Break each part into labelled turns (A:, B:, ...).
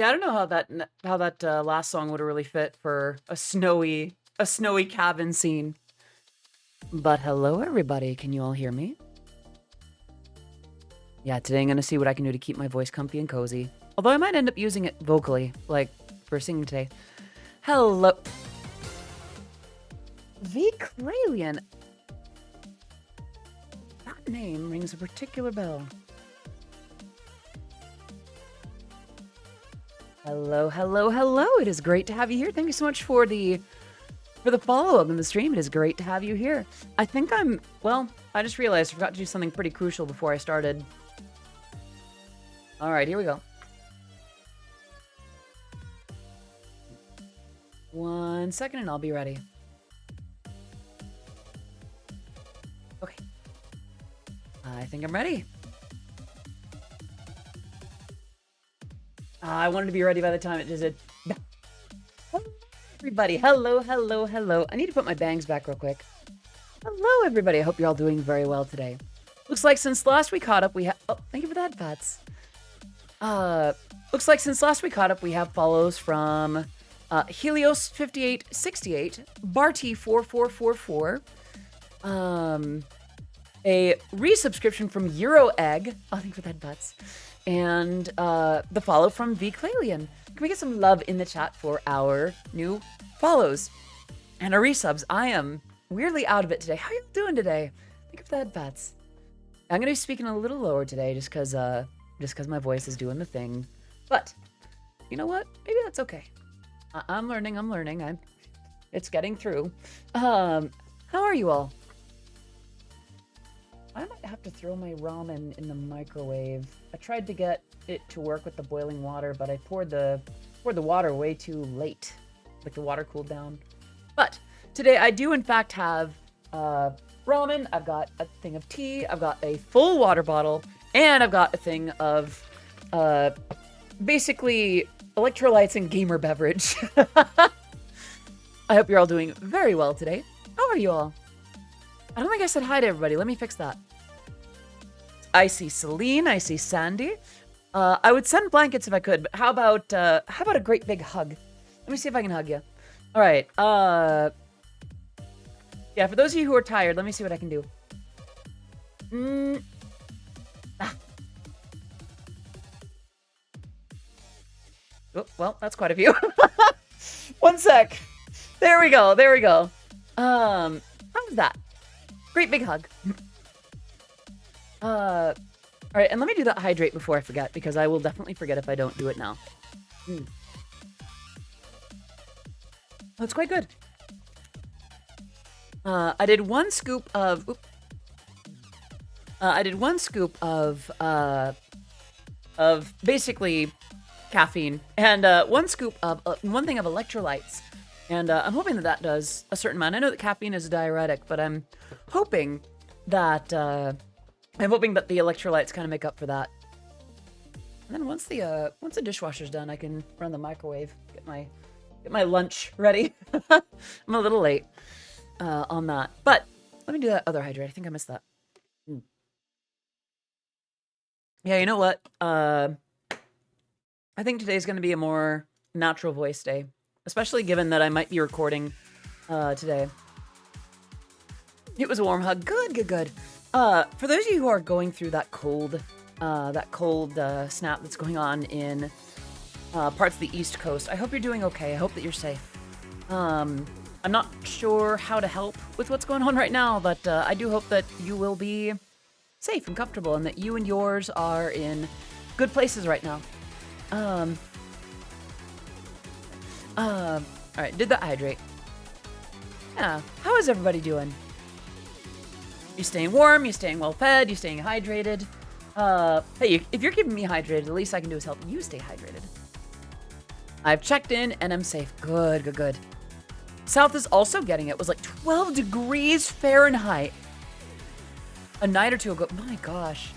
A: Yeah, I don't know how that last song would have really fit for a snowy cabin scene. But hello, everybody. Can you all hear me? Yeah, today I'm gonna see what I can do to keep my voice comfy and cozy. Although I might end up using it vocally, like for singing today. Hello, V. Clalian. That name rings a particular bell. Hello, hello, hello. It is great to have you here. Thank you so much for the follow-up in the stream. It is great to have you here. I think I just realized I forgot to do something pretty crucial before I started. All right, here we go. 1 second and I'll be ready. Okay. I think I'm ready. I wanted to be ready by the time it just did. Everybody, hello, hello, hello. I need to put my bangs back real quick. Hello, everybody. I hope you're all doing very well today. Looks like since last we caught up, we have... Oh, thank you for that, Fats. Looks like since last we caught up, we have follows from Helios5868, Barty4444, a resubscription from Euroegg. Oh, thank you for that, Fats. And the follow from V. Clalian. Can we get some love in the chat for our new follows and our resubs? I am weirdly out of it today. How are you doing today? Thank you for that, Pats. I'm going to be speaking a little lower today just because my voice is doing the thing. But you know what? Maybe that's okay. I'm learning. It's getting through. How are you all? I might have to throw my ramen in the microwave. I tried to get it to work with the boiling water, but I poured the water way too late. Like the water cooled down. But today I do in fact have ramen. I've got a thing of tea. I've got a full water bottle, and I've got a thing of basically electrolytes and gamer beverage. I hope you're all doing very well today. How are you all? I don't think I said hi to everybody. Let me fix that. I see Celine. I see Sandy. I would send blankets if I could, but how about a great big hug? Let me see if I can hug you. All right. Yeah, for those of you who are tired, let me see what I can do. Oh, well, that's quite a few. 1 sec. There we go. How was that? Great big hug. All right, and let me do that hydrate before I forget, because I will definitely forget if I don't do it now. That's quite good. I did 1 scoop of... I did 1 scoop of basically caffeine, and 1 scoop of 1 thing of electrolytes. And I'm hoping that does a certain amount. I know that caffeine is a diuretic, but I'm hoping that the electrolytes kind of make up for that. And then once the dishwasher's done, I can run the microwave, get my lunch ready. I'm a little late on that, but let me do that other hydrate. I think I missed that. Yeah, you know what? I think today's going to be a more natural voice day, especially given that I might be recording today. It was a warm hug. Good. For those of you who are going through that cold snap that's going on in parts of the East Coast, I hope you're doing okay. I hope that you're safe. I'm not sure how to help with what's going on right now, but I do hope that you will be safe and comfortable and that you and yours are in good places right now. All right, did that hydrate. Yeah, how is everybody doing? You staying warm? You staying well fed? You staying hydrated? Hey, if you're keeping me hydrated, the least I can do is help you stay hydrated. I've checked in and I'm safe. Good. South is also getting it. It was like 12 degrees Fahrenheit a night or two ago. My gosh.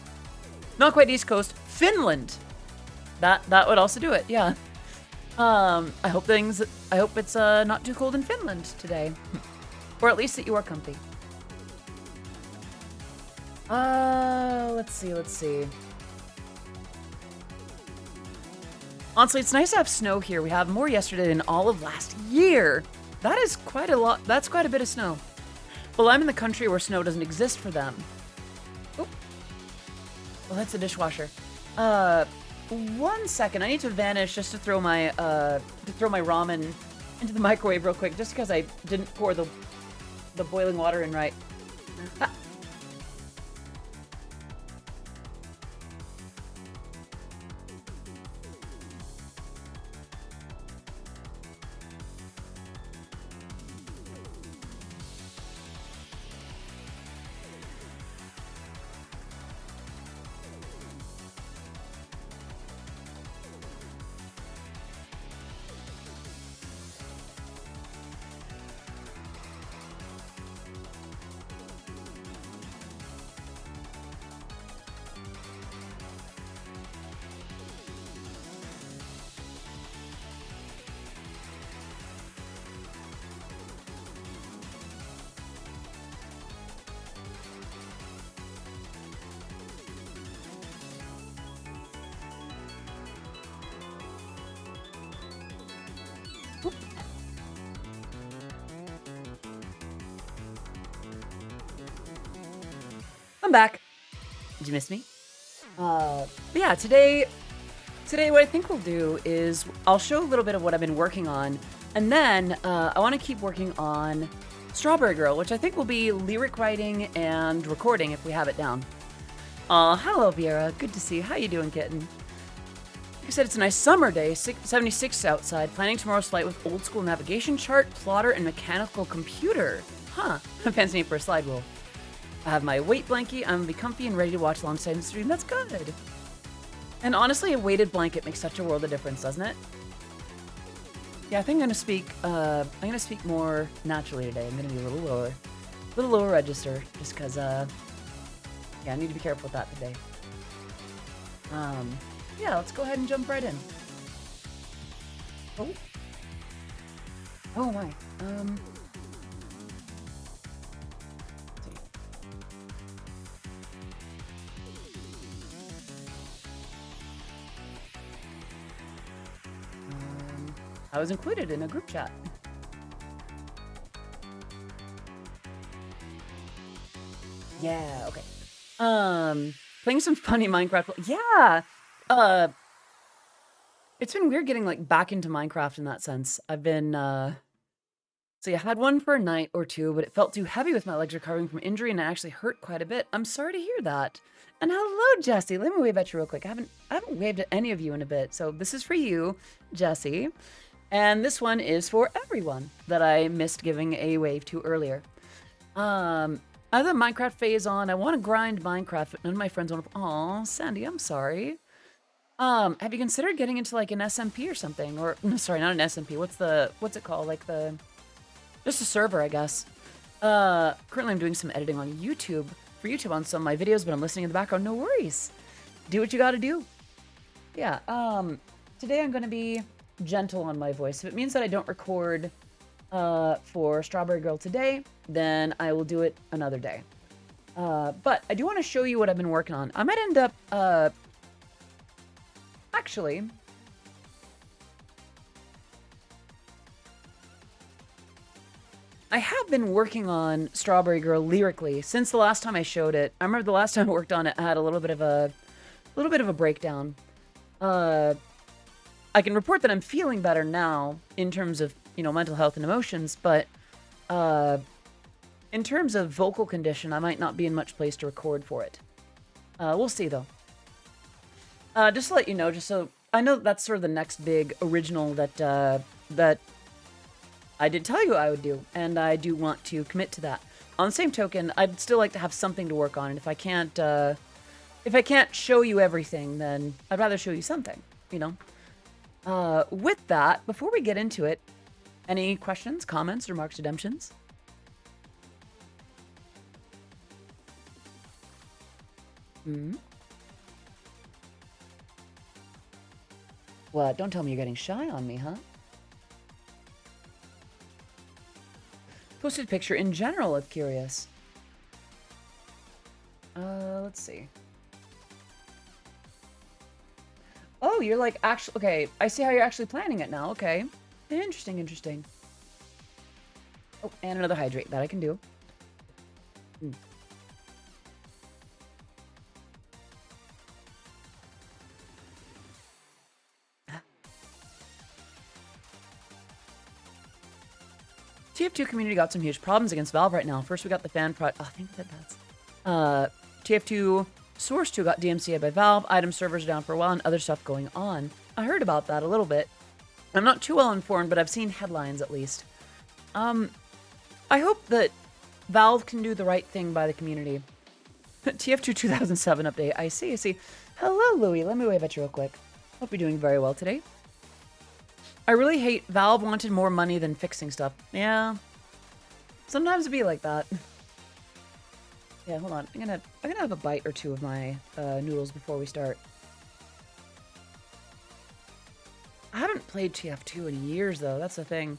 A: Not quite East Coast. Finland. That would also do it. Yeah. I hope it's not too cold in Finland today. Or at least that you are comfy. Let's see. Honestly, it's nice to have snow here. We have more yesterday than all of last year. That is quite a lot. That's quite a bit of snow. Well, I'm in the country where snow doesn't exist for them. Oh, well, that's the dishwasher. 1 second. I need to vanish just to throw my ramen into the microwave real quick, just because I didn't pour the boiling water in right. Ah. I'm back. Did you miss me? But yeah, today what I think we'll do is I'll show a little bit of what I've been working on, and then I want to keep working on Strawberry Girl, which I think will be lyric writing and recording if we have it down. Hello, Viera. Good to see you. How you doing, kitten? Like I said, it's a nice summer day, 76 outside. Planning tomorrow's flight with old school navigation chart, plotter, and mechanical computer. Huh. Fancy me for a slide rule. I have my weight blankie. I'm gonna be comfy and ready to watch alongside the stream. That's good. And honestly, a weighted blanket makes such a world of difference, doesn't it? Yeah, I think I'm gonna speak more naturally today. I'm gonna be a little lower register, just because yeah, I need to be careful with that today. Yeah, let's go ahead and jump right in. Oh my. I was included in a group chat. Yeah, okay. Playing some funny Minecraft. Yeah. It's been weird getting like back into Minecraft in that sense. I've been so yeah, I had one for a night or two, but it felt too heavy with my legs recovering from injury and it actually hurt quite a bit. I'm sorry to hear that. And hello, Jesse. Let me wave at you real quick. I haven't waved at any of you in a bit. So this is for you, Jesse. And this one is for everyone that I missed giving a wave to earlier. I have the Minecraft phase on. I want to grind Minecraft, but none of my friends want to. Aw, Sandy, I'm sorry. Have you considered getting into like an SMP or something? Or no, sorry, not an SMP. What's it called? Like just a server, I guess. Currently I'm doing some editing on YouTube for YouTube on some of my videos, but I'm listening in the background. No worries. Do what you got to do. Yeah. Today I'm going to be gentle on my voice. If it means that I don't record for Strawberry Girl today, then I will do it another day. But I do want to show you what I've been working on. I might end up actually I have been working on Strawberry Girl lyrically since the last time I showed it. I remember the last time I worked on it, I had a little bit of a breakdown. I can report that I'm feeling better now in terms of, mental health and emotions, but in terms of vocal condition, I might not be in much place to record for it. We'll see, though. Just to let you know, just so I know that's sort of the next big original that I did tell you I would do, and I do want to commit to that. On the same token, I'd still like to have something to work on, and if I can't show you everything, then I'd rather show you something, With that, before we get into it, any questions, comments, remarks, redemptions? What? Don't tell me you're getting shy on me, huh? Posted picture in general, if curious. Let's see. Oh, you're like actually okay. I see how you're actually planning it now. Okay, interesting, interesting. Oh, and another hydrate that I can do. Mm. TF2 community got some huge problems against Valve right now. First, we got the fan pro. Oh, I think that's. TF2 Source 2 got DMCA'd by Valve. Item servers are down for a while, and other stuff going on. I heard about that a little bit. I'm not too well informed, but I've seen headlines at least. I hope that Valve can do the right thing by the community. TF2 2007 update. I see, I see. Hello, Louie. Let me wave at you real quick. Hope you're doing very well today. I really hate Valve wanted more money than fixing stuff. Yeah. Sometimes it be like that. Yeah, hold on. I'm gonna have a bite or two of my noodles before we start. I haven't played TF2 in years though. That's the thing.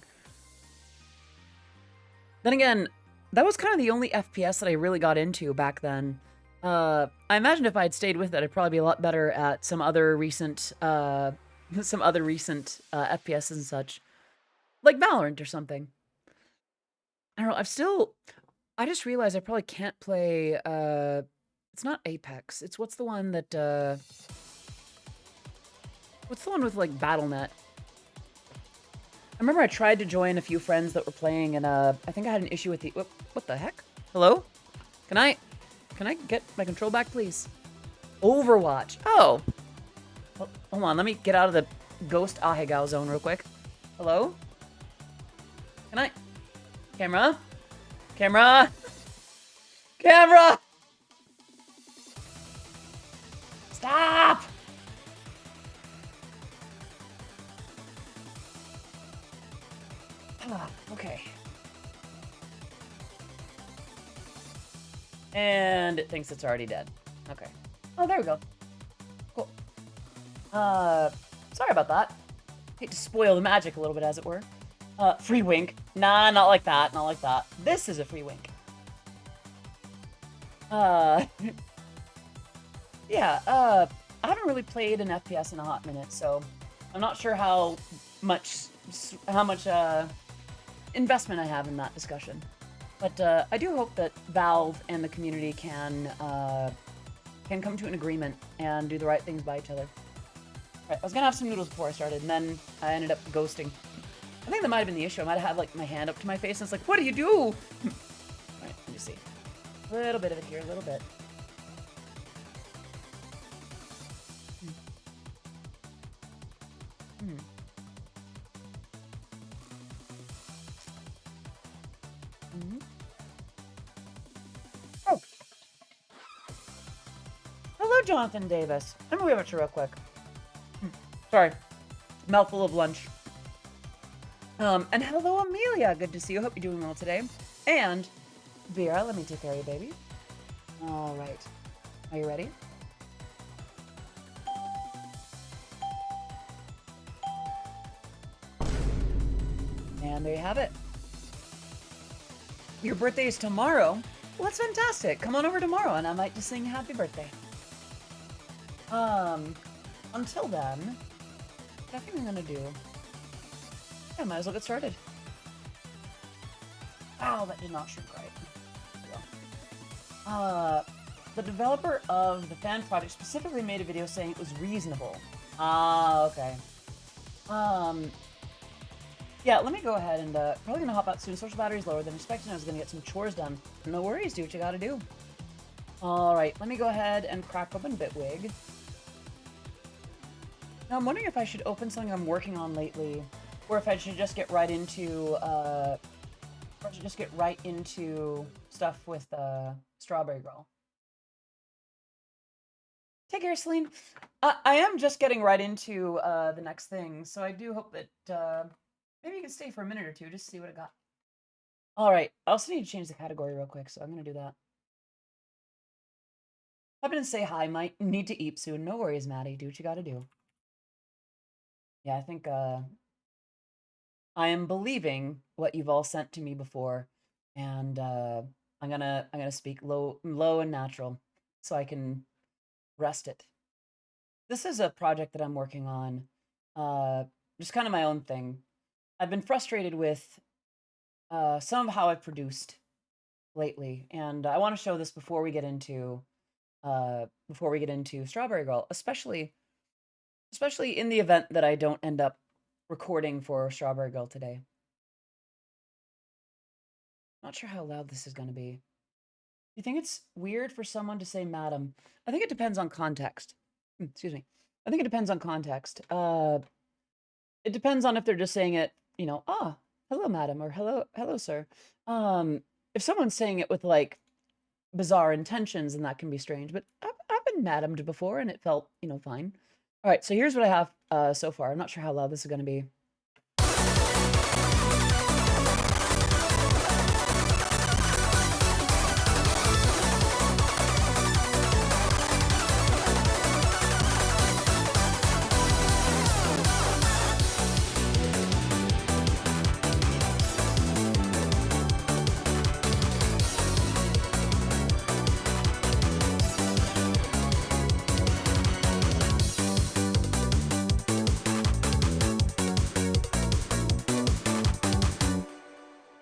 A: Then again, that was kind of the only FPS that I really got into back then. I imagine if I'd stayed with it, I'd probably be a lot better at some other recent FPS and such, like Valorant or something. I don't know. I just realized I probably can't play. It's not Apex. It's what's the one that. What's the one with like BattleNet? I remember I tried to join a few friends that were playing, and I think I had an issue with the. What the heck? Hello? Can I get my control back, please? Overwatch. Oh. Hold on. Let me get out of the ghost Ahegao zone real quick. Hello? Can I? Camera? Camera? Camera! Stop! Okay. And it thinks it's already dead. Okay. Oh, there we go. Cool. Sorry about that. Hate to spoil the magic a little bit, as it were. Free wink. Nah, not like that. Not like that. This is a free wink. Yeah, I haven't really played an FPS in a hot minute, so I'm not sure how much investment I have in that discussion. But I do hope that Valve and the community can come to an agreement and do the right things by each other. Right, I was gonna have some noodles before I started, and then I ended up ghosting. I think that might have been the issue. I might have had like my hand up to my face, and it's like, what do you do? All right, let me see. A little bit of it here, a little bit. Oh. Hello, Jonathan Davis. Let me wave at you real quick. Sorry. Mouthful of lunch. And hello, Amelia. Good to see you. Hope you're doing well today. And Vera, let me take care of you, baby. All right. Are you ready? And there you have it. Your birthday is tomorrow? Well, that's fantastic. Come on over tomorrow and I might just sing happy birthday. Until then, what I think I'm gonna do, I might as well get started. Ow, that did not shrink right. The developer of the fan project specifically made a video saying it was reasonable. Ah, okay. Yeah, let me go ahead and, probably gonna hop out soon. Social battery's lower than expected. I was gonna get some chores done. No worries, do what you gotta do. Alright, let me go ahead and crack open Bitwig. Now, I'm wondering if I should open something I'm working on lately, or if I should just get right into, stuff with, Strawberry Girl. Take care, Celine. I am just getting right into, the next thing, so I do hope that, maybe you can stay for a minute or two, just to see what I got. Alright, I also need to change the category real quick, so I'm gonna do that. I'm gonna say hi, might need to eat soon. No worries, Maddie. Do what you gotta do. Yeah, I think, I am believing what you've all sent to me before, and I'm gonna speak low and natural, so I can rest it. This is a project that I'm working on. Just kind of my own thing. I've been frustrated with some of how I've produced lately, and I want to show this before we get into Strawberry Girl, especially in the event that I don't end up recording for Strawberry Girl today. Not sure how loud this is going to be. Do you think it's weird for someone to say madam? I think it depends on context. Excuse me. I think it depends on context. It depends on if they're just saying it, hello, madam, or hello, sir. If someone's saying it with like bizarre intentions, then that can be strange. But I've been madamed before, and it felt, fine. All right, so here's what I have so far. I'm not sure how loud this is going to be.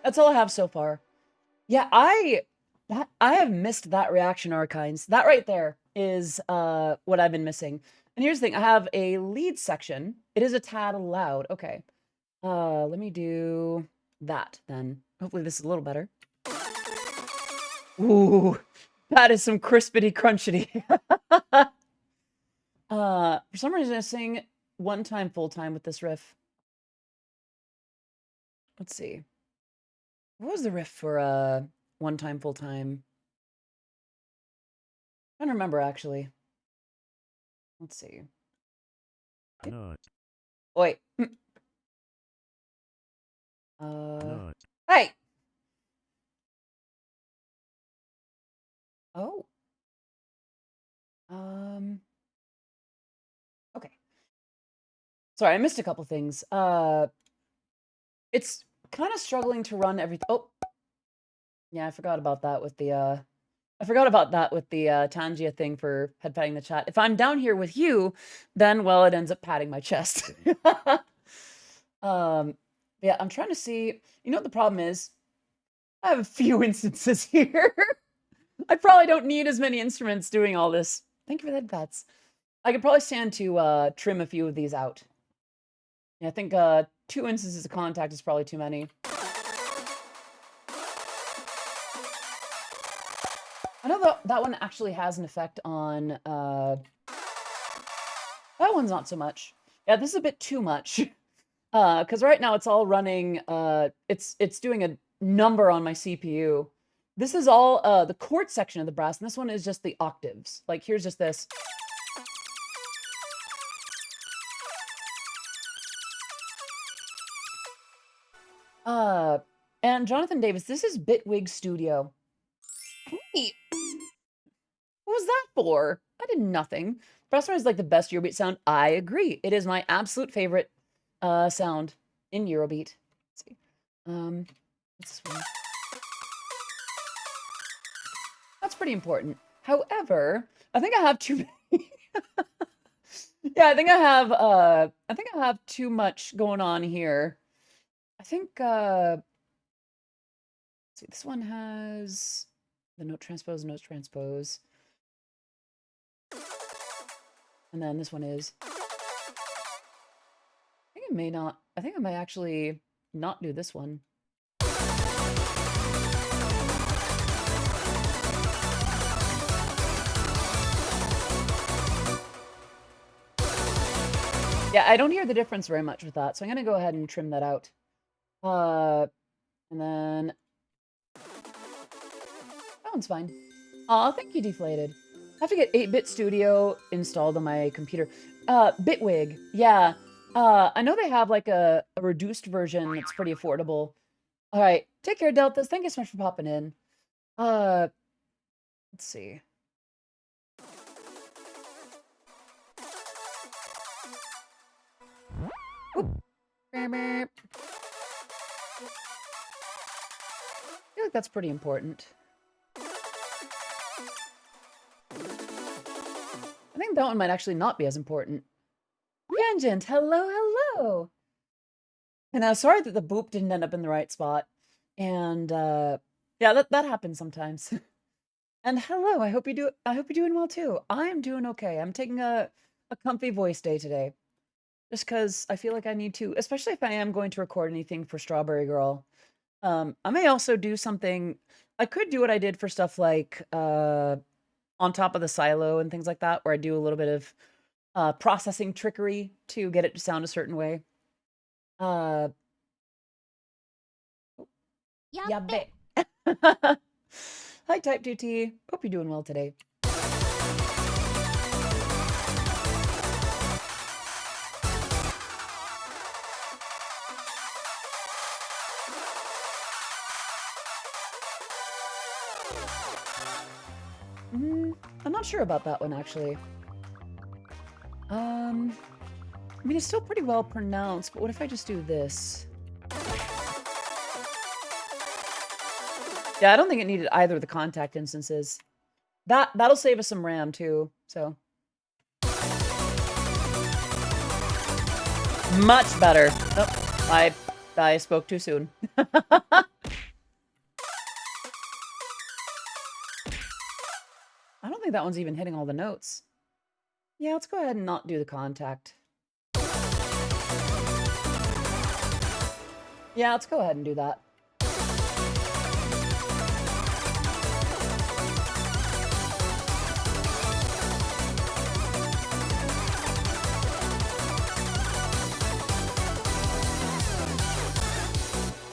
A: That's all I have so far. Yeah, I have missed that reaction archives. That right there is what I've been missing. And here's the thing, I have a lead section. It is a tad loud. Okay. Let me do that then. Hopefully this is a little better. Ooh, that is some crispity crunchity. For some reason I sing one time full time with this riff. Let's see. What was the riff for one time full time? I don't remember actually. Let's see.
B: Not.
A: Wait.
B: Not.
A: Hey. Oh. Okay. Sorry, I missed a couple things. It's kind of struggling to run everything. Oh. Yeah, I forgot about that with the Tangia thing for head patting the chat. If I'm down here with you, then well, it ends up patting my chest. Yeah, I'm trying to see. You know what the problem is? I have a few instances here. I probably don't need as many instruments doing all this. Thank you for the head pats. I could probably stand to trim a few of these out. Yeah, I think 2 instances of contact is probably too many. I know that one actually has an effect on that one's not so much. Yeah, this is a bit too much. Because right now it's all running, it's doing a number on my CPU. This is all the chord section of the brass, and this one is just the octaves. Like, here's just this. And Jonathan Davis, this is Bitwig Studio. Hey, what was that for? I did nothing. Brass is like the best Eurobeat sound. I agree. It is my absolute favorite sound in Eurobeat. Let's see. What's this one? That's pretty important. However, I think I have too many. Yeah, I think I have too much going on here. I think let's see, this one has the note transpose, note transpose. And then this one is I think I might actually not do this one. Yeah, I don't hear the difference very much with that, so I'm gonna go ahead and trim that out. And then that one's fine. Aw, thank you, Deflated. I have to get 8-Bit Studio installed on my computer. Bitwig, yeah. I know they have like a reduced version that's pretty affordable. All right, take care, Deltas. Thank you so much for popping in. Let's see. Oop. I feel like that's pretty important. I think that one might actually not be as important. Tangent, hello, hello. And sorry that the boop didn't end up in the right spot. And yeah, that happens sometimes. And hello, I hope you're doing well too. I am doing okay. I'm taking a comfy voice day today. Just because I feel like I need to, especially if I am going to record anything for Strawberry Girl. I may also do something. I could do what I did for stuff like on top of the silo and things like that, where I do a little bit of processing trickery to get it to sound a certain way. Yabe. Hi, Type 2T. Hope you're doing well today. I'm not sure about that one, actually. I mean, it's still pretty well pronounced, but what if I just do this? Yeah, I don't think it needed either of the contact instances. That'll save us some RAM, too, so. Much better. Oh, I spoke too soon. I don't think that one's even hitting all the notes. Yeah, let's go ahead and not do the contact. Yeah, let's go ahead and do that.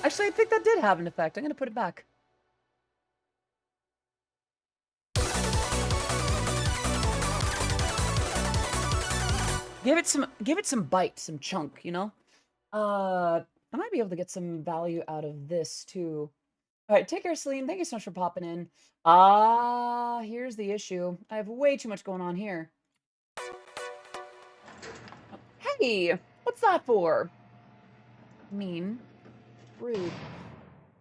A: Actually, I think that did have an effect. I'm going to put it back. Give it some bite, some chunk, you know? I might be able to get some value out of this too. All right, take care, Celine. Thank you so much for popping in. Here's the issue. I have way too much going on here. Hey, what's that for? Mean. Rude.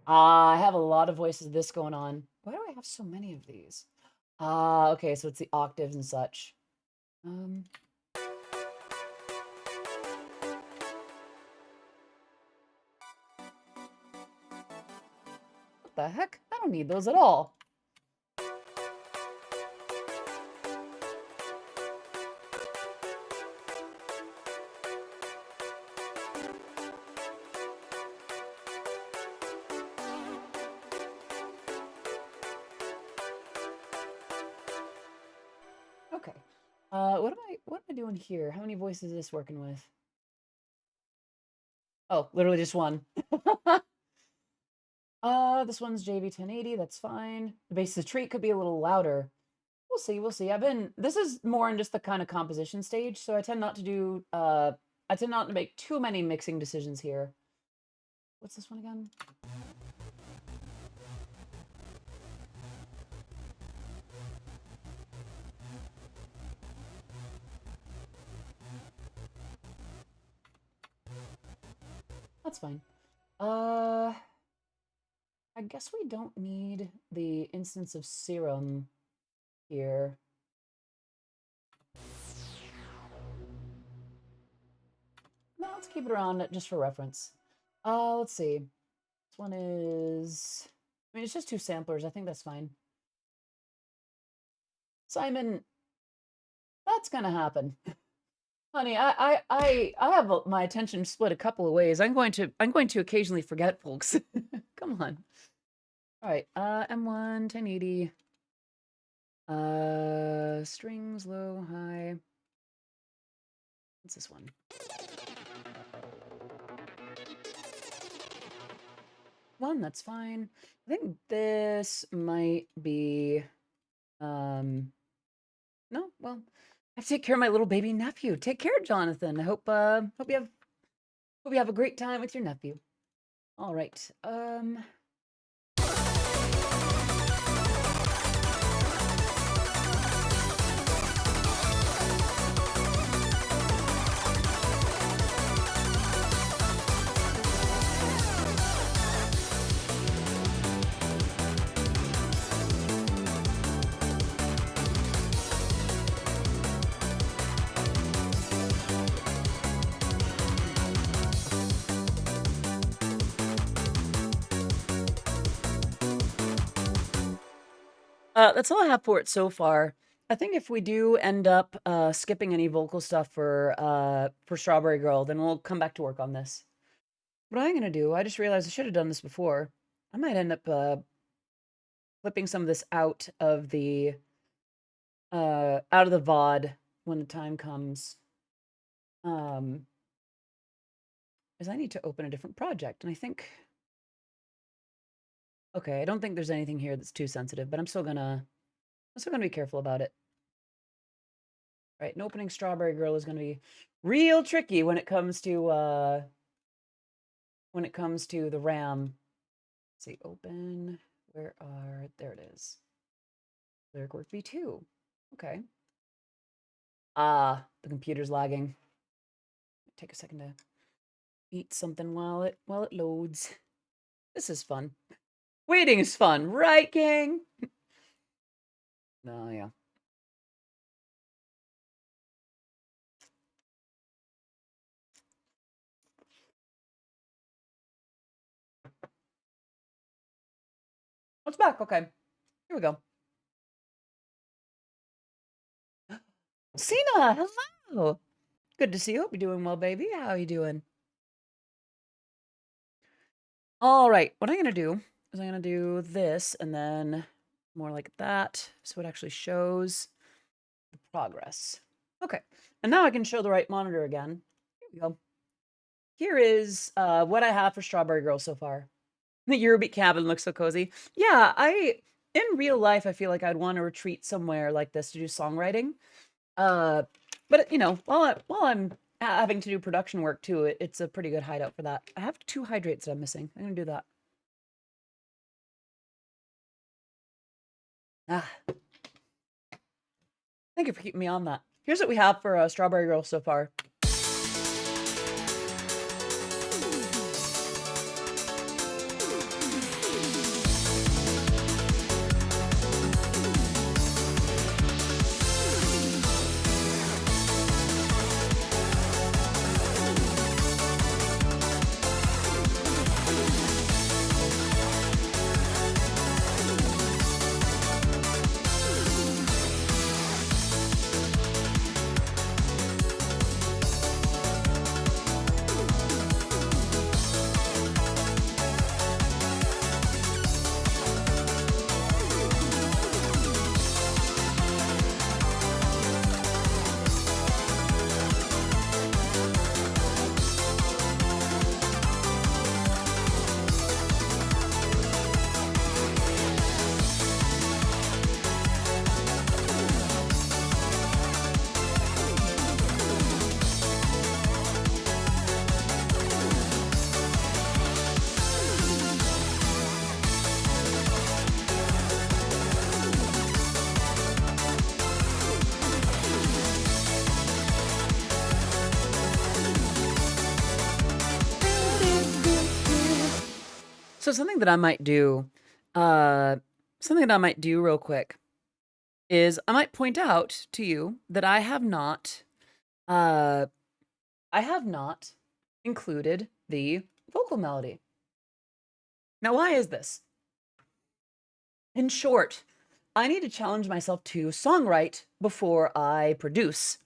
A: I have a lot of voices of this going on. Why do I have so many of these? Okay, so it's the octaves and such. What the heck? I don't need those at all. Okay. What am I doing here? How many voices is this working with? Oh, literally just one. This one's JV 1080, that's fine. The bass of the treat could be a little louder. We'll see, we'll see. This is more in just the kind of composition stage, so I tend not to make too many mixing decisions here. What's this one again? That's fine. I guess we don't need the instance of serum here. No, let's keep it around just for reference. Let's see. This one is, I mean, it's just two samplers. I think that's fine. Simon, that's gonna happen. Honey, I have my attention split a couple of ways. I'm going to occasionally forget, folks. Come on. All right, M1 1080. Strings low, high. What's this one? One, that's fine. I think this might be no, well, I have to take care of my little baby nephew. Take care, Jonathan. I hope you have a great time with your nephew. All right. That's all I have for it so far. I think if we do end up skipping any vocal stuff for Strawberry Girl, then we'll come back to work on this. What I'm gonna do, I just realized I should have done this before. I might end up flipping some of this out of the VOD when the time comes. Is I need to open a different project, and I think okay, I don't think there's anything here that's too sensitive, but I'm still gonna be careful about it. Right, and opening Strawberry Girl is gonna be real tricky when it comes to the RAM. Let's see, open. There it is. Lyric work V2. Okay. Ah, the computer's lagging. Take a second to eat something while it loads. This is fun. Waiting is fun, right, gang? Oh yeah. Oh, it's back. Okay. Here we go. Cena, hello. Good to see you. Hope you're doing well, baby. How are you doing? All right. What I'm going to do is I'm going to do this and then more like that. So it actually shows the progress. Okay. And now I can show the right monitor again. Here we go. Here is what I have for Strawberry Girl so far. The Eurobeat cabin looks so cozy. Yeah, in real life, I feel like I'd want to retreat somewhere like this to do songwriting. But you know, while I'm having to do production work too, it's a pretty good hideout for that. I have 2 hydrates that I'm missing. I'm gonna do that. Ah, thank you for keeping me on that. Here's what we have for Strawberry Girl so far. So something that I might do, real quick is I might point out to you that uh, I have not included the vocal melody. Now, why is this? In short, I need to challenge myself to songwrite before I produce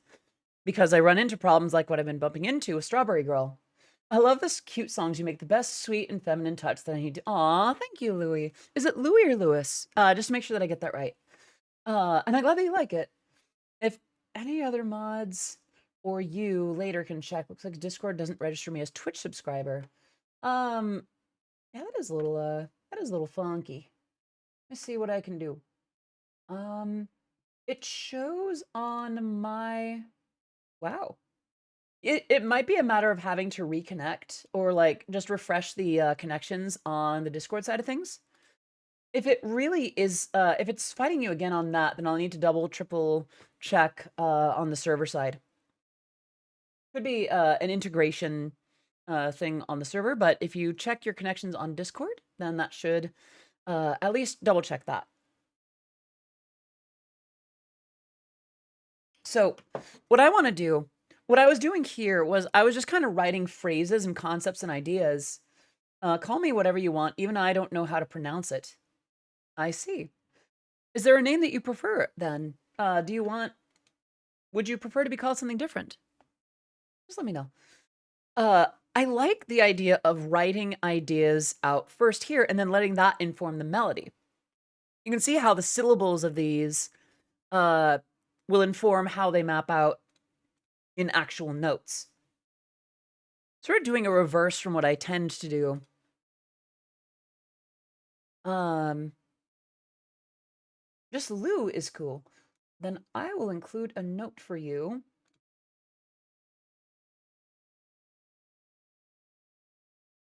A: because I run into problems like what I've been bumping into with Strawberry Girl. I love this cute songs. You make the best sweet and feminine touch that I need to. Aw, thank you, Louie. Is it Louie or Lewis? Just to make sure that I get that right. And I'm glad that you like it. If any other mods or you later can check, looks like Discord doesn't register me as Twitch subscriber. Yeah, that is a little funky. Let's see what I can do. It shows on my, wow. It might be a matter of having to reconnect or like just refresh the connections on the Discord side of things. If it really is, if it's fighting you again on that, then I'll need to double, triple check on the server side. Could be an integration thing on the server, but if you check your connections on Discord, then that should at least double check that. So, what I want to do, what I was doing here was I was just kind of writing phrases and concepts and ideas. Call me whatever you want, even I don't know how to pronounce it. I see. Is there a name that you prefer then? Do you want, would you prefer to be called something different? Just let me know. I like the idea of writing ideas out first here and then letting that inform the melody. You can see how the syllables of these will inform how they map out in actual notes. Sort of doing a reverse from what I tend to do. Just Lou is cool. Then I will include a note for you.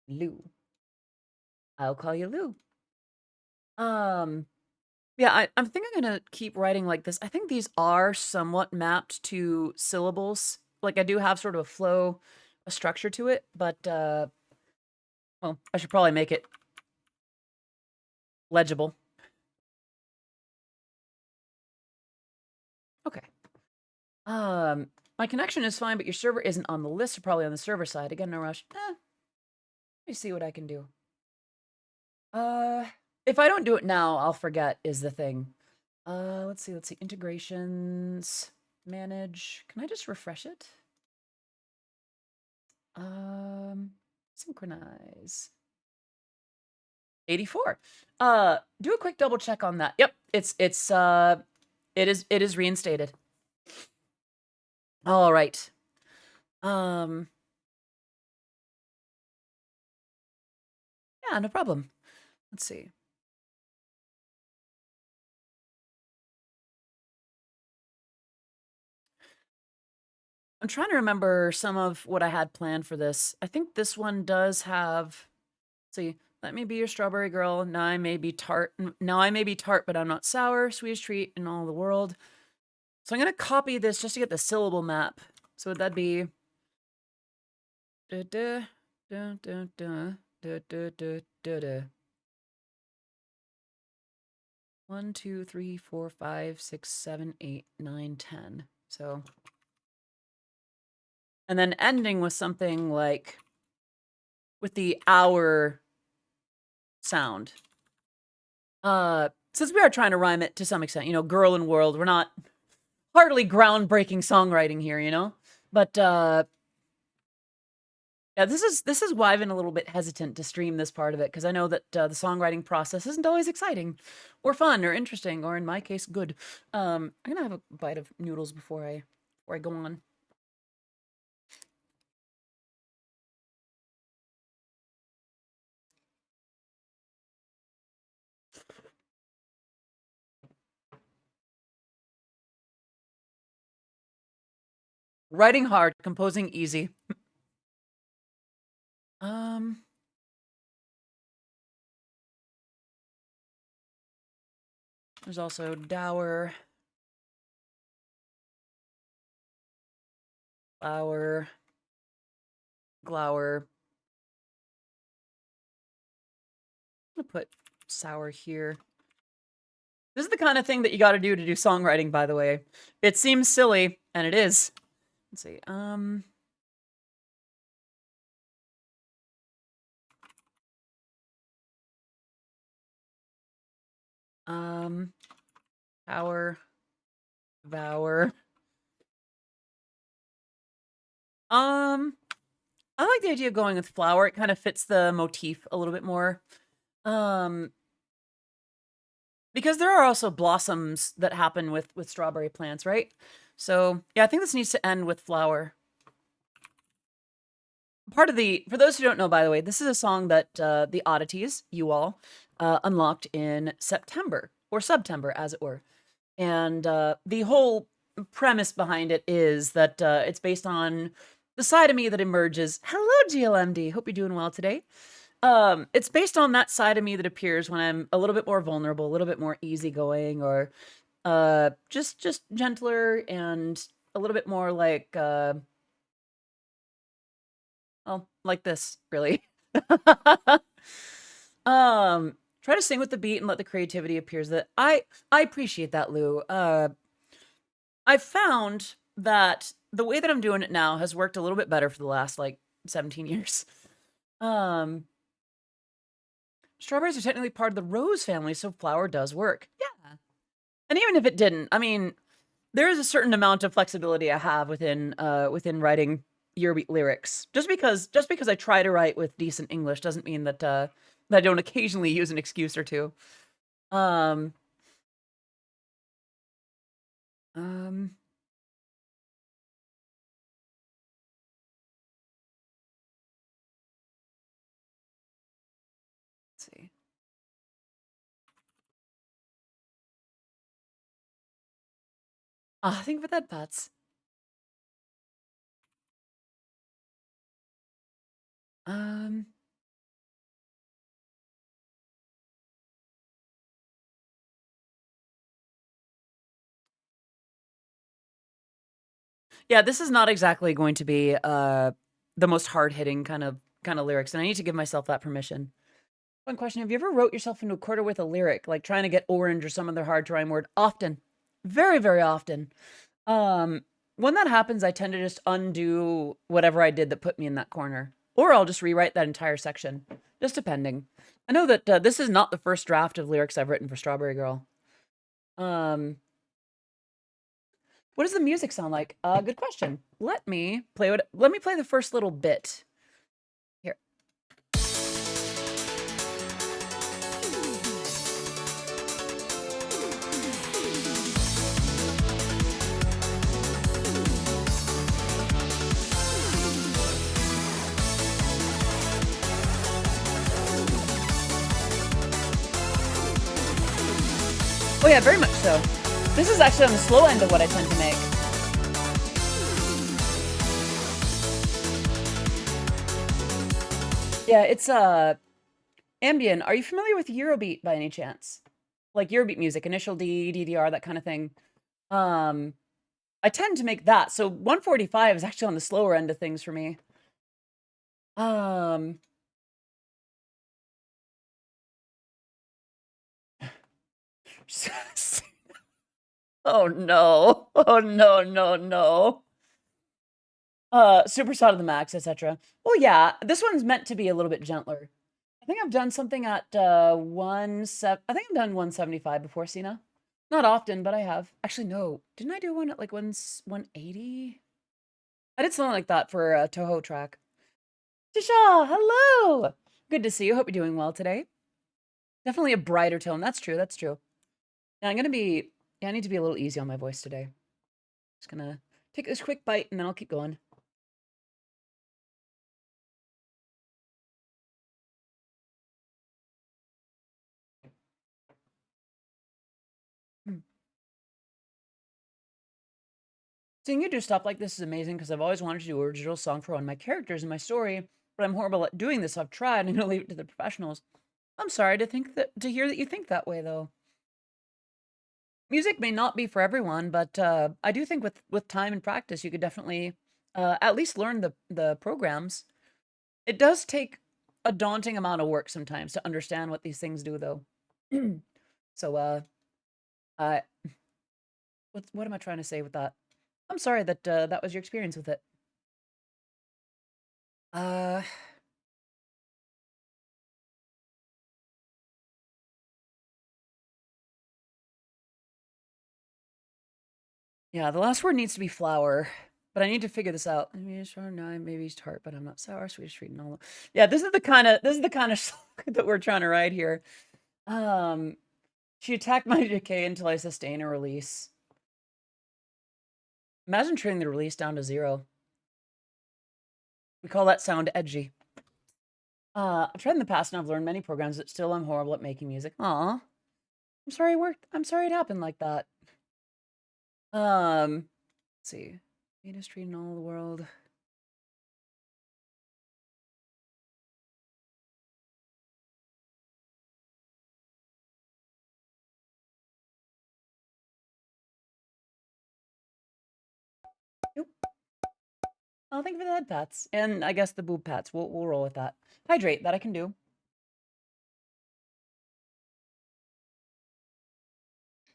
A: Lou. I'll call you Lou. Yeah, I'm thinking I'm gonna keep writing like this. I think these are somewhat mapped to syllables. Like I do have sort of a flow, a structure to it, but well, I should probably make it legible. Okay. My connection is fine, but your server isn't on the list, so probably on the server side. Again, no rush. Let me see what I can do. If I don't do it now, I'll forget is the thing. Let's see. Integrations, manage. Can I just refresh it? Synchronize. 84. Do a quick double check on that. Yep, it is reinstated. All right. Yeah, no problem. Let's see. I'm trying to remember some of what I had planned for this. I think this one does have, let's see, let me be your strawberry girl. Now I may be tart. Now I may be tart, but I'm not sour. Sweetest treat in all the world. So I'm going to copy this just to get the syllable map. So would that be... Da, da, da, da, da, da, da, da, da, da. 1, 2, 3, 4, 5, 6, 7, 8, 9, 10. So... And then ending with something like... with the hour sound. Since we are trying to rhyme it to some extent, you know, girl and world, we're not hardly groundbreaking songwriting here, you know? But, yeah, this is why I've been a little bit hesitant to stream this part of it, because I know that the songwriting process isn't always exciting, or fun, or interesting, or in my case, good. I'm gonna have a bite of noodles before I go on. Writing hard, composing easy. There's also dower, flower, glower. I'm gonna put sour here. This is the kind of thing that you got to do songwriting, by the way. It seems silly, and it is. Let's see. Power, vower. I like the idea of going with flower. It kind of fits the motif a little bit more. Because there are also blossoms that happen with strawberry plants, right? So, yeah, I think this needs to end with flower. Part of the, for those who don't know, by the way, this is a song that the Oddities, you all, unlocked in September, or September, as it were. And the whole premise behind it is that it's based on the side of me that emerges. Hello, GLMD. Hope you're doing well today. It's based on that side of me that appears when I'm a little bit more vulnerable, a little bit more easygoing, or just gentler and a little bit more like, well, like this, really. Try to sing with the beat and let the creativity appears. That I appreciate that, Lou. I've found that the way that I'm doing it now has worked a little bit better for the last, like, 17 years. Strawberries are technically part of the rose family, so flower does work. Yeah. And even if it didn't, I mean, there is a certain amount of flexibility I have within writing Eurobeat lyrics. Just because I try to write with decent English doesn't mean that I don't occasionally use an excuse or two. Um, um, let's see. Think about that, Pats. Um, yeah, this is not exactly going to be the most hard hitting kind of lyrics, and I need to give myself that permission. One question: have you ever wrote yourself into a quarter with a lyric, like trying to get orange or some other hard to rhyme word? Often, very, very often. Um, when that happens, I tend to just undo whatever I did that put me in that corner, or I'll just rewrite that entire section, just depending. I know that this is not the first draft of lyrics I've written for Strawberry Girl. Um, what does the music sound like? Good question. Let me play the first little bit. Here. Oh yeah, very much so. This is actually on the slow end of what I tend to make. Yeah, it's Ambien. Are you familiar with Eurobeat by any chance? Like Eurobeat music, initial D, DDR, that kind of thing. Um, I tend to make that. So 145 is actually on the slower end of things for me. Um, oh no. Oh no, no, no. Superstar to the max, etc. Well, yeah, this one's meant to be a little bit gentler. I think I've done something at I think I've done 175 before, Cena. Not often, but I have. Actually, no. Didn't I do one at like 180? I did something like that for a Toho track. Tisha, hello. Good to see you. Hope you're doing well today. Definitely a brighter tone. That's true. That's true. Yeah, I need to be a little easy on my voice today. Just gonna take this quick bite and then I'll keep going. Hmm. Seeing you do stuff like this is amazing because I've always wanted to do a original song for one of my characters in my story, but I'm horrible at doing this. I've tried. I'm gonna leave it to the professionals. I'm sorry to hear that you think that way though. Music may not be for everyone, but I do think with time and practice, you could definitely at least learn the programs. It does take a daunting amount of work sometimes to understand what these things do, though. So, uh, what am I trying to say with that? I'm sorry that that was your experience with it. Uh, yeah, the last word needs to be flower, but I need to figure this out. Maybe it's sure, no, maybe it's tart, but I'm not sour, sweet, sweet, and all. Yeah, this is the kind of song that we're trying to write here. Um, she attacked my decay until I sustain a release. Imagine turning the release down to 0. We call that sound edgy. I've tried in the past and I've learned many programs that still I'm horrible at making music. Aw. I'm sorry it happened like that. Let's see. Industry in all the world. Nope. I'll think for the head pats. And I guess the boob pats. We'll roll with that. Hydrate, that I can do.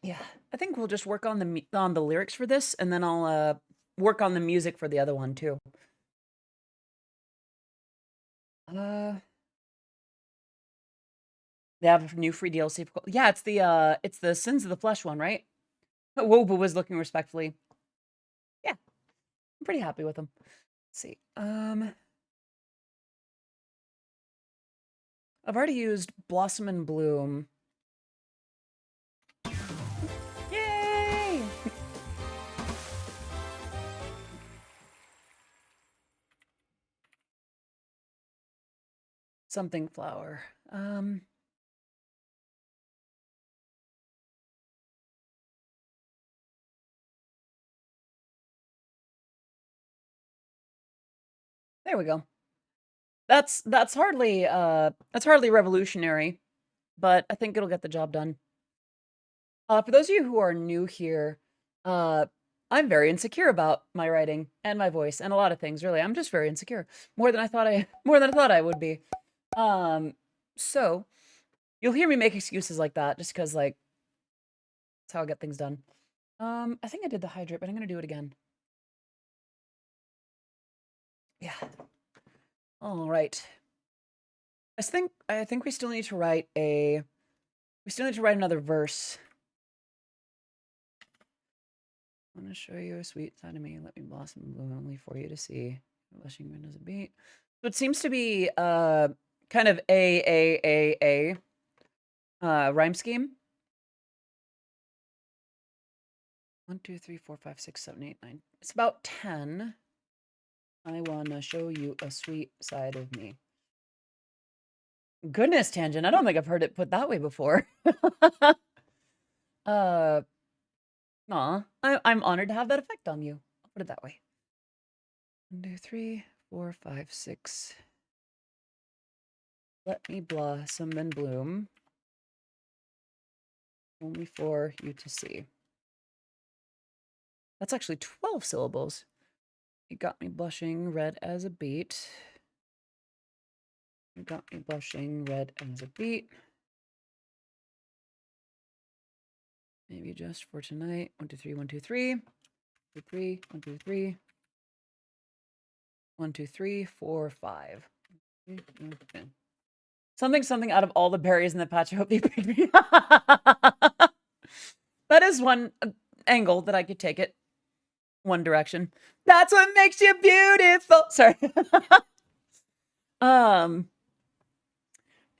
A: Yeah. I think we'll just work on the lyrics for this, and then I'll work on the music for the other one too. Uh they have a new free DLC for, yeah, it's the Sins of the Flesh one, right? Woba was looking respectfully. Yeah, I'm pretty happy with him. Let's see. I've already used Blossom and Bloom. Yay! Something flower. There we go. That's hardly revolutionary, but I think it'll get the job done. For those of you who are new here, I'm very insecure about my writing and my voice and a lot of things, really. I'm just very insecure. More than I thought I would be. So you'll hear me make excuses like that just because, like, that's how I get things done. I think I did the hydrate, but I'm gonna do it again. Yeah. All right. I think we still need to write another verse. I want to show you a sweet side of me. Let me blossom and bloom only for you to see. Blushing wind as a beat. So it seems to be kind of a rhyme scheme. 1, 2, 3, 4, 5, 6, 7, 8, 9. It's about 10. I wanna show you a sweet side of me. Goodness, Tangent. I don't think I've heard it put that way before. Aw, I'm honored to have that effect on you. I'll put it that way. 1, 2, 3, 4, 5, 6. Let me blossom and bloom. Only for you to see. That's actually 12 syllables. You got me blushing red as a beet. You got me blushing red as a beet. Maybe just for tonight. 1, 2, 3, 1, 2, 3. 1, 2, 3, 1, 2, 3. 1, 2, 3, 4, 5. Something out of all the berries in the patch. I hope they pick me. That is one angle that I could take it. One direction. That's what makes you beautiful. Sorry.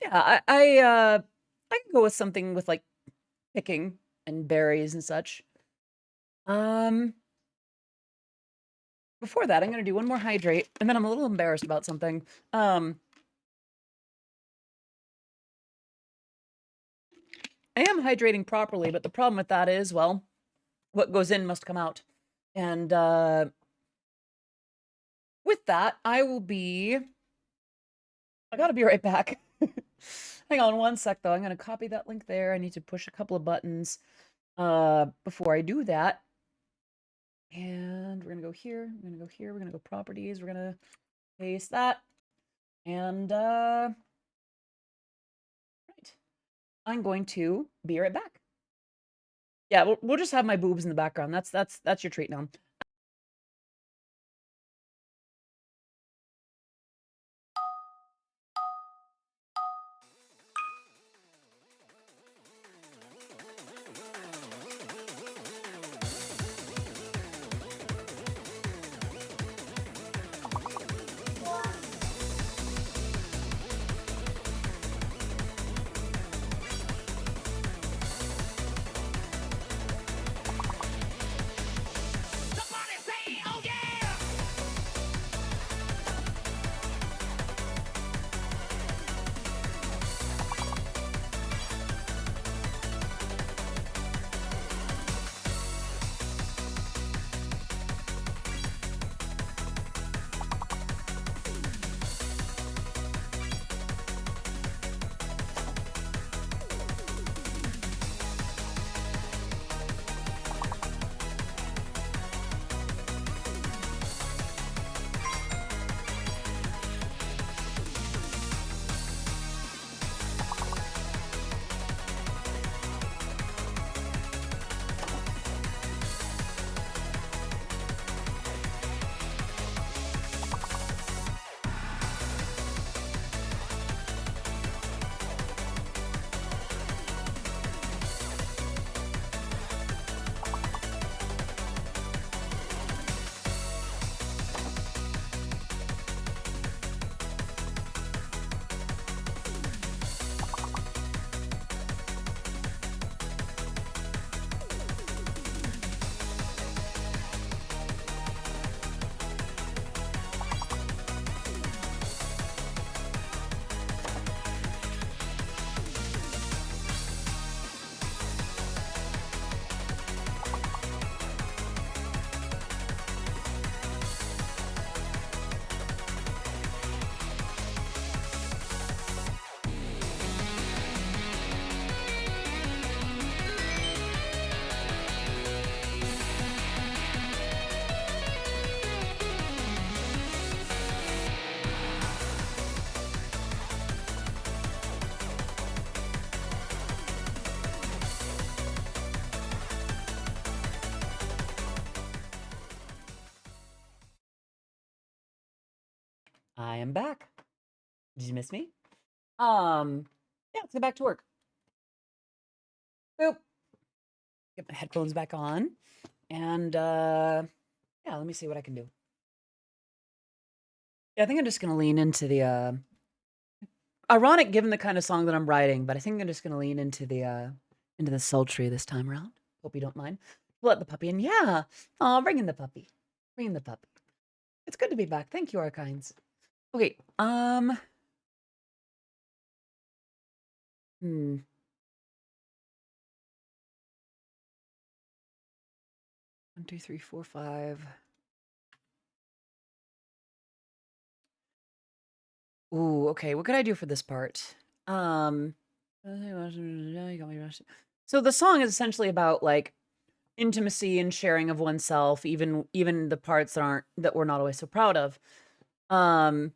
A: Yeah, I can go with something with like picking and berries and such. Before that, I'm gonna do one more hydrate, and then I'm a little embarrassed about something. I am hydrating properly, but the problem with that is, well, what goes in must come out. And with that, I gotta be right back. Hang on one sec, though. I'm gonna copy that link there. I need to push a couple of buttons before I do that. And we're gonna go here, we're gonna go here, we're gonna go properties, we're gonna paste that. And right. I'm going to be right back. Yeah, we'll just have my boobs in the background. That's your treat now. I am back. Did you miss me? Yeah, let's get back to work. Boop. Get my headphones back on. And yeah, let me see what I can do. Yeah, I think I'm just gonna lean into the ironic given the kind of song that I'm writing, but I think I'm just gonna lean into the sultry this time around. Hope you don't mind. Let the puppy in. Yeah. Oh, bring in the puppy. Bring in the puppy. It's good to be back. Thank you, Arkines. Okay, hmm. 1, 2, 3, 4, 5. Ooh, okay. What could I do for this part? Um, so the song is essentially about like intimacy and sharing of oneself, even the parts that we're not always so proud of. Um,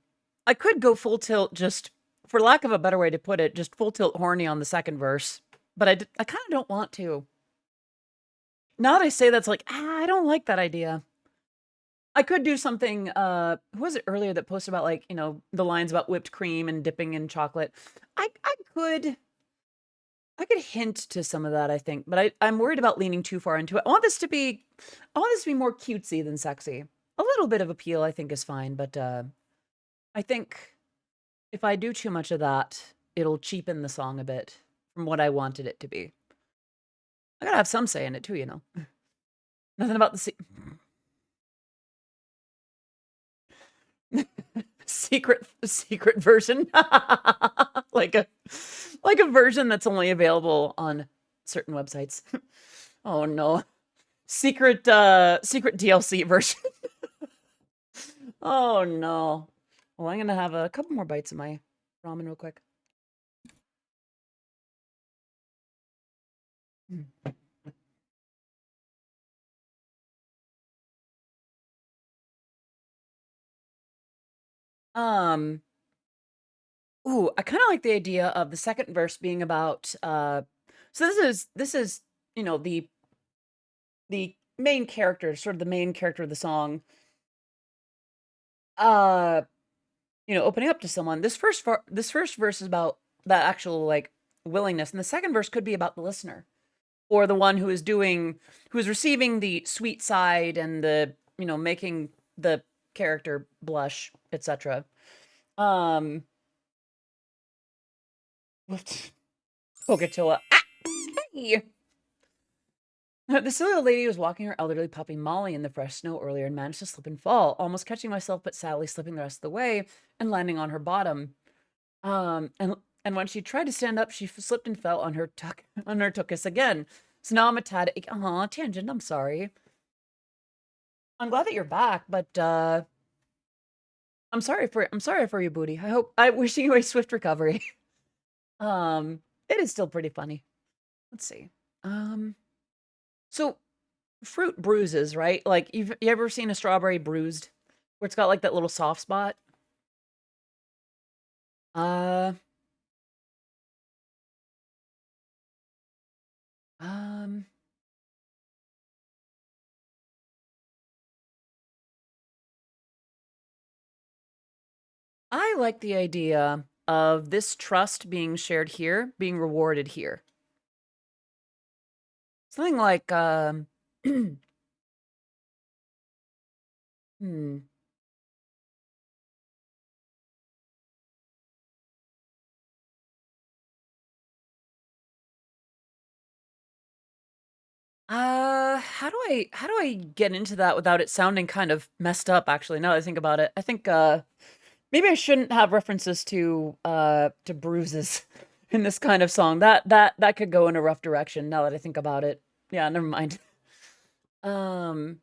A: I could go full tilt, just for lack of a better way to put it, just full tilt horny on the second verse, but I kind of don't want to. Now that I say that's like, I don't like that idea. I could do something, who was it earlier that posted about, like, the lines about whipped cream and dipping in chocolate? I could hint to some of that, I think, but I'm worried about leaning too far into it. I want this to be more cutesy than sexy. A little bit of appeal, I think, is fine, but, I think if I do too much of that, it'll cheapen the song a bit from what I wanted it to be. I gotta have some say in it too, you know? Nothing about the secret version. like a like a version that's only available on certain websites. Oh no. Secret DLC version. Oh no. Well, I'm gonna have a couple more bites of my ramen real quick. Mm. Um, ooh, I kind of like the idea of the second verse being about so this is, the main character, sort of the main character of the song, uh opening up to someone. This first verse is about that actual like willingness, and the second verse could be about the listener or the one who is receiving the sweet side and the making the character blush, etc. Um, Pocatello. Ah, hey! The silly old lady was walking her elderly puppy Molly in the fresh snow earlier and managed to slip and fall, almost catching myself, but sadly slipping the rest of the way and landing on her bottom. And when she tried to stand up, she slipped and fell on her tuchus again. So now I'm a tad. Aw, tangent. I'm sorry. I'm glad that you're back, but I'm sorry for your booty. I wishing you a swift recovery. It is still pretty funny. Let's see. Um, so fruit bruises, right? Like you ever seen a strawberry bruised, where it's got like that little soft spot? Uh, um, I like the idea of this trust being shared here, being rewarded here. Something like, hmm. How do I get into that without it sounding kind of messed up, actually, now that I think about it? I think, maybe I shouldn't have references to bruises in this kind of song. That could go in a rough direction now that I think about it. Yeah, never mind. Um,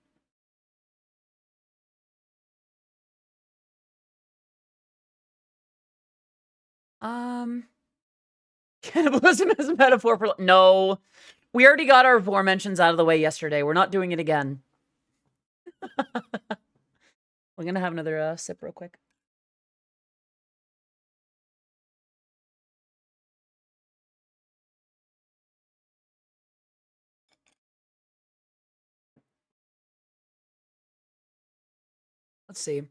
A: um, Cannibalism is a metaphor for no. We already got our aforementions out of the way yesterday. We're not doing it again. We're gonna have another sip real quick. Let's see.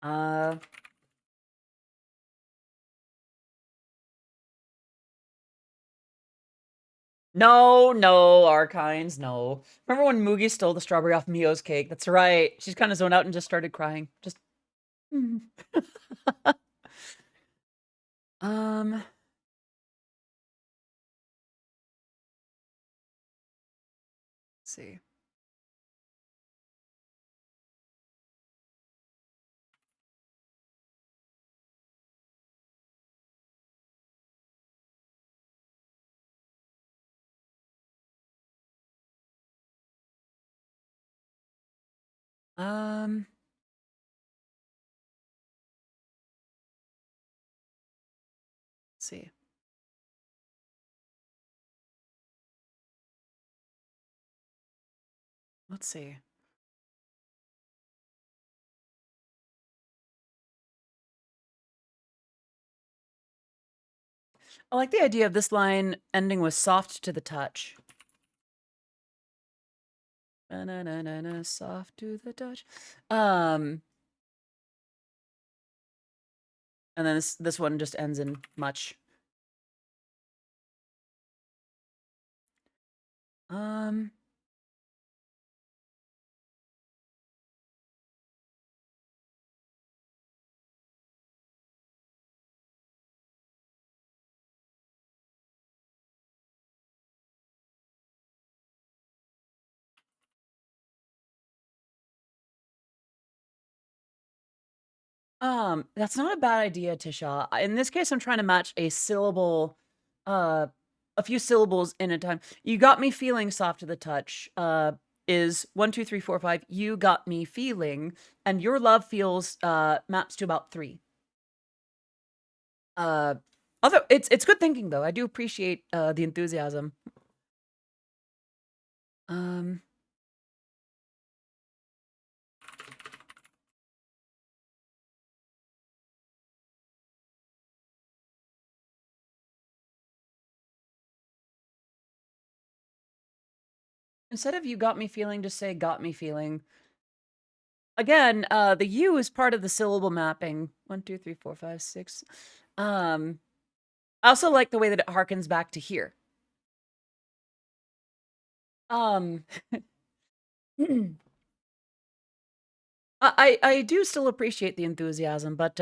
A: Uh, no, no, Arkines, no. Remember when Moogie stole the strawberry off Mio's cake? That's right. She's kind of zoned out and just started crying. Just. Let's see. Um, let's see. Let's see. I like the idea of this line ending with soft to the touch. Na-na-na-na-na, soft to the touch. And then this one just ends in much. Um, that's not a bad idea, Tisha. In this case, I'm trying to match a syllable, uh, a few syllables in a time. You got me feeling soft to the touch, is 1, 2, 3, 4, 5. You got me feeling, and your love feels, maps to about 3. Uh, Although it's good thinking though. I do appreciate, the enthusiasm. Um, Instead of you got me feeling, just say got me feeling. Again, the U is part of the syllable mapping. 1, 2, 3, 4, 5, 6. I also like the way that it harkens back to here. Um, I do still appreciate the enthusiasm, but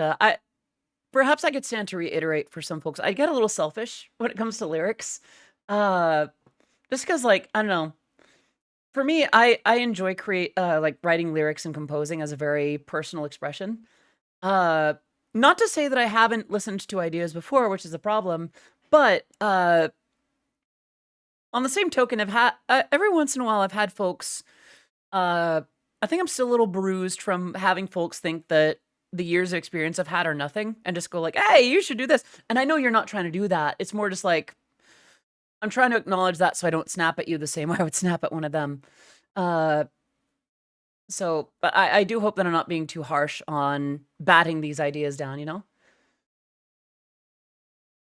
A: perhaps I could stand to reiterate for some folks. I get a little selfish when it comes to lyrics, uh, just because like I don't know. For me, I enjoy like writing lyrics and composing as a very personal expression. Uh, Not to say that I haven't listened to ideas before, which is a problem, but on the same token, I've had every once in a while I've had folks. Uh, I think I'm still a little bruised from having folks think that the years of experience I've had are nothing, and just go like, "Hey, you should do this." And I know you're not trying to do that. It's more just like I'm trying to acknowledge that so I don't snap at you the same way I would snap at one of them. Uh, but I do hope that I'm not being too harsh on batting these ideas down. You know.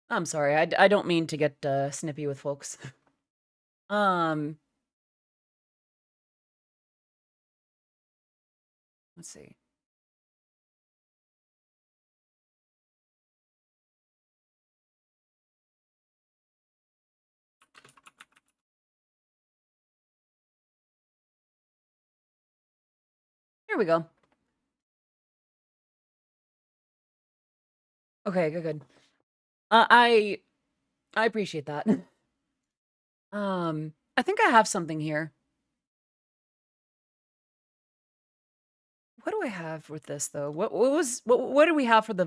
A: I'm sorry. I don't mean to get snippy with folks. Um, let's see. Here we go. Okay, good, good. I appreciate that. I think I have something here. What do I have with this though? What did we have for the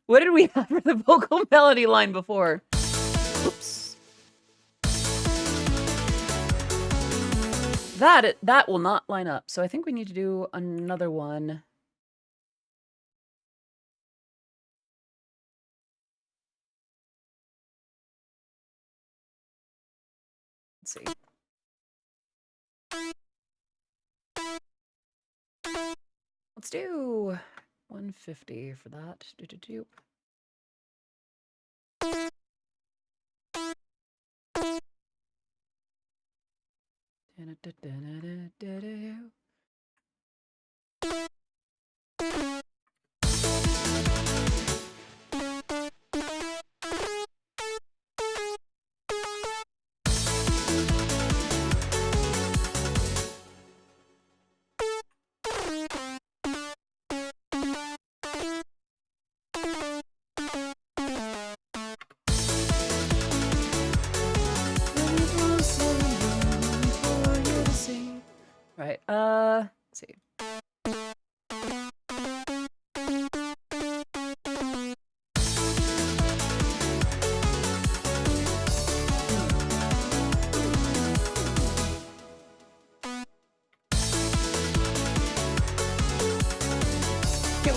A: what did we have for the vocal melody line before? Oops. That will not line up. So I think we need to do another one. Let's see. Let's do 150 for that. Do.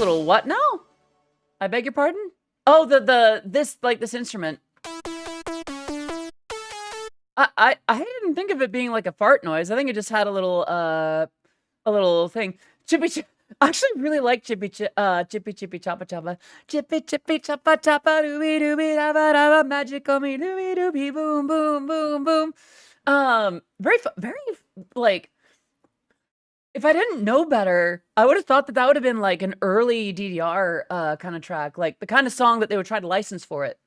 A: little what now? I beg your pardon? Oh, this instrument. I didn't think of it being like a fart noise. I think it just had a little thing. Chippy chip. I actually really like chippy chippy choppa choppa. Chippy chippy choppa choppa dooby dooby dabba dabba magical me dooby dooby boom boom boom boom. Very like, if I didn't know better, I would have thought that would have been like an early DDR kind of track, like the kind of song that they would try to license for it.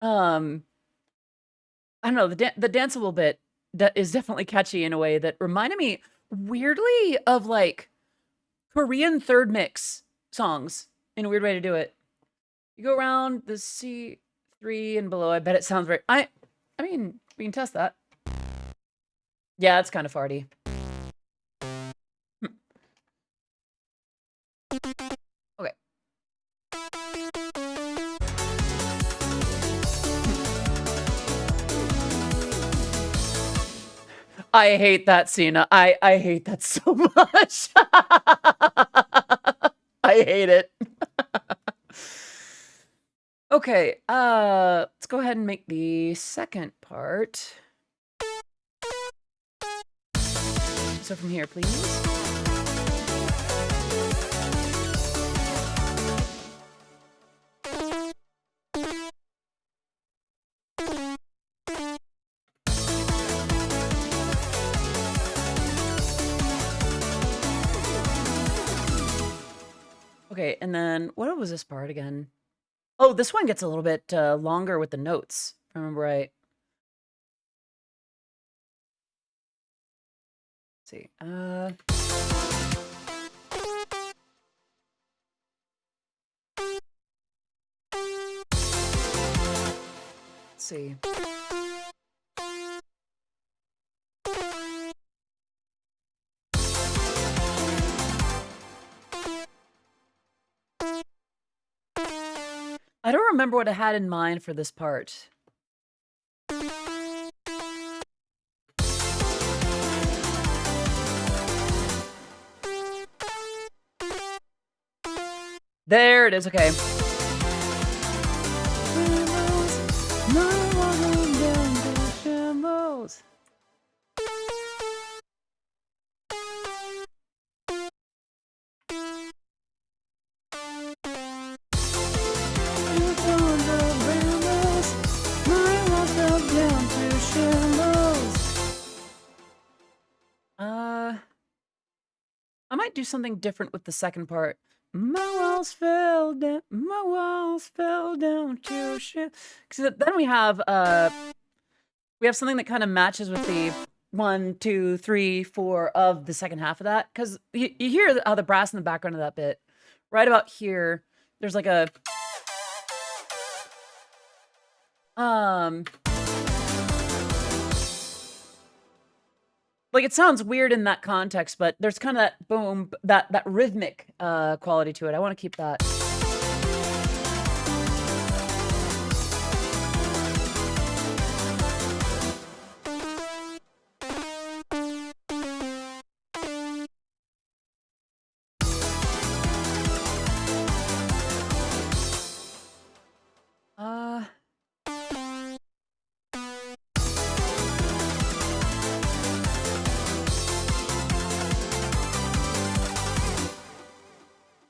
A: I don't know, the danceable bit that is definitely catchy in a way that reminded me weirdly of like Korean third mix songs in a weird way to do it. You go around the C3 and below. I bet it sounds very. I mean, we can test that. Yeah, it's kind of farty. Okay. I hate that, Cena. I hate that so much. I hate it. Okay, let's go ahead and make the second part. So from here, please. Okay, and then what was this part again? Oh, this one gets a little bit longer with the notes, if I remember right. Let's see. Let's see. I don't remember what I had in mind for this part. There it is, okay. I might do something different with the second part. My walls fell down to shit. Because then we have something that kind of matches with the 1, 2, 3, 4 of the second half of that. Because you hear how the brass in the background of that bit. Right about here, there's like a like, it sounds weird in that context, but there's kind of that boom, that rhythmic quality to it. I want to keep that.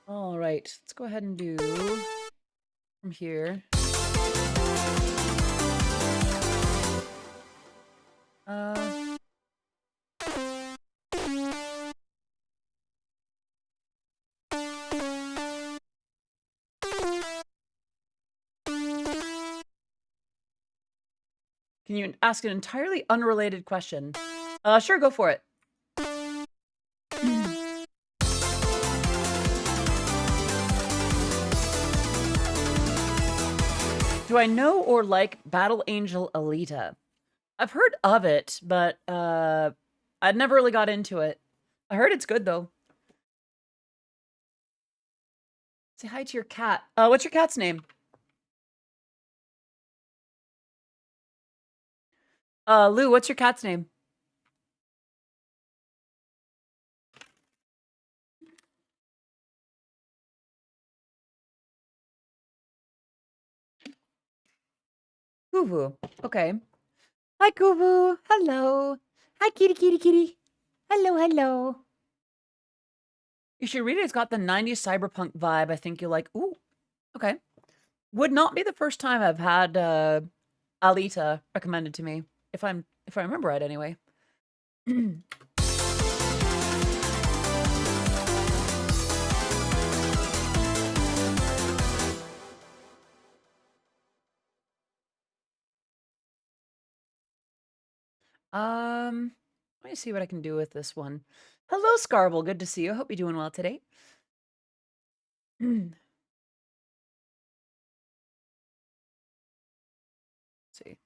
A: All right, let's go ahead and do from here. Can you ask an entirely unrelated question? Sure, go for it. Do I know or like Battle Angel Alita? I've heard of it, but I'd never really got into it. I heard it's good though. Say hi to your cat. What's your cat's name? Lou, what's your cat's name? Kuvu. Okay. Hi, Kuvu. Hello. Hi, kitty, kitty, kitty. Hello, hello. You should read it. It's got the 90s cyberpunk vibe. I think you'll like. Ooh. Okay. Would not be the first time I've had Alita recommended to me. If I remember right anyway. Let me see what I can do with this one. Hello, Scarble. Good to see you. Hope you're doing well today. Let's see.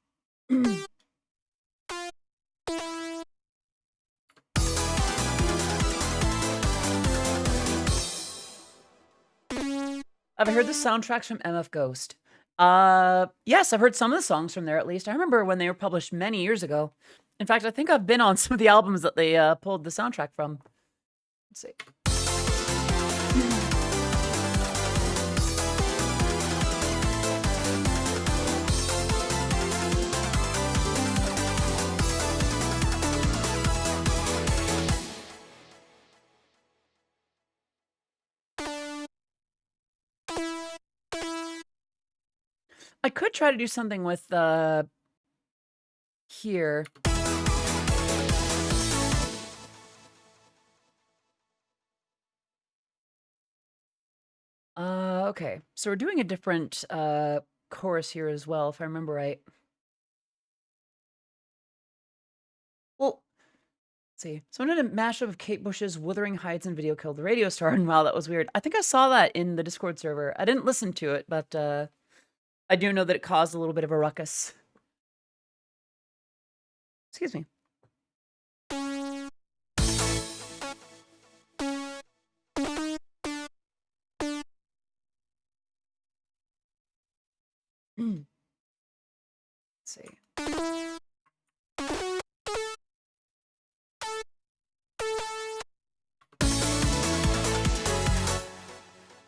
A: Have I heard the soundtracks from MF Ghost? Yes, I've heard some of the songs from there at least. I remember when they were published many years ago. In fact, I think I've been on some of the albums that they pulled the soundtrack from. Let's see. I could try to do something with here. Okay. So we're doing a different chorus here as well, if I remember right. Well, let's see. Someone did a mashup of Kate Bush's Wuthering Heights and Video Killed the Radio Star, and wow, that was weird. I think I saw that in the Discord server. I didn't listen to it, but I do know that it caused a little bit of a ruckus. Excuse me. Let's see.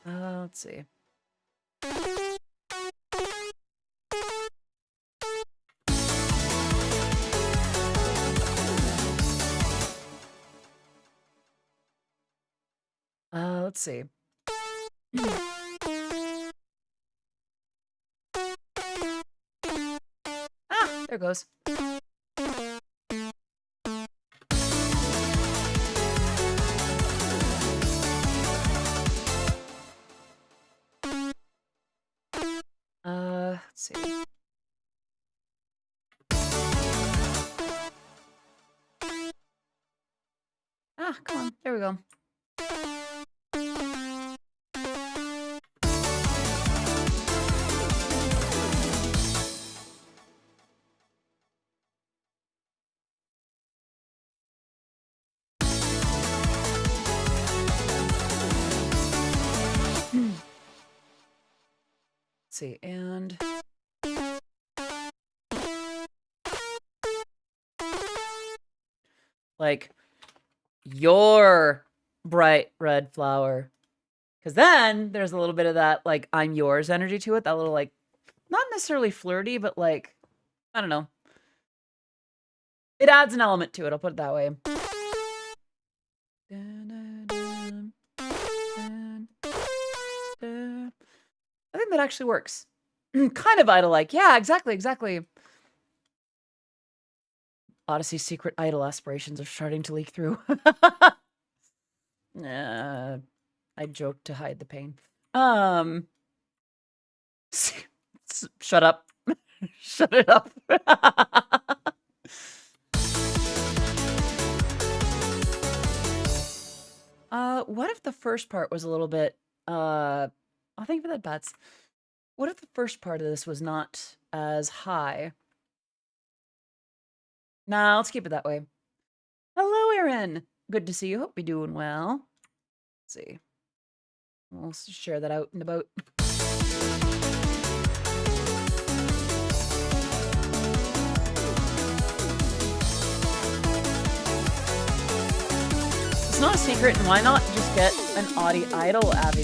A: Let's see. Let's see. Ah, there goes. Let's see. Ah, come on. There we go. Let's see, and like your bright red flower. Because then there's a little bit of that, like, I'm yours energy to it. That little, like, not necessarily flirty, but, like, I don't know. It adds an element to it. I'll put it that way. I think that actually works. Kind of idol-like. Yeah, exactly, exactly. Odyssey's secret idol aspirations are starting to leak through. I joke to hide the pain. Shut up. Shut it up. What if the first part was a little bit, I'll think for that, Bats. What if the first part of this was not as high? Nah, let's keep it that way. Hello, Erin. Good to see you. Hope you're doing well. Let's see. We'll share that out in about. It's not a secret, and why not just get an Audi Idol avenue?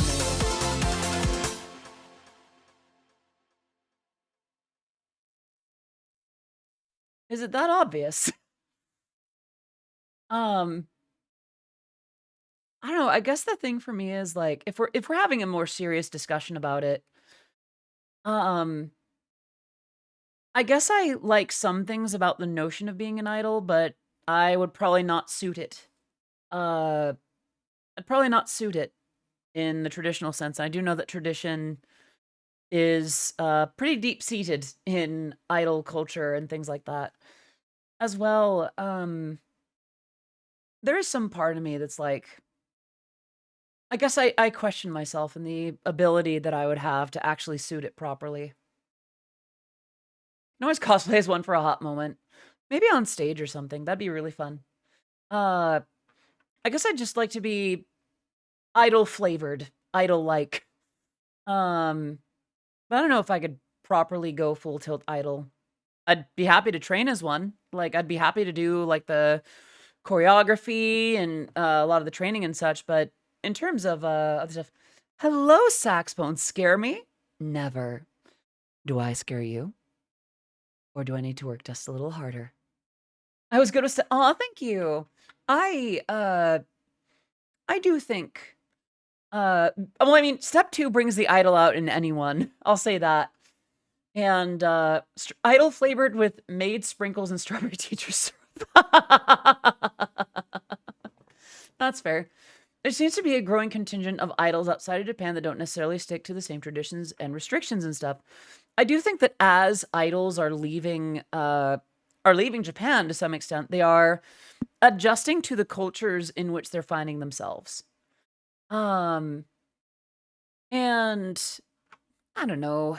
A: Is it that obvious? Um, I don't know, I guess the thing for me is, like, if we're having a more serious discussion about it, um, I guess I like some things about the notion of being an idol, but I would probably not suit it. Uh, I'd probably not suit it in the traditional sense. I do know that tradition is, pretty deep-seated in idol culture and things like that. As well, there is some part of me that's like I guess I question myself and the ability that I would have to actually suit it properly. I can always cosplay as one for a hot moment. Maybe on stage or something, that'd be really fun. Uh, I guess I'd just like to be idol-flavored, idol-like. Um, but I don't know if I could properly go full tilt idol. I'd be happy to train as one. Like, I'd be happy to do, like, the choreography and, a lot of the training and such, but in terms of, other stuff hello, saxophone. Scare me? Never. Do I scare you? Or do I need to work just a little harder? I was gonna say aw, thank you. I, uh, I do think, well, I mean, step 2 brings the idol out in anyone. I'll say that. And, idol flavored with made sprinkles and strawberry teacher syrup. That's fair. There seems to be a growing contingent of idols outside of Japan that don't necessarily stick to the same traditions and restrictions and stuff. I do think that as idols are leaving Japan to some extent, they are adjusting to the cultures in which they're finding themselves. Um, and I don't know.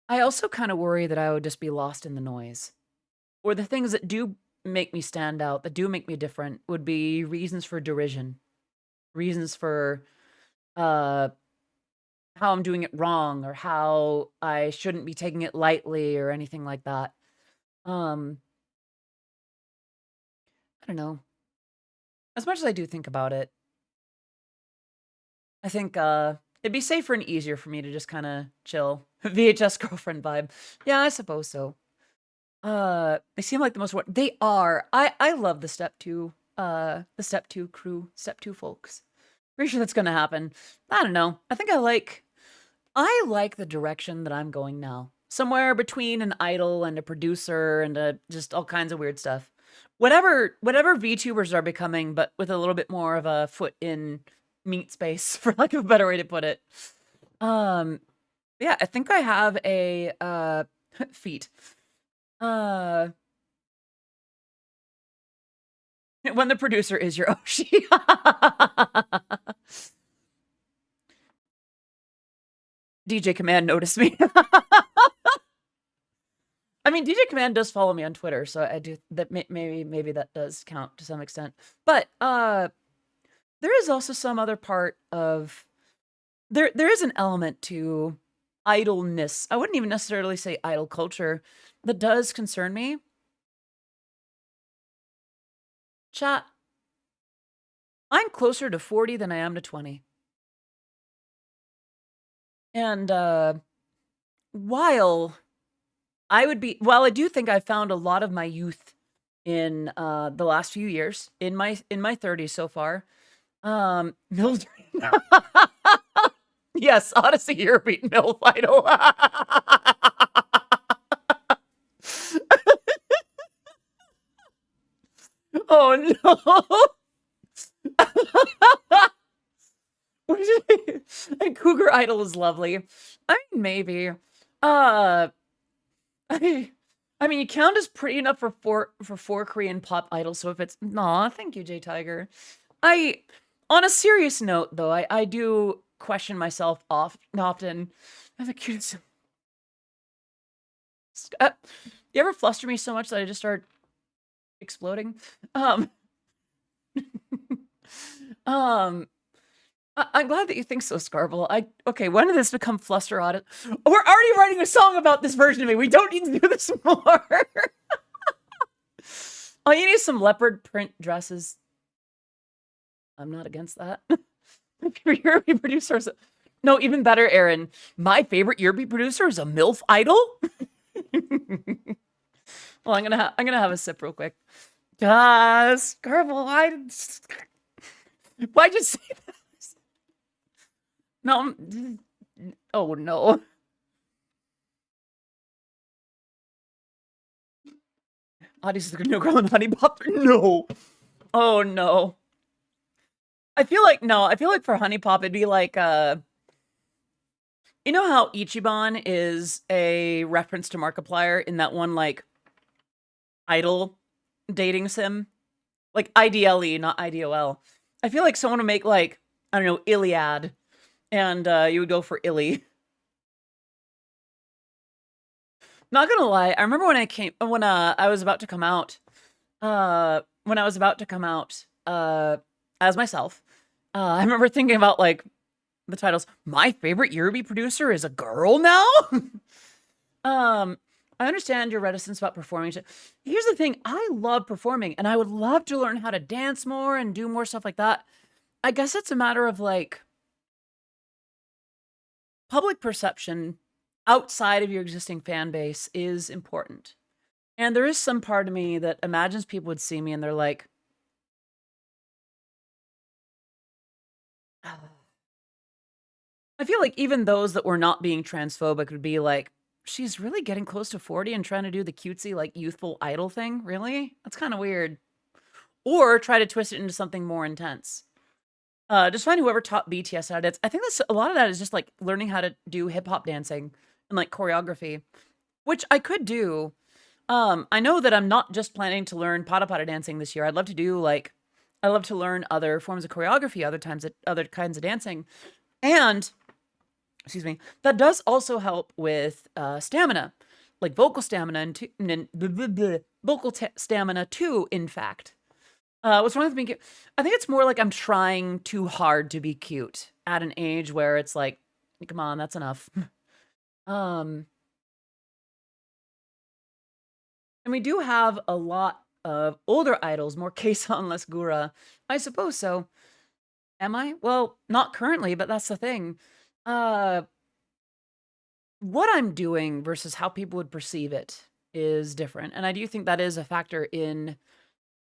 A: I also kind of worry that I would just be lost in the noise. Or the things that do make me stand out, that do make me different, would be reasons for derision, reasons for uh how I'm doing it wrong or how I shouldn't be taking it lightly or anything like that. Um, I don't know. As much as I do think about it, I think it'd be safer and easier for me to just kind of chill. VHS girlfriend vibe. Yeah, I suppose so. They seem like the most they are. I love the step 2 crew, step 2 folks. Pretty sure that's gonna happen. I don't know. I like the direction that I'm going now. Somewhere between an idol and a producer and just all kinds of weird stuff. Whatever VTubers are becoming, but with a little bit more of a foot in meat space, for lack of a better way to put it. Um, yeah, I think I have a feet. Uh, when the producer is your Oshi. DJ Command noticed me. I mean, DJ Command does follow me on Twitter, so I do that. Maybe that does count to some extent. But there is also some other part of there is an element to idleness. I wouldn't even necessarily say idle culture that does concern me. Chat, I'm closer to 40 than I am to 20. And while I do think I found a lot of my youth in the last few years in my 30s so far. Mildred. Yes, Odyssey Eurobeat MILF Idol. Oh no. And Cougar Idol is lovely. I mean, maybe. Uh, I, I mean, you count as pretty enough for four Korean pop idols. So if it's thank you, J Tiger. On a serious note, though, I do question myself often. I'm the cutest. You ever fluster me so much that I just start exploding? Um, I'm glad that you think so, Scarble. Okay, when did this become Fluster Audit? We're already writing a song about this version of me. We don't need to do this more. Oh, you need some leopard print dresses. I'm not against that. You're a producer. No, even better, Aaron. My favorite Eurobeat producer is a MILF idol. Well, I'm gonna have a sip real quick. Yes, Carvel, why'd you say that? No, oh no. Odyssey's the new girl in Honey Pop. No. Oh no. I feel like no. I feel like for Honey Pop, it'd be like you know how Ichiban is a reference to Markiplier in that one like idol dating sim, like IDLE, not IDOL. I feel like someone would make like I don't know Iliad, and you would go for Illy. Not gonna lie, I remember when I was about to come out, when I was about to come out as myself, I remember thinking about like the titles. My favorite Eurobeat producer is a girl now. um, I understand your reticence about performing. Here's the thing: I love performing, and I would love to learn how to dance more and do more stuff like that. I guess it's a matter of like public perception outside of your existing fan base is important. And there is some part of me that imagines people would see me and they're like, "Ah." I feel like even those that were not being transphobic would be like, she's really getting close to 40 and trying to do the cutesy, like youthful idol thing. Really? That's kind of weird. Or try to twist it into something more intense. Just find whoever taught BTS how to dance. I think that's a lot of that is just like learning how to do hip hop dancing and like choreography, which I could do. I know that I'm not just planning to learn pada pada dancing this year. I'd love to do like, I love to learn other forms of choreography, other kinds of dancing, and excuse me, that does also help with stamina, like vocal stamina and stamina too. In fact, what's wrong with being cute? I think it's more like I'm trying too hard to be cute at an age where it's like, come on, that's enough. um, And we do have a lot of older idols, more Kason, less Gura. I suppose so. Am I? Well, not currently, but that's the thing. Uh, what I'm doing versus how people would perceive it is different. And I do think that is a factor in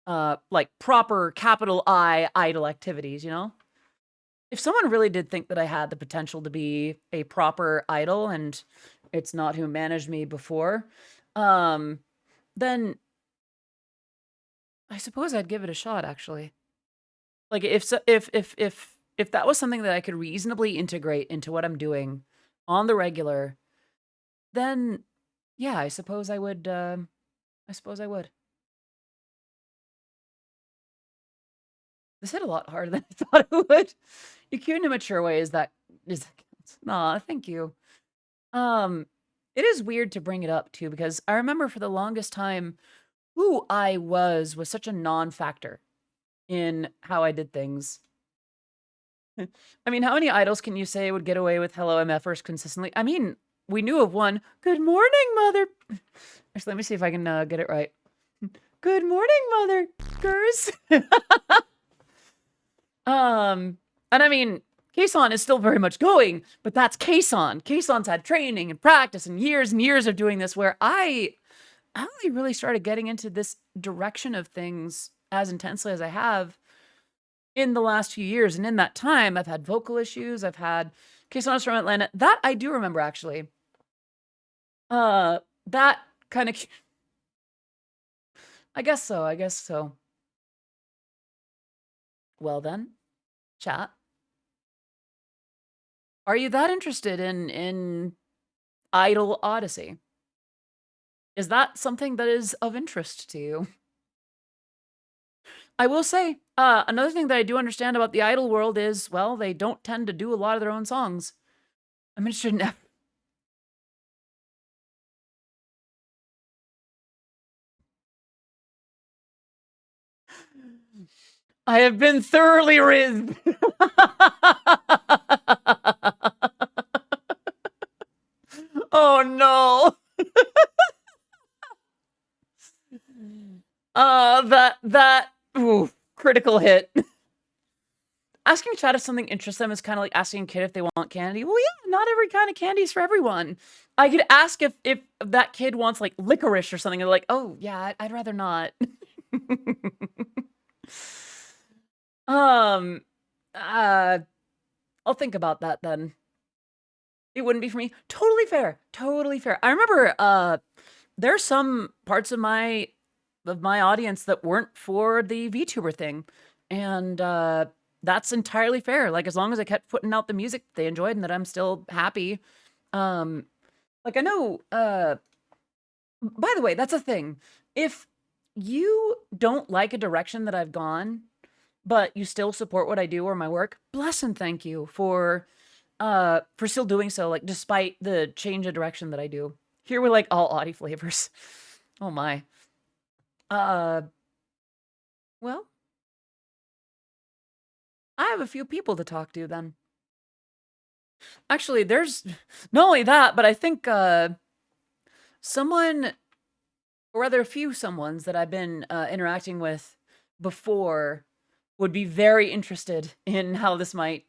A: like proper capital I idol activities, you know? If someone really did think that I had the potential to be a proper idol and it's not who managed me before, um, then I suppose I'd give it a shot, actually. Like if that was something that I could reasonably integrate into what I'm doing on the regular, then yeah, I suppose I would. I suppose I would. This hit a lot harder than I thought it would. You cute in a mature way is that is. Aw, thank you. Um, it is weird to bring it up too because I remember for the longest time who I was such a non-factor in how I did things. I mean, how many idols can you say would get away with hello MFers consistently? I mean, we knew of one. Good morning, mother. Actually, let me see if I can get it right. Good morning, mother. Gers. And I mean, Kason is still very much going, but that's Kason. Kason's had training and practice and years of doing this where I only really started getting into this direction of things as intensely as I have in the last few years. And in that time, I've had vocal issues. I've had Kason from Atlanta. That I do remember, actually. That kind of... I guess so. I guess so. Well then, chat. Are you that interested in Idol Odyssey? Is that something that is of interest to you? I will say, another thing that I do understand about the Idol world is, well, they don't tend to do a lot of their own songs. I'm interested in... I have been thoroughly rizzed. Oh no. That ooh, critical hit. asking chat if something interests them is kind of like asking a kid if they want candy. Well, yeah, not every kind of candy is for everyone. I could ask if that kid wants like licorice or something. And they're like, oh yeah, I'd rather not. um, uh, I'll think about that then. It wouldn't be for me. Totally fair. Totally fair. I remember there's some parts of my audience that weren't for the VTuber thing. And that's entirely fair. Like as long as I kept putting out the music they enjoyed and that I'm still happy. Like I know by the way, that's a thing. If you don't like a direction that I've gone, but you still support what I do or my work, bless and thank you for still doing so, like despite the change of direction that I do. Here we're like all Audi flavors. Oh my. Well, I have a few people to talk to then. Actually, there's not only that, but I think someone, or rather a few someones that I've been interacting with before would be very interested in how this might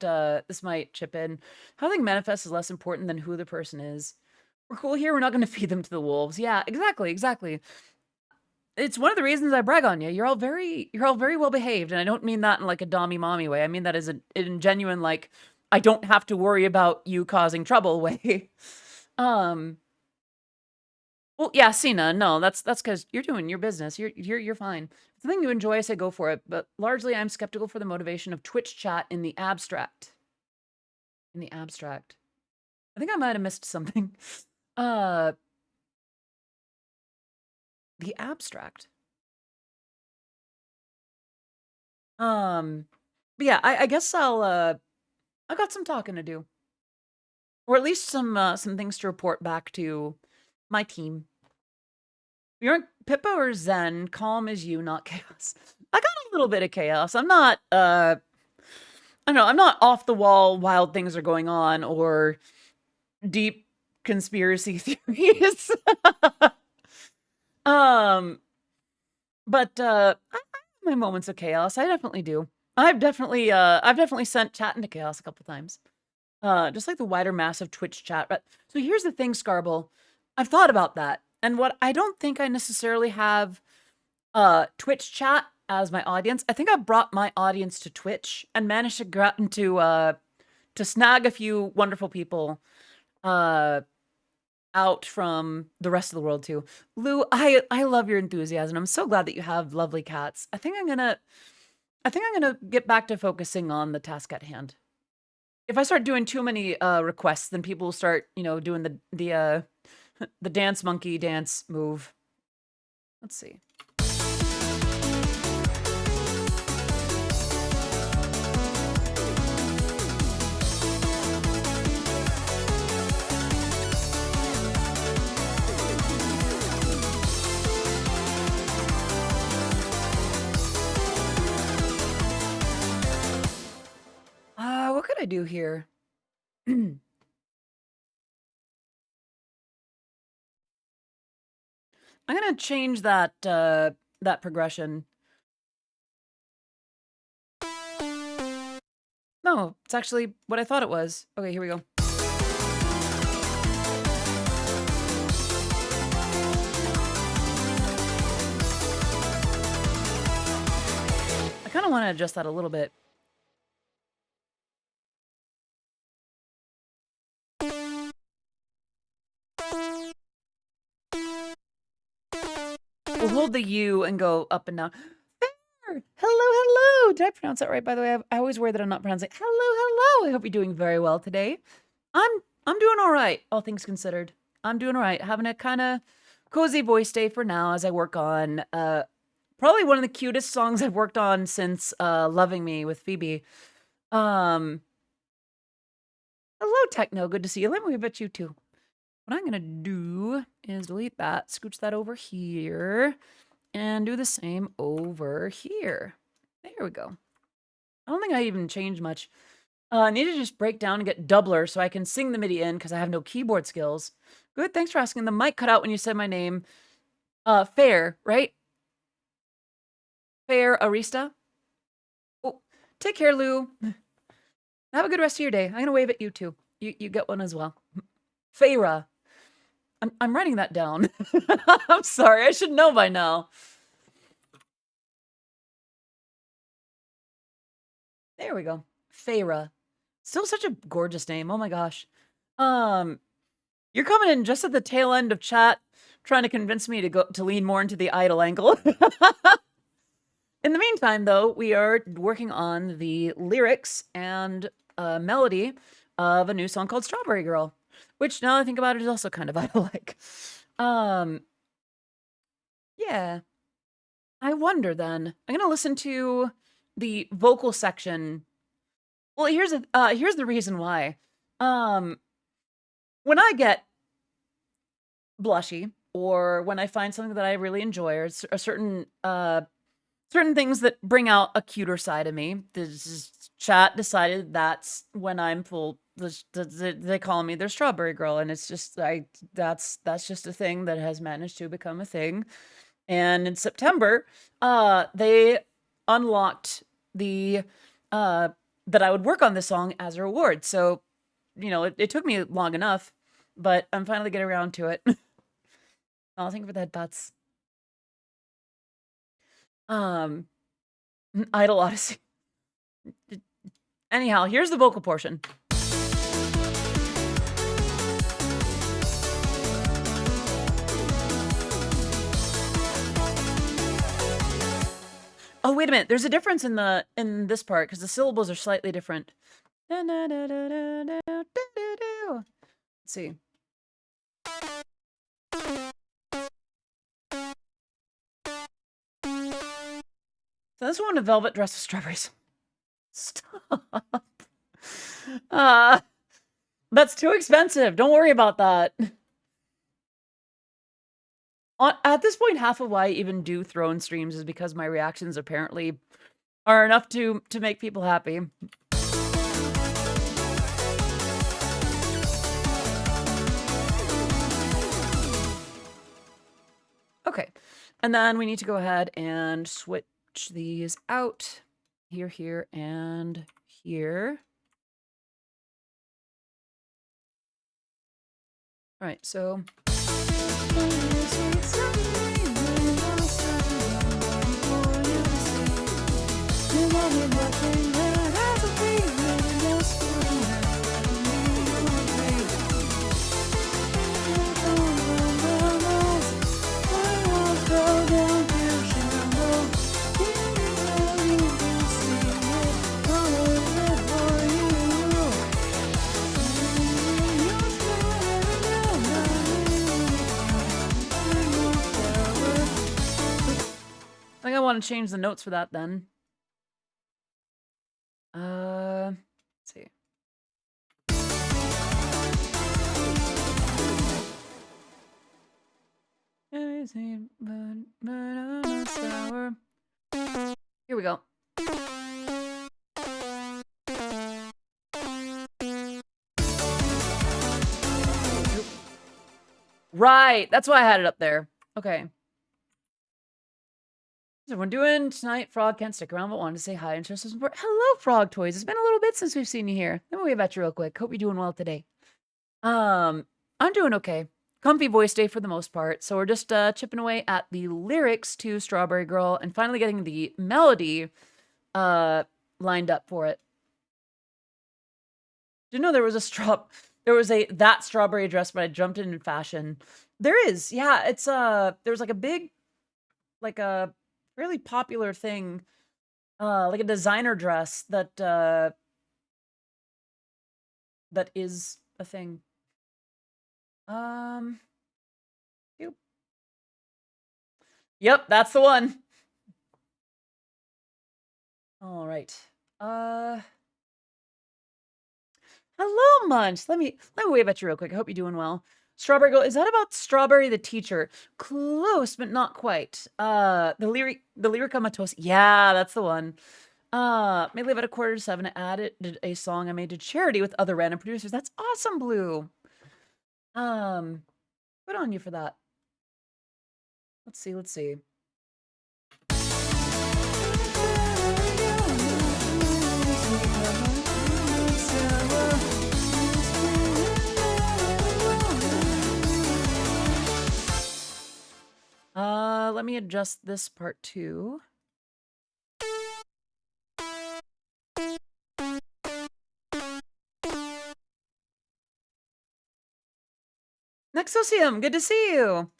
A: chip in. How I think manifest is less important than who the person is. We're cool here. We're not going to feed them to the wolves. Yeah, exactly, exactly. It's one of the reasons I brag on you. You're all very well behaved, and I don't mean that in like a dommy mommy way. I mean that as in genuine like I don't have to worry about you causing trouble way. um well, yeah, Cena, no, that's because you're doing your business. You're fine. If it's the thing you enjoy, I say go for it. But largely, I'm skeptical for the motivation of Twitch chat in the abstract. In the abstract, I think I might have missed something. Uh, the abstract. But yeah, I guess I got some talking to do, or at least some things to report back to my team. You're Pippa or Zen, calm as you, not chaos. I got a little bit of chaos. I'm not I don't know, I'm not off the wall wild things are going on or deep conspiracy theories. um but I have my moments of chaos. I definitely do. I've definitely sent chat into chaos a couple times. Just like the wider mass of Twitch chat. But so here's the thing, Scarble. I've thought about that. And what I don't think I necessarily have Twitch chat as my audience. I think I brought my audience to Twitch and managed to get into to snag a few wonderful people out from the rest of the world too. Lou, I love your enthusiasm. I'm so glad that you have lovely cats. I think I'm gonna get back to focusing on the task at hand. If I start doing too many requests, then people will start, doing the the dance monkey dance move. Let's see. What could I do here? I'm gonna change that that progression. No, it's actually what I thought it was. Okay, here we go. I kind of want to adjust that a little bit. We'll hold the U and go up and down. Fair. Hello, hello. Did I pronounce that right, by the way? I always worry that I'm not pronouncing. Hello, hello. I hope you're doing very well today. I'm doing all right, all things considered. I'm doing all right. Having a kind of cozy voice day for now as I work on probably one of the cutest songs I've worked on since Loving Me with Phoebe. Hello, Techno. Good to see you. Let me bet you too. What I'm going to do is delete that, scooch that over here, and do the same over here. There we go. I don't think I even changed much. I need to just break down and get doubler so I can sing the MIDI in because I have no keyboard skills. Good, thanks for asking. The mic cut out when you said my name. Fair, right? Fair Arista? Oh, take care, Lou. Have a good rest of your day. I'm gonna wave at you too. You get one as well. Feyre. I'm writing that down. I'm sorry, I should know by now. There we go. Feyre. Still such a gorgeous name. Oh my gosh. You're coming in just at the tail end of chat, trying to convince me to lean more into the idol angle. In the meantime, though, we are working on the lyrics and melody of a new song called Strawberry Girl, which, now that I think about it, is also kind of idol-like. Yeah. I wonder, then. I'm gonna listen to the vocal section. Well, here's the reason why. When I get blushy, or when I find something that I really enjoy, or a certain things that bring out a cuter side of me, this chat decided that's when I'm full. They call me their strawberry girl, and it's just that's just a thing that has managed to become a thing. And in September, they unlocked the that I would work on this song as a reward. So, you know, it took me long enough, but I'm finally getting around to it. Oh, thank you for the headbutts. Idle Odyssey. Anyhow, here's the vocal portion. Oh, wait a minute. There's a difference in this part because the syllables are slightly different. Let's see. So this one, a velvet dress with strawberries. Stop. That's too expensive. Don't worry about that. At this point, half of why I even do throne streams is because my reactions apparently are enough to make people happy. Okay, and then we need to go ahead and switch these out. Here, and here. All right, so... I think I want to change the notes for that then. Let's see. Here we go. Right, that's why I had it up there. Okay. How's everyone doing tonight? Frog can't stick around, but wanted to say hi and share some support. Hello, Frog Toys. It's been a little bit since we've seen you here. Let me wave at you real quick. Hope you're doing well today. I'm doing okay. Comfy voice day for the most part. So we're just chipping away at the lyrics to Strawberry Girl and finally getting the melody lined up for it. Didn't know there was that strawberry dress, but I jumped in fashion. There is, yeah. It's there's like a big, like a really popular thing, like a designer dress that that is a thing. Yep, that's the one. All right. Hello, Munch. Let me wave at you real quick. I hope you're doing well. Strawberry Girl, is that about Strawberry the teacher? Close, but not quite. The lyric comatose. Yeah, that's the one. May leave at 6:45. I added a song I made to charity with other random producers. That's awesome, Blue. Good on you for that. Let's see. adjust this part too. Nexosium, good to see you.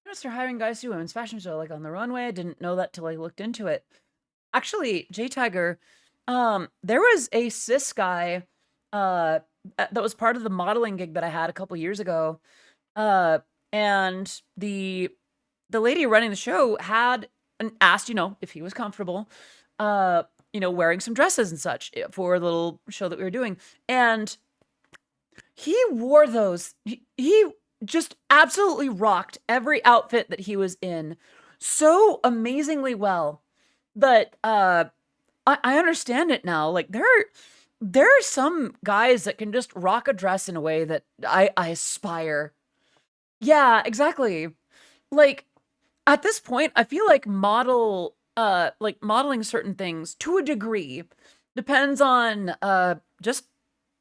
A: Noticed they're hiring guys to do women's fashion show like on the runway. I didn't know that till I looked into it. Actually, J Tiger, there was a cis guy that was part of the modeling gig that I had a couple years ago. And the lady running the show had asked, if he was comfortable, wearing some dresses and such for a little show that we were doing. And he wore those. He just absolutely rocked every outfit that he was in so amazingly well that I understand it now. Like there are some guys that can just rock a dress in a way that I aspire. Yeah, exactly. Like at this point, I feel like modeling certain things to a degree depends on just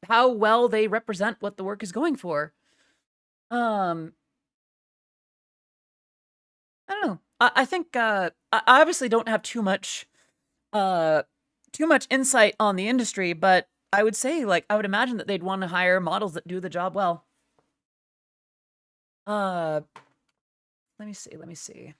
A: how well they represent what the work is going for. Um, I don't know. I think I obviously don't have too much insight on the industry, but I would say like I would imagine that they'd want to hire models that do the job well. Uh, let me see. Let me see.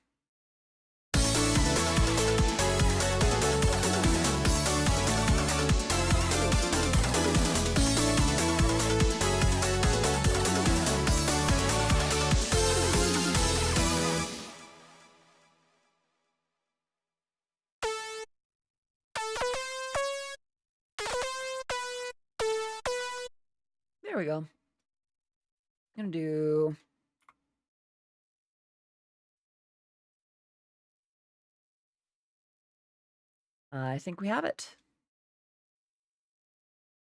A: There we go. I'm gonna do. I think we have it.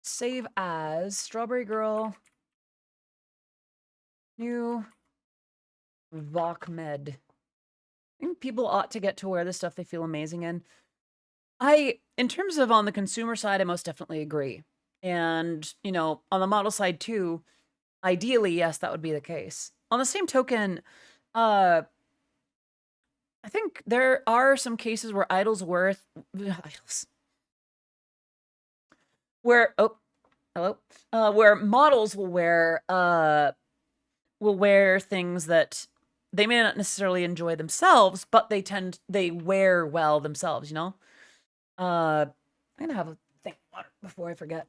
A: Save as Strawberry Girl. New VocMed. I think people ought to get to wear the stuff they feel amazing in. In terms of on the consumer side, I most definitely agree. And, on the model side too, ideally, yes, that would be the case. On the same token, uh, I think there are some cases where where models will wear things that they may not necessarily enjoy themselves, but they wear well themselves, I'm gonna have a think of water before I forget.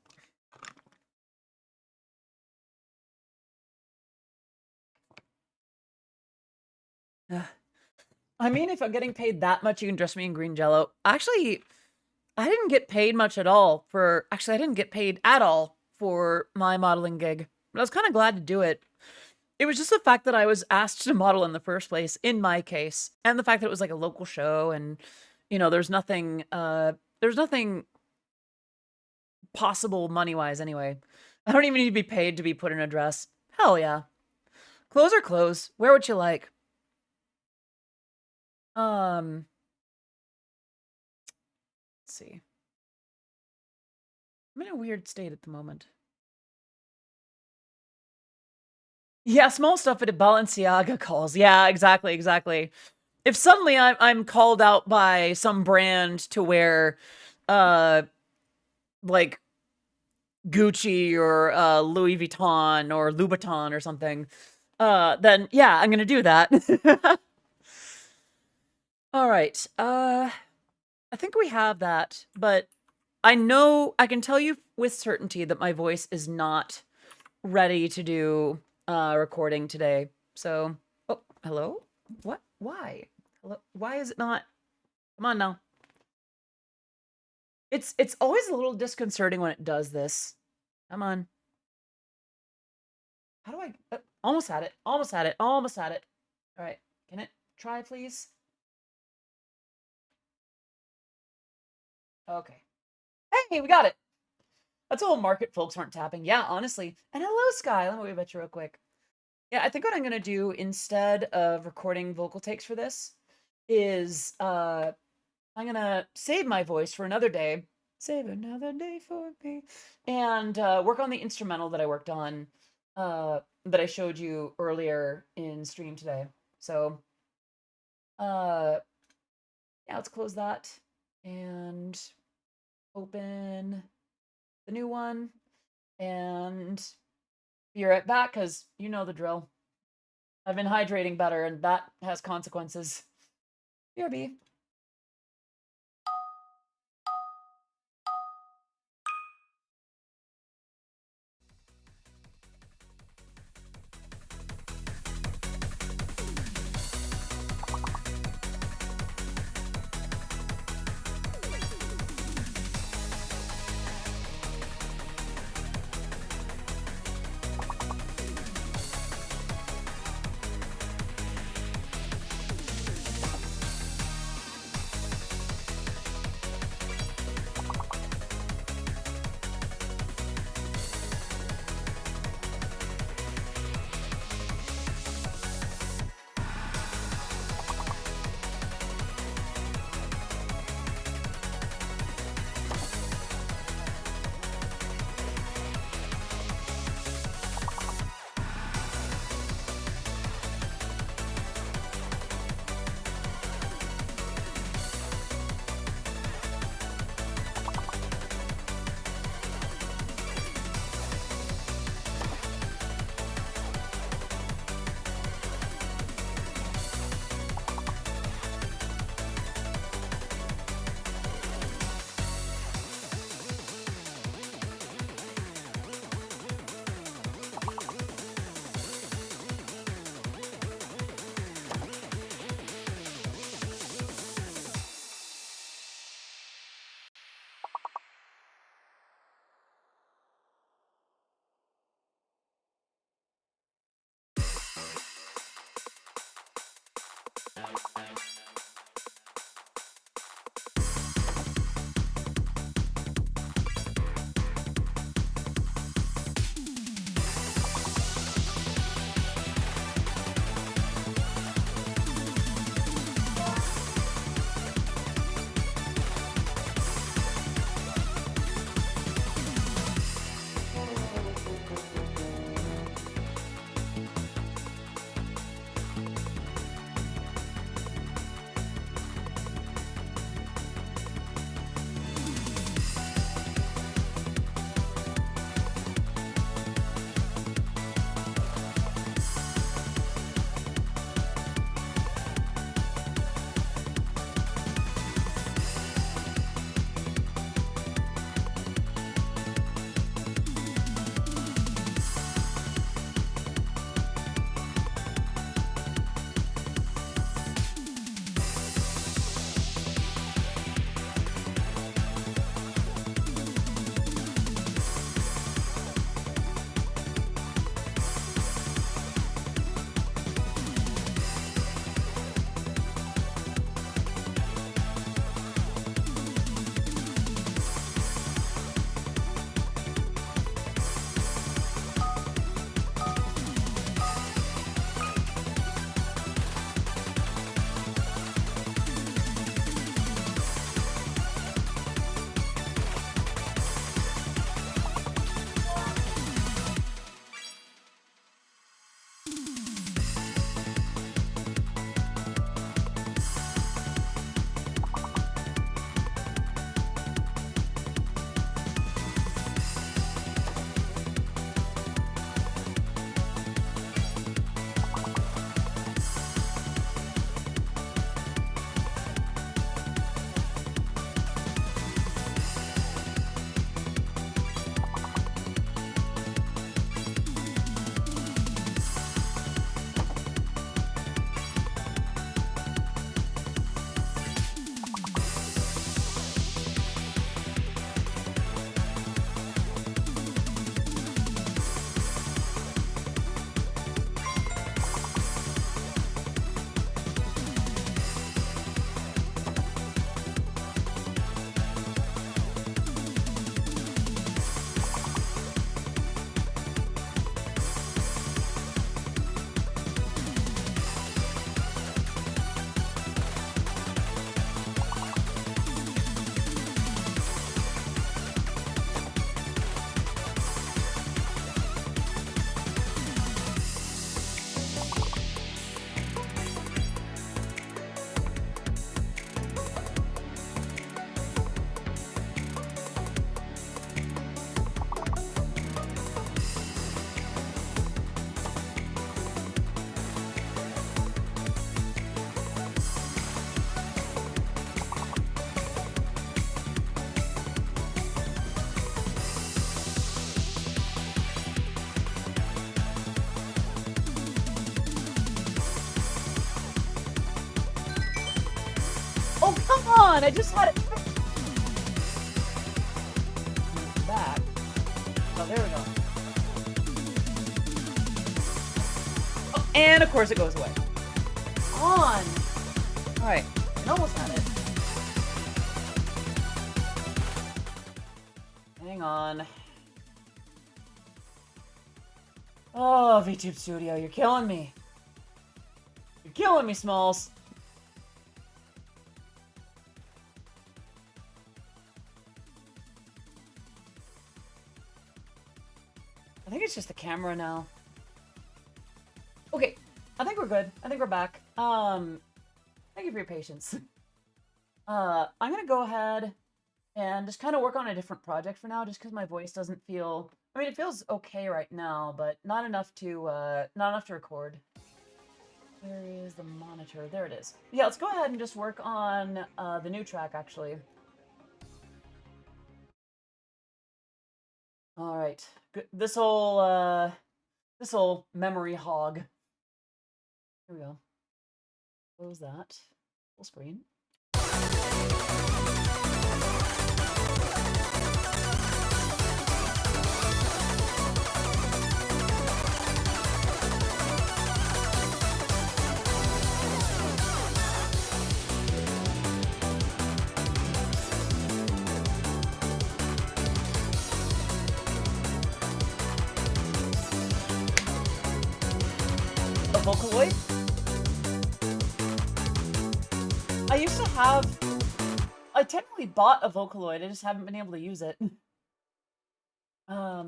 A: I mean, if I'm getting paid that much, you can dress me in green jello. Actually, I didn't get paid much at all I didn't get paid at all for my modeling gig, but I was kind of glad to do it. It was just the fact that I was asked to model in the first place, in my case, and the fact that it was like a local show and, there's nothing possible money-wise anyway. I don't even need to be paid to be put in a dress. Hell yeah. Clothes are clothes. Wear what you like. Let's see. I'm in a weird state at the moment. Yeah, small stuff at a Balenciaga calls. Yeah, exactly, exactly. If suddenly I'm called out by some brand to wear, like Gucci or Louis Vuitton or Louboutin or something, then yeah, I'm gonna do that. All right. I think we have that, but I can tell you with certainty that my voice is not ready to do recording today. So, oh, hello? What? Why? Hello? Why is it not? Come on now. It's always a little disconcerting when it does this. Come on. How do I almost had it. Almost had it. Almost had it. All right. Can it try please? Okay. Hey, we got it. That's all market folks aren't tapping. Yeah, honestly. And hello, Sky. Let me wave at you real quick. Yeah, I think what I'm gonna do instead of recording vocal takes for this is I'm gonna save my voice for another day Save another day for me. And work on the instrumental that I worked on, that I showed you earlier in stream today. So, yeah, let's close that and open the new one and be right back because you know the drill. I've been hydrating better and that has consequences. BRB. on! I just had it back. Oh, there we go. Oh, and of course it goes away. On! Alright, I almost had it. Hang on. Oh, VTube Studio, you're killing me. You're killing me, Smalls. I think it's just the camera now. Okay, I think we're good. I think we're back. Thank you for your patience. I'm gonna go ahead and just kind of work on a different project for now, just because my voice doesn't feel. I mean, it feels okay right now, but not enough to record. Where is the monitor? There it is. Yeah, let's go ahead and just work on the new track, actually. All right, this whole memory hog. Here we go. Close that. Full screen. A Vocaloid? I used to have... I technically bought a Vocaloid, I just haven't been able to use it. I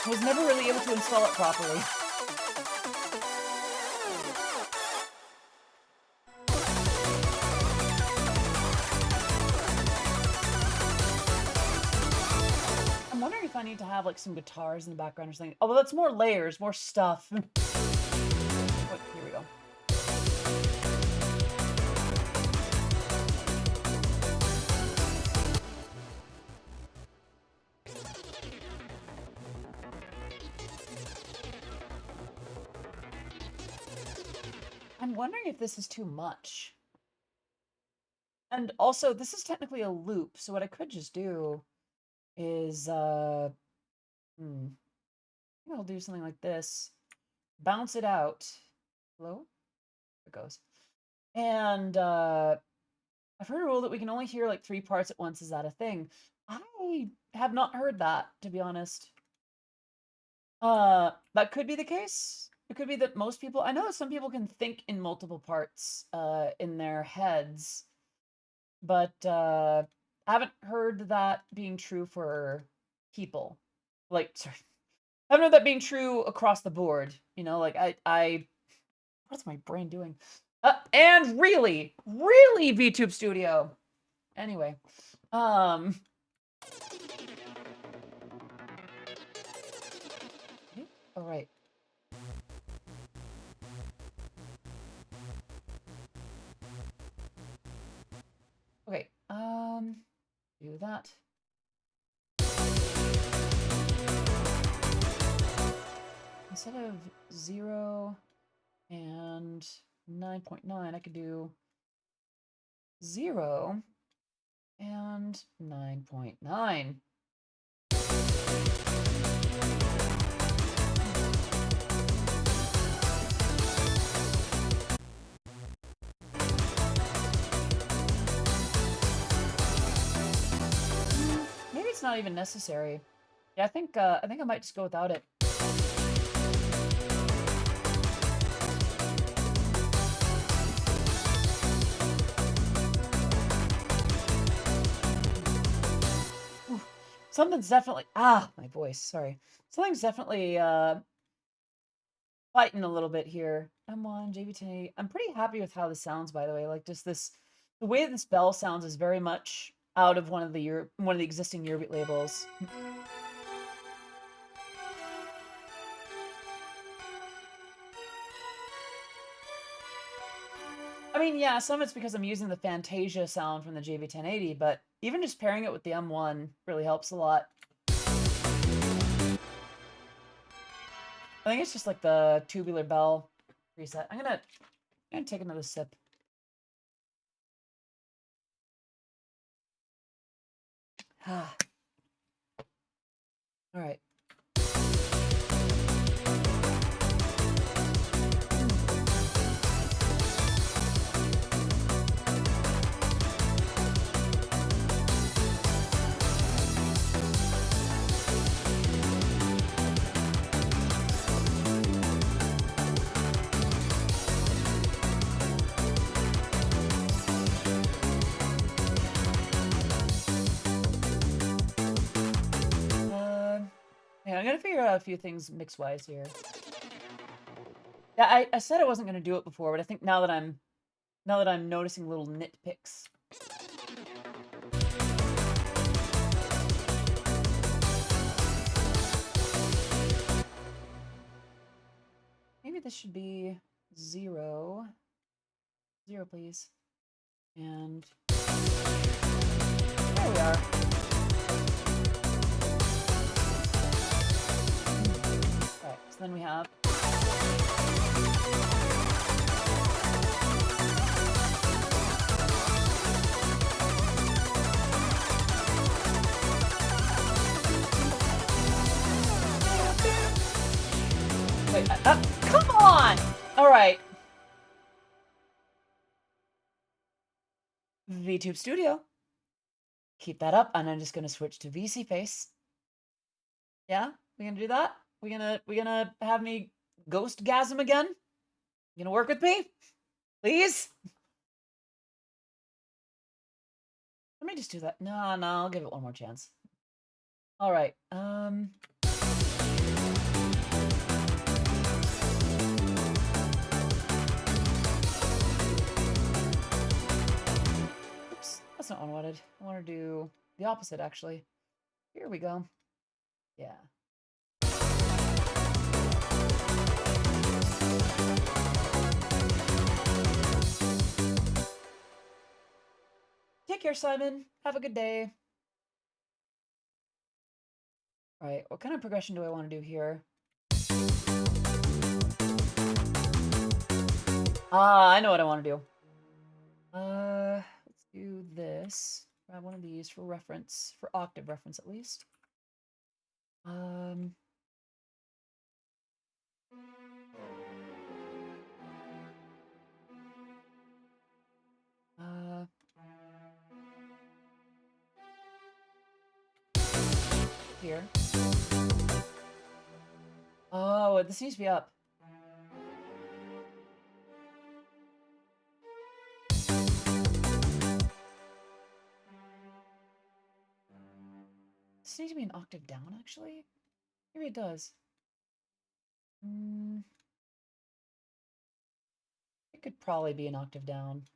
A: was never really able to install it properly. I'm wondering if I need to have like some guitars in the background or something. Oh, well, that's more layers, more stuff. Oh, here we go. I'm wondering if this is too much. And also, this is technically a loop, so what I could just do is, I think I'll do something like this. Bounce it out. Hello? There it goes. And, I've heard a rule that we can only hear like 3 parts at once. Is that a thing? I have not heard that, to be honest. That could be the case. It could be that most people, I know that some people can think in multiple parts, in their heads, but, I haven't heard that being true for people. Like, sorry. I haven't heard that being true across the board. You know, like, what's my brain doing? And really, VTube Studio. Anyway, all right. Okay, do that. Instead of 0 and 9.9, I could do 0 and 9.9. Maybe it's not even necessary. Yeah, I think I might just go without it. Something's definitely, my voice, sorry. Something's definitely, fighting a little bit here. M1, JB1080. I'm pretty happy with how this sounds, by the way. Like, just this, the way this bell sounds is very much out of one of the existing Eurobeat labels. I mean, yeah, some of it's because I'm using the Fantasia sound from the JB1080, but even just pairing it with the M1 really helps a lot. I think it's just like the tubular bell reset. I'm gonna take another sip. All right. Yeah, I'm gonna figure out a few things mix-wise here. Yeah, I said I wasn't gonna do it before, but I think now that I'm noticing little nitpicks. Maybe this should be 0. 0, please. And there we are. Alright, so then we have wait, come on! Alright. VTube Studio. Keep that up, and I'm just gonna switch to VC Face. Yeah? We gonna do that? We gonna have me ghost-gasm again? You gonna work with me? Please? Let me just do that. No, I'll give it one more chance. All right. Oops, that's not what I wanted. I want to do the opposite, actually. Here we go. Yeah. Take care, Simon. Have a good day. All right, what kind of progression do I want to do here? I know what I want to do. Let's do this. Grab one of these for reference, for octave reference at least. Here. Oh, this needs to be up. This needs to be an octave down, actually. Maybe it does. It could probably be an octave down.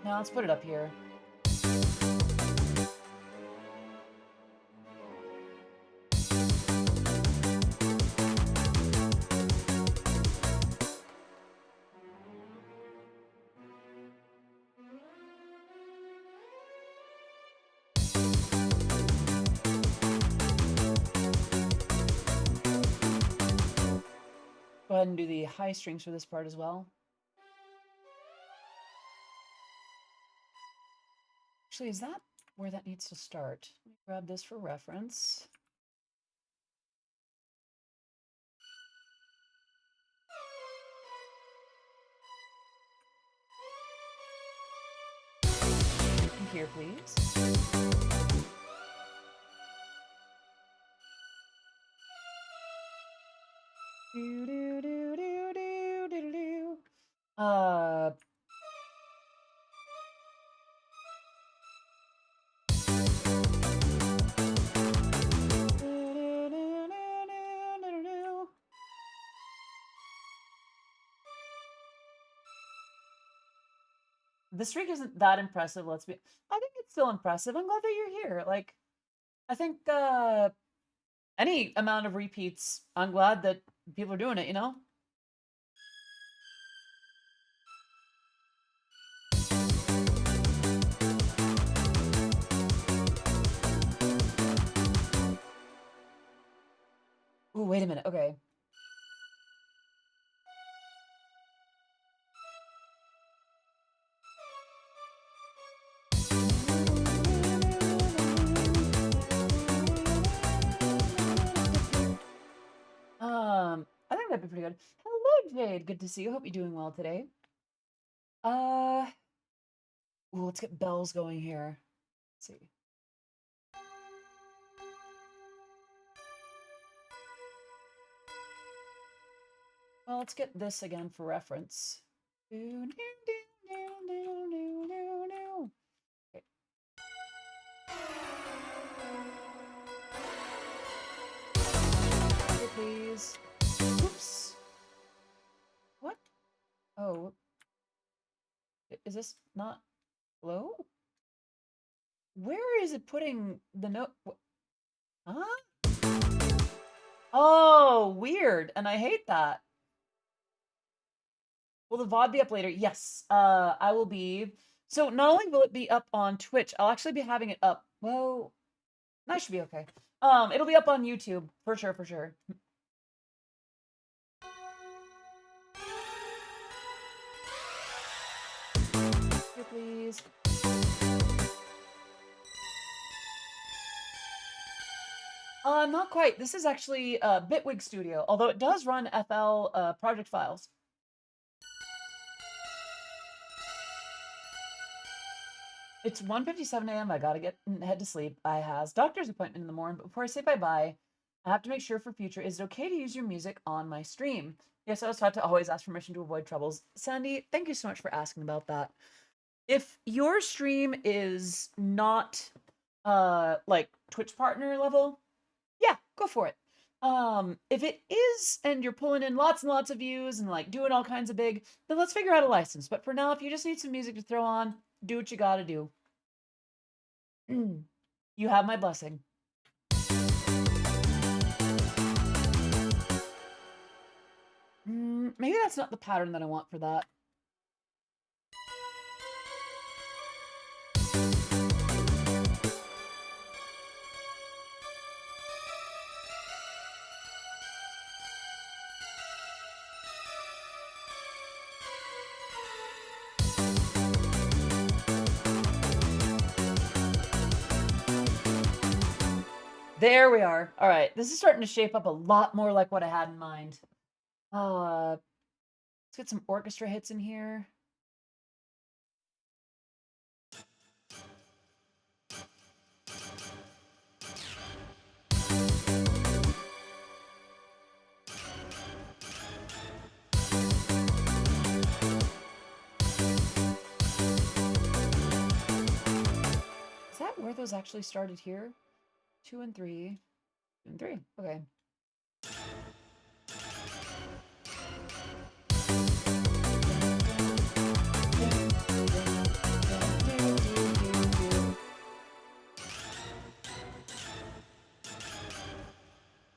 A: Now let's put it up here. Go ahead and do the high strings for this part as well. Actually, is that where that needs to start? Let me grab this for reference. And here, please. Do, do, do, do, do, do, do. The streak isn't that impressive, let's be. I think it's still impressive. I'm glad that you're here. Like, I think any amount of repeats, I'm glad that people are doing it, you know? wait a minute. Okay. I think that'd be pretty good. Hello, Jade. Good to see you. Hope you're doing well today. Uh, let's get bells going here. Let's see. Well, let's get this again for reference. Okay. Here, please. Oops. What? Oh. Is this not low? Where is it putting the note? Huh? Oh, weird. And I hate that. Will the VOD be up later? Yes. I will be. So not only will it be up on Twitch, I'll actually be having it up. Well, that should be okay. It'll be up on YouTube for sure, for sure. Here, please. Not quite. This is actually Bitwig Studio, although it does run FL project files. It's 1:57 a.m. I gotta head to sleep. I has doctor's appointment in the morning. But before I say bye-bye, I have to make sure for future, is it okay to use your music on my stream? Yes, I was taught to always ask permission to avoid troubles. Sandy, thank you so much for asking about that. If your stream is not like Twitch partner level, yeah, go for it. If it is and you're pulling in lots and lots of views and like doing all kinds of big, then let's figure out a license. But for now, if you just need some music to throw on, do what you gotta do. You have my blessing. Maybe that's not the pattern that I want for that. There we are. All right, this is starting to shape up a lot more like what I had in mind. Let's get some orchestra hits in here. Is that where those actually started here? 2 and 3. 2 and 3. Okay.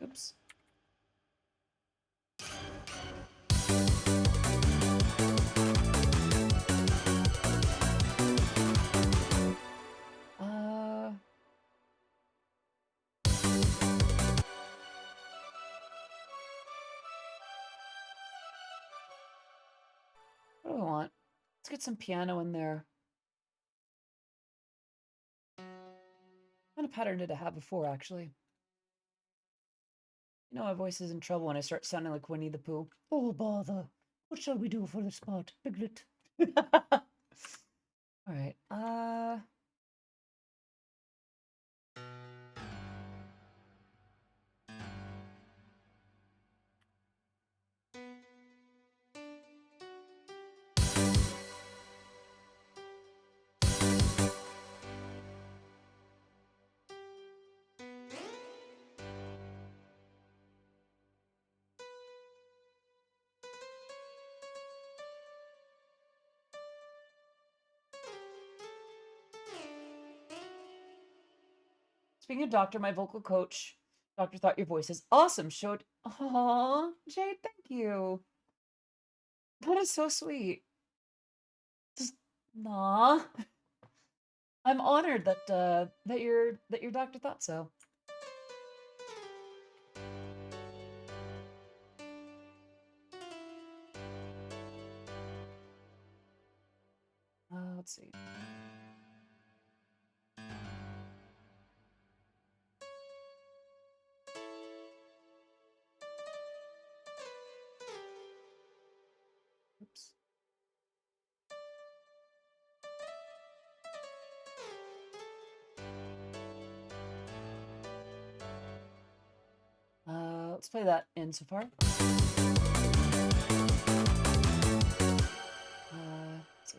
A: Oops. What do I want? Let's get some piano in there. What kind of pattern did I have before, actually? You know, my voice is in trouble when I start sounding like Winnie the Pooh. Oh, bother. What shall we do for the spot, Piglet? All right. Speaking of doctor, my vocal coach, doctor thought your voice is awesome. Showed, aw, Jade, thank you. That is so sweet. Just, aw. I'm honored that your doctor thought so. Let's see. Oops. Let's play that insofar. Let's see.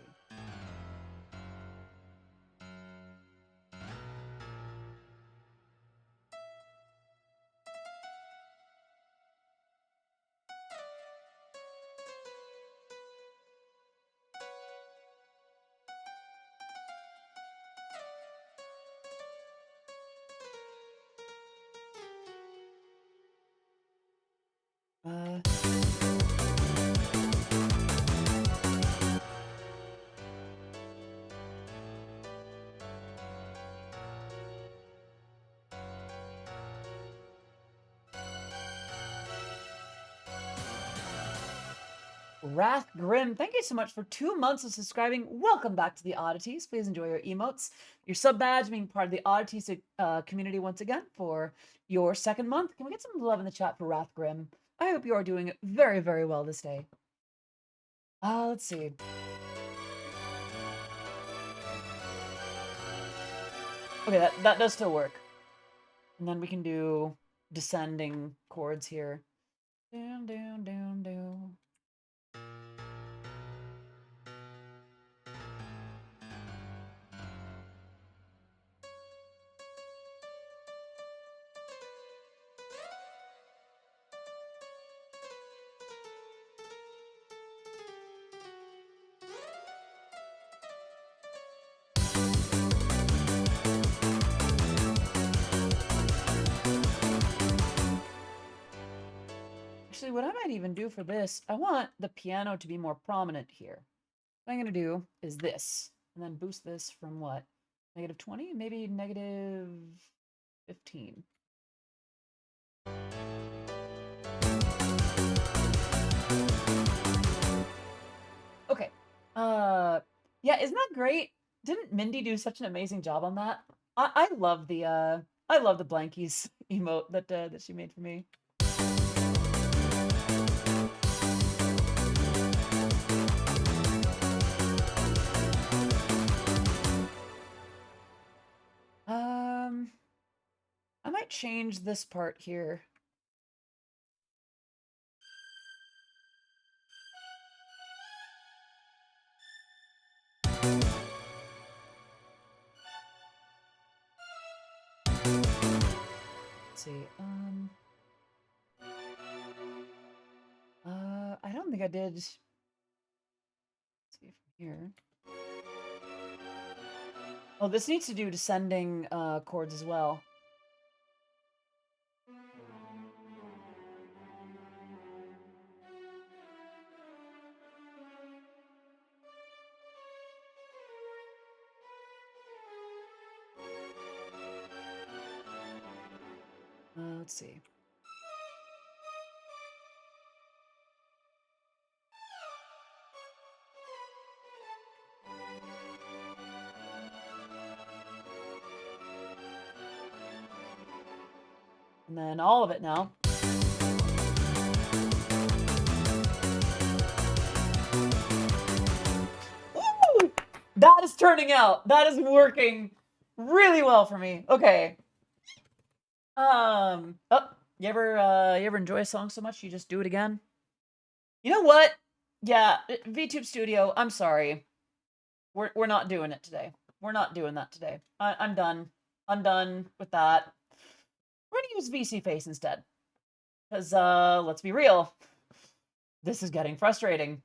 A: Uh, Wrath Grim, thank you so much for 2 months of subscribing. Welcome back to the Oddities. Please enjoy your emotes, your sub badge, being part of the Oddities community once again for your 2nd month. Can we get some love in the chat for Wrath Grim? I hope you are doing very, very well this day. Let's see. Okay, that does still work. And then we can do descending chords here. Down, down, down, down. Actually, what I might even do for this, I want the piano to be more prominent here. What I'm going to do is this, and then boost this from what? -20? Maybe -15. Okay. Yeah, isn't that great? Didn't Mindy do such an amazing job on that? I love the Blankies emote that she made for me. I might change this part here. Let's see. I don't think I did. Let's see from here. Oh, this needs to do descending chords as well. Let's see. And then all of it now. Ooh, that is turning out. That is working really well for me. Okay. Oh, you ever enjoy a song so much you just do it again? You know what? Yeah, VTube Studio, I'm sorry. We're not doing it today. We're not doing that today. I'm done. I'm done with that. We're gonna use VC Face instead. Because, let's be real. This is getting frustrating.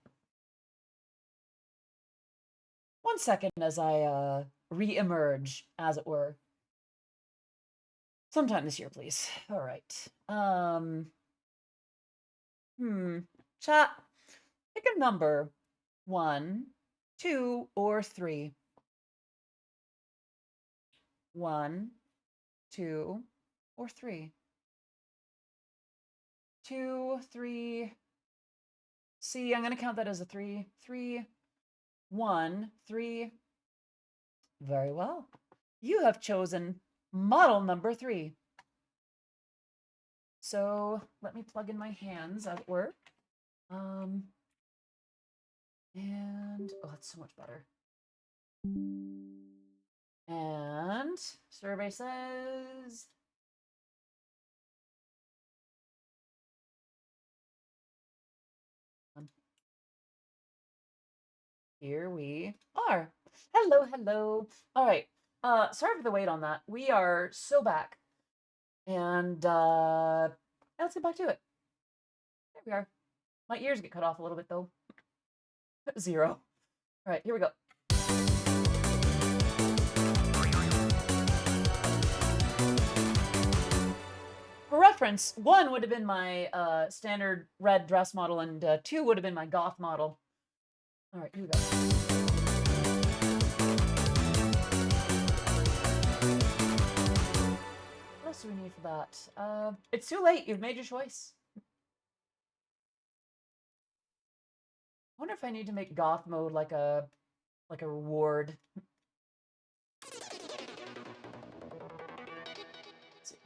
A: 1 second as I, re-emerge, as it were. Sometime this year, please. All right. Chat. Pick a number. 1, 2, or 3. 1, 2, or 3. 2, 3. See, I'm gonna count that as a 3. 3, 1, 3, Very well. You have chosen model number 3. So let me plug in my hands, as it were. And oh, that's so much better. And survey says here we are. Hello, hello. All right. Sorry for the wait on that. We are so back. And let's get back to it. There we are. My ears get cut off a little bit though. 0. All right, here we go. For reference, 1 would have been my standard red dress model, and 2 would have been my goth model. All right, here we go. What else do we need for that? It's too late. You've made your choice. I wonder if I need to make goth mode like a reward. Let's see.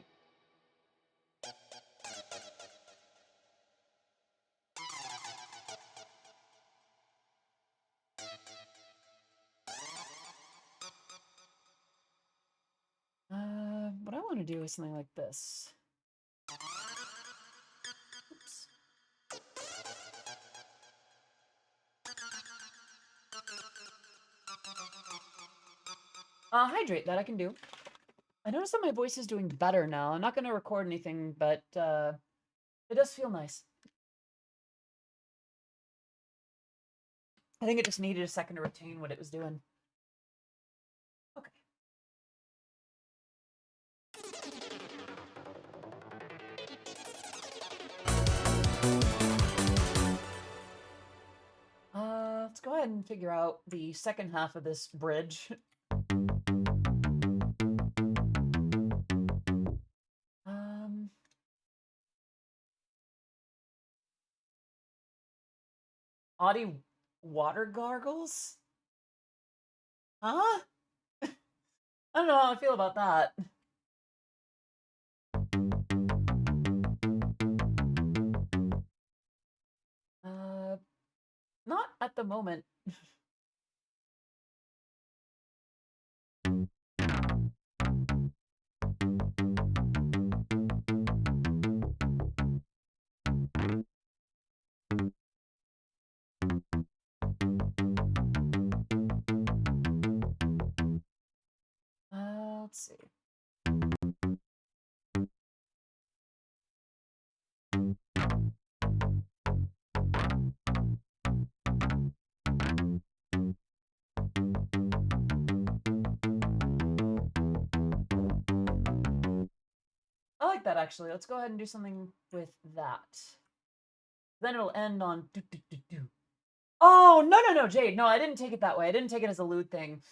A: What I want to do is something like this. Oops. Hydrate, that I can do. I notice that my voice is doing better now. I'm not going to record anything, but it does feel nice. I think it just needed a second to retain what it was doing. Okay. Let's go ahead and figure out the second half of this bridge. Audi water gargles? Huh? I don't know how I feel about that. Not at the moment. Let's see. I like that actually. Let's go ahead and do something with that. Then it'll end on do do do do. Oh, no, Jade. No, I didn't take it that way. I didn't take it as a lewd thing.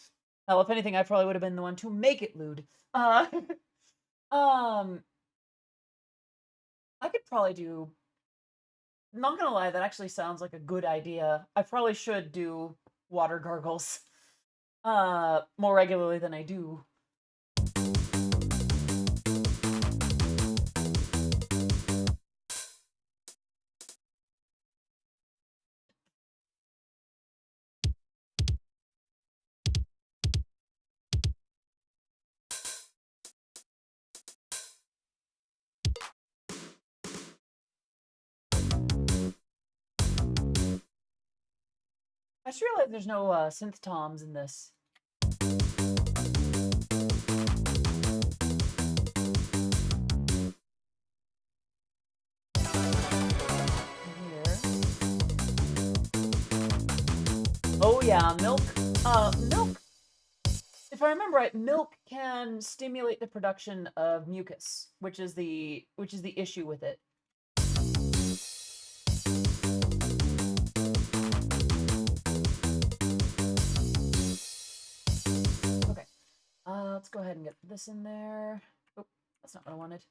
A: Well, if anything, I probably would have been the one to make it lewd. I could probably do. Not gonna lie, that actually sounds like a good idea. I probably should do water gargles more regularly than I do. I just realized there's no synth toms in this. Here. Oh yeah, milk. Milk. If I remember right, milk can stimulate the production of mucus, which is the issue with it. Okay. Let's go ahead and get this in there. Oh, that's not what I wanted.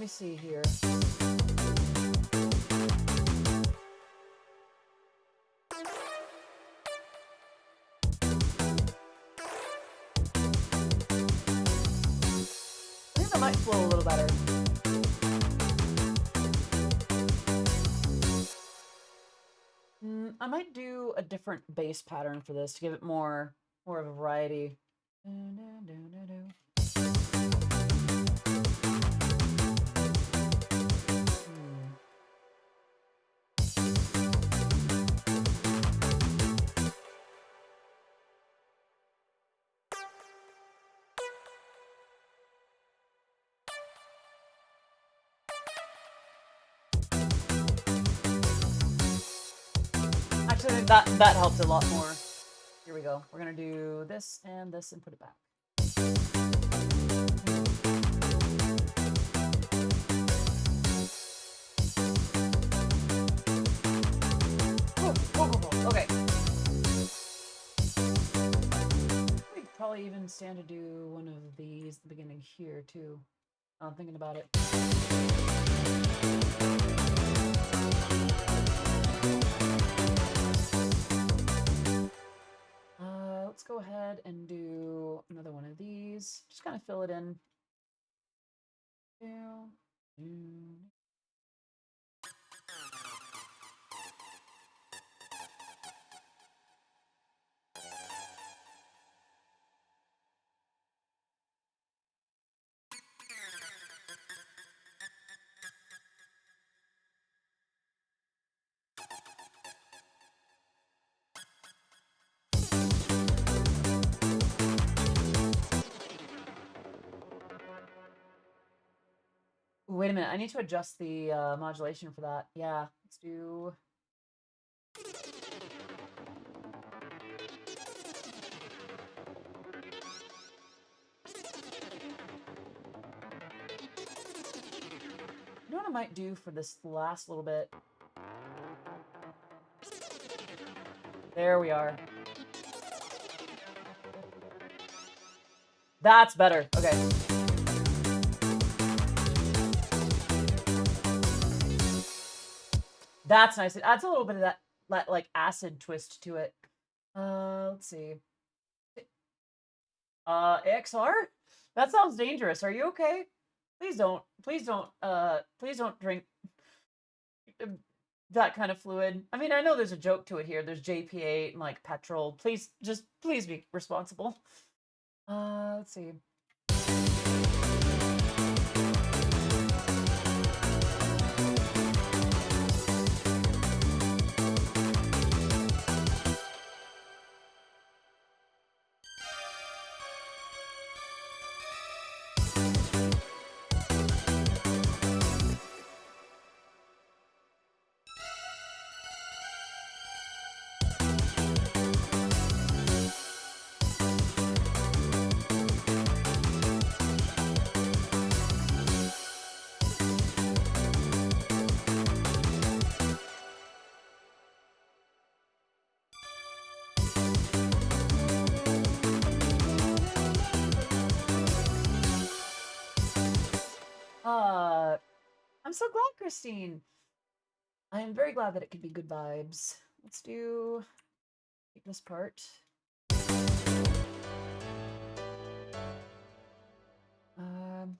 A: me see here. I think that might flow a little better. I might do a different bass pattern for this to give it more of a variety. Actually, that helped a lot more. Here we go. We're gonna do this and put it back. Cool. Okay. We'd probably even stand to do one of these at the beginning here too. I'm thinking about it. Let's go ahead and do another one of these. Just kind of fill it in. Wait a minute, I need to adjust the modulation for that. Yeah, let's do... You know what I might do for this last little bit? There we are. That's better. Okay. That's nice. It adds a little bit of that like acid twist to it. Let's see. XR? That sounds dangerous. Are you okay? Please don't drink that kind of fluid. I mean, I know there's a joke to it here. There's JP8 and like petrol. Please be responsible. Let's see. I'm so glad, Christine. I am very glad that it could be good vibes. Let's do this part. Um,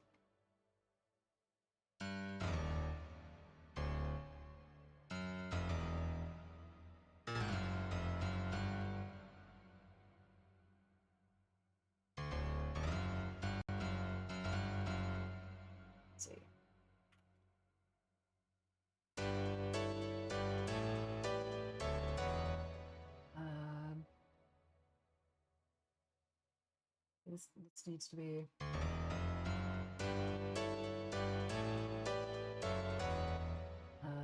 A: let's see. This needs to be...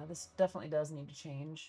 A: this definitely does need to change.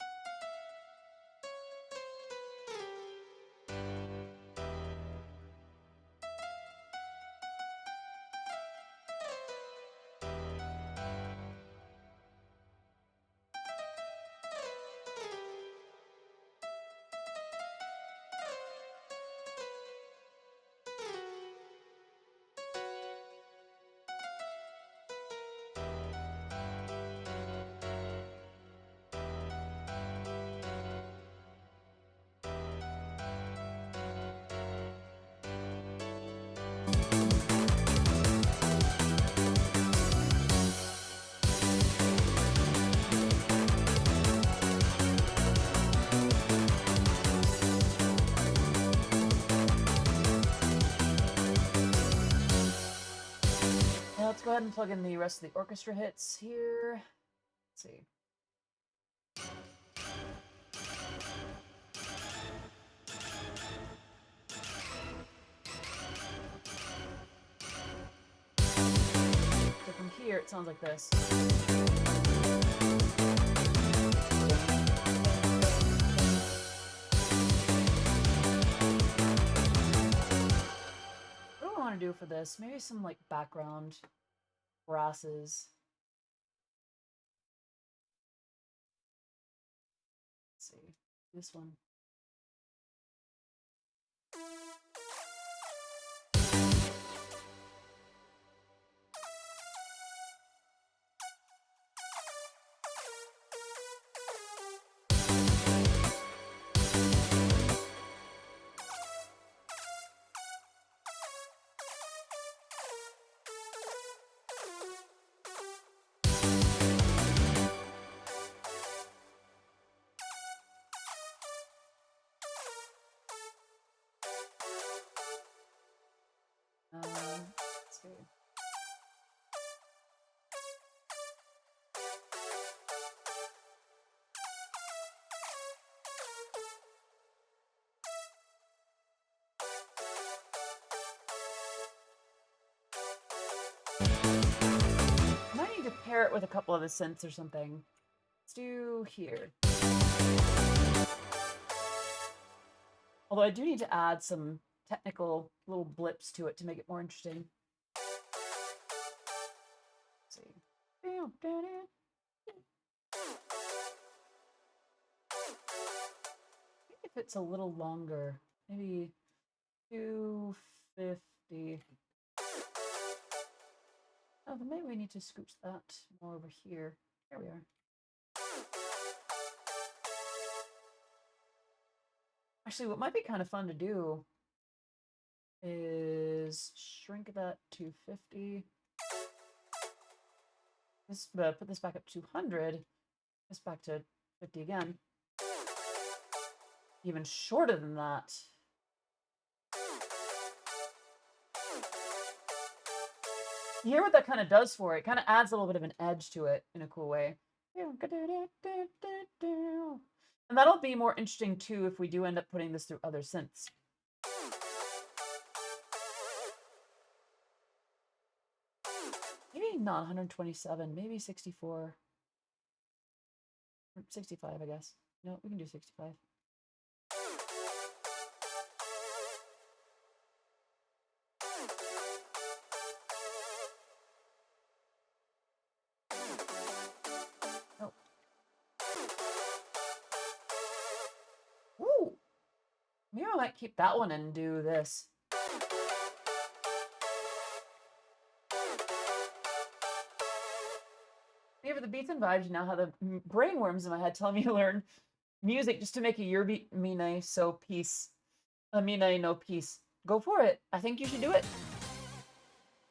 A: Now let's go ahead and plug in the rest of the orchestra hits here. Let's see. So from here, it sounds like this. What do I want to do for this? Maybe some like background brasses. Let's see. This one. Let's see. I might need to pair it with a couple of the synths or something. Let's do here. Although I do need to add some technical little blips to it to make it more interesting. Let's see. If it's a little longer, maybe 250. Oh, then maybe we need to scooch that more over here. There we are. Actually, what might be kind of fun to do is shrink that to 50. This, put this back up to 200. This back to 50 again. Even shorter than that. You hear what that kind of does for it? It kind of adds a little bit of an edge to it in a cool way. And that'll be more interesting too if we do end up putting this through other synths. Maybe not 127, maybe 64. 65, I guess. No, we can do 65. Oh. Ooh. Maybe I might keep that one and do this. Maybe for the beats and vibes, you now have the brainworms in my head telling me to learn music just to make a Eurobeat Mine so peace. Mine no peace. Go for it. I think you should do it.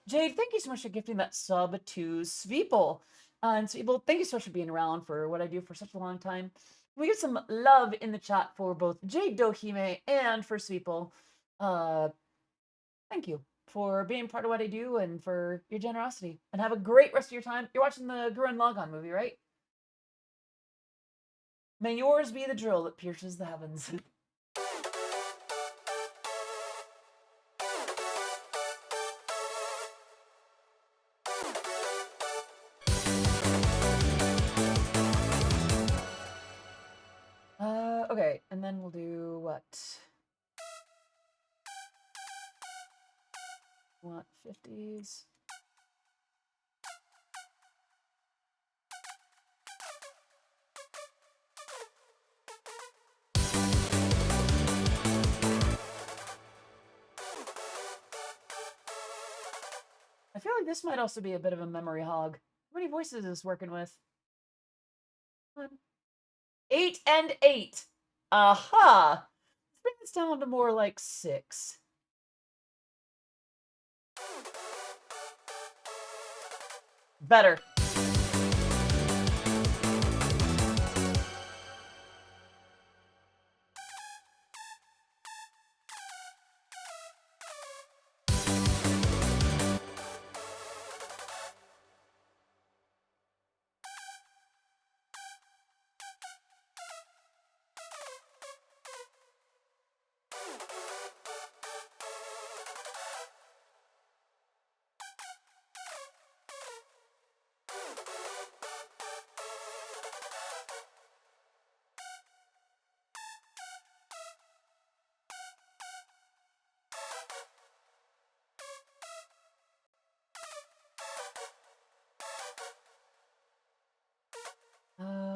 A: Jade, thank you so much for gifting that sub to Sveeple. And Sveeple, thank you so much for being around for what I do for such a long time. We get some love in the chat for both Jade Dohime and for Sveeple. Thank you for being part of what I do and for your generosity. And have a great rest of your time. You're watching the Gurren Lagann movie, right? May yours be the drill that pierces the heavens. Okay, and then we'll do what? What, 50s? I feel like this might also be a bit of a memory hog. How many voices is this working with? 8 and 8. Aha! Let's bring this down to more like 6. Better.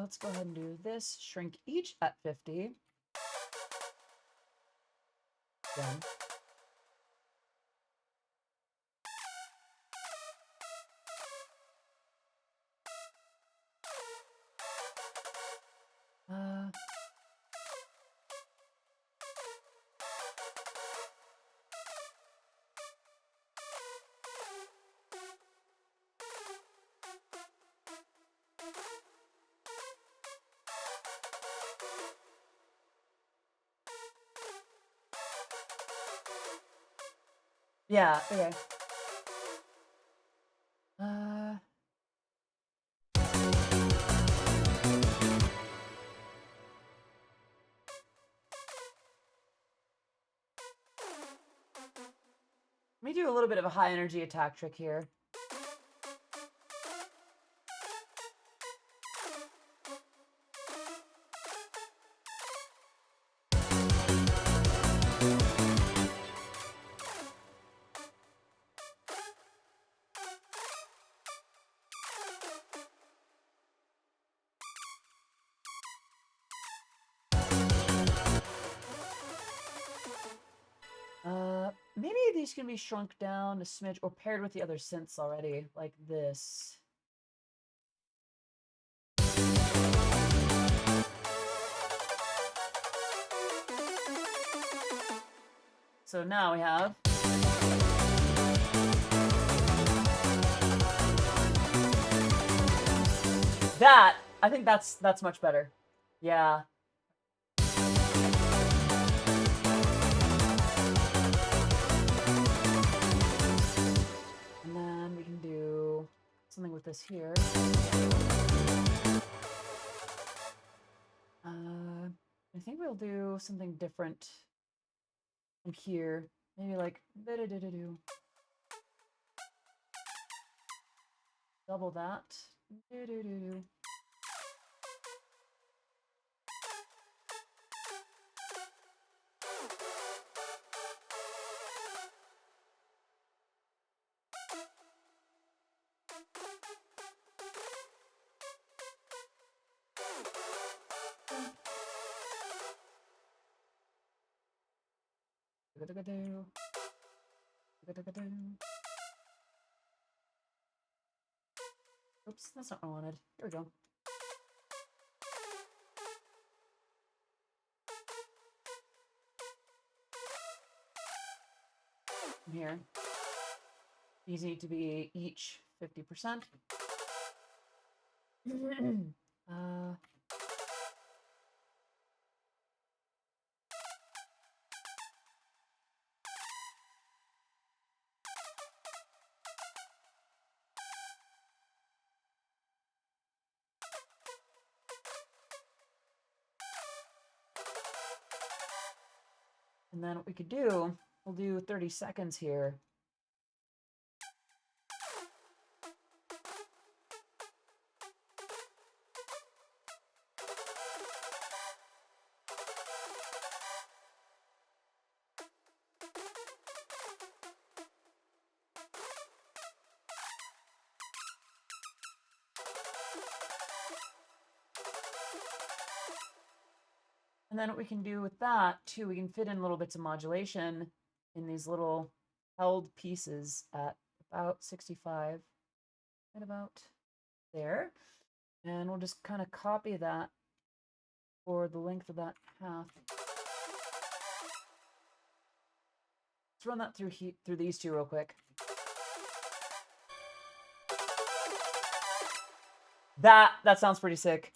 A: Let's go ahead and do this. Shrink each at 50. Done. Yeah, okay. Let me do a little bit of a high energy attack trick here. Maybe these can be shrunk down a smidge or paired with the other synths already, like this. So now we have that. I think that's much better. Yeah. And then we can do something with this here. I think we'll do something different from here. Maybe like do double that. Oops, that's not what I wanted. Here we go. From here. These need to be each 50%. And then what we could do, we'll do 30 seconds here. And then what we can do with that, too, we can fit in little bits of modulation in these little held pieces at about 65, right about there. And we'll just kind of copy that for the length of that path. Let's run that through these two real quick. That sounds pretty sick.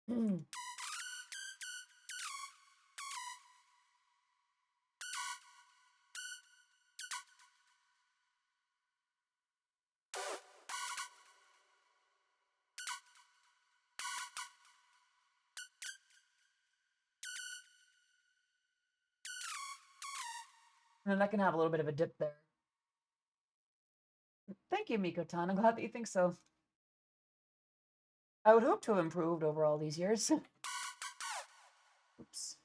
A: And then I can have a little bit of a dip there. Thank you, Miko-tan. I'm glad that you think so. I would hope to have improved over all these years. Oops.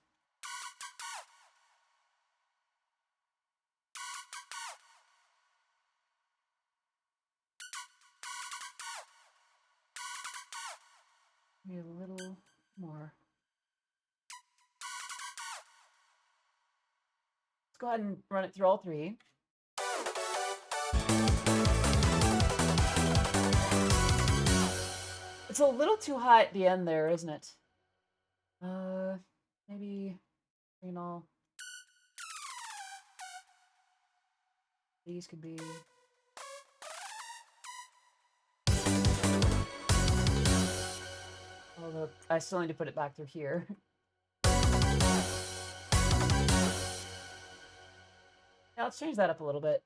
A: Maybe a little more. Let's go ahead and run it through all three. It's a little too high at the end there, isn't it? Maybe, you know, these could be... Although, I still need to put it back through here. Yeah, let's change that up a little bit.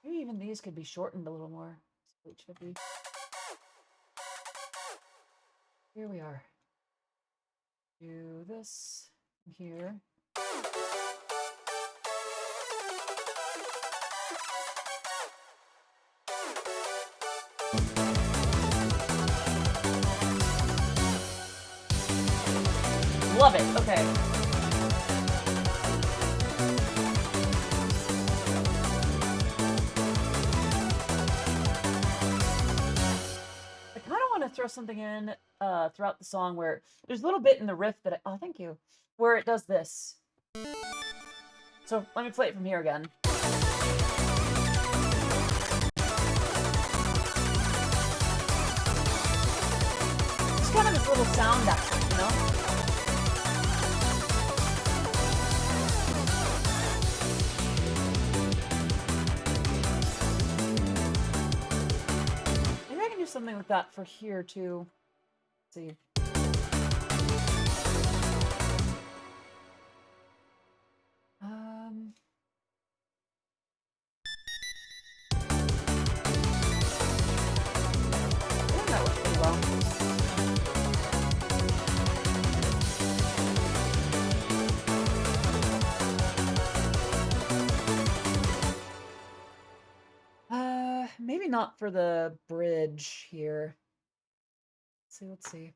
A: Maybe even these could be shortened a little more. H50. Here we are. Do this here. Love it. Okay. I kind of want to throw something in throughout the song where there's a little bit in the riff that oh, thank you, where it does this. So let me play it from here again. It's kind of this little sound accent, you know? Maybe I can do something like that for here too. Let's see. I think that works pretty well. Maybe not for the bridge here. Let's see.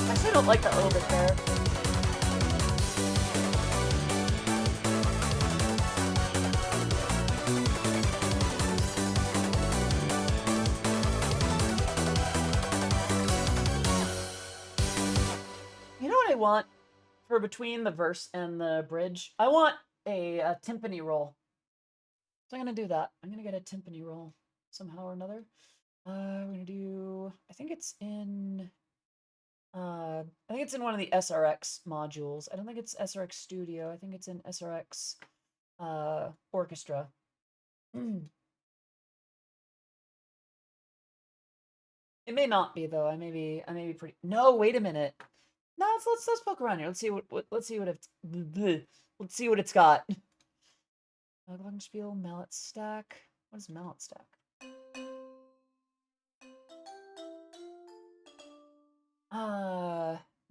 A: I still don't like that little bit there. You know what I want for between the verse and the bridge? I want a timpani roll. So I'm going to do that. I'm going to get a timpani roll somehow or another. We're going to do, I think it's in one of the SRX modules. I don't think it's SRX Studio. I think it's in SRX Orchestra. It may not be though. I may be pretty. No, wait a minute. No, let's poke around here. Let's see let's see what it's let's see what it's got. Glockenspiel, mallet stack. What is mallet stack?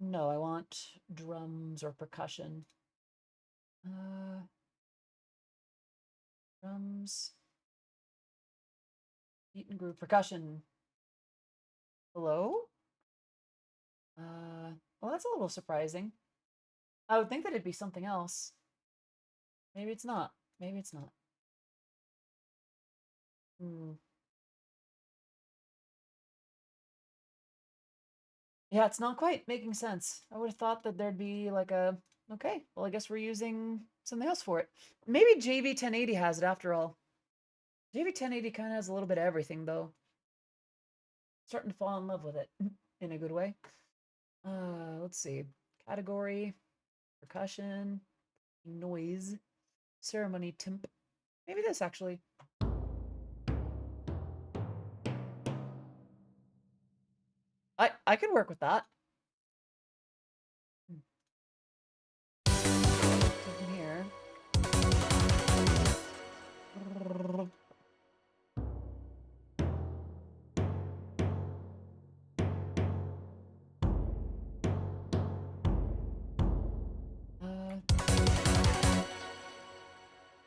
A: No, I want drums or percussion. Drums. Beat and groove percussion. Hello? Well, that's a little surprising. I would think that it'd be something else. Maybe it's not. Maybe it's not. Hmm. Yeah, it's not quite making sense. I would have thought that there'd be like a, okay, well, I guess we're using something else for it. Maybe JV 1080 has it after all. JV 1080 kind of has a little bit of everything though. Starting to fall in love with it in a good way. Let's see. Category, percussion, noise, ceremony, timp. Maybe this actually. I could work with that. From here.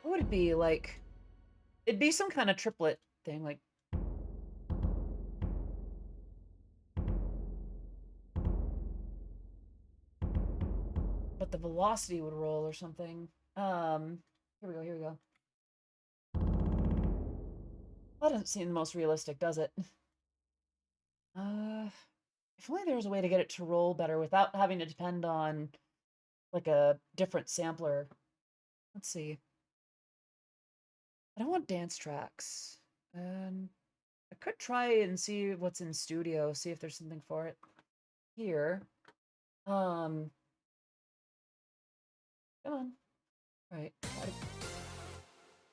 A: What would it be like? It'd be some kind of triplet thing, like but the velocity would roll or something. Here we go, here we go. That doesn't seem the most realistic, does it? Uh, if only there was a way to get it to roll better without having to depend on like a different sampler. Let's see. I don't want dance tracks. I could try and see what's in studio, see if there's something for it here. Um, come on. All right.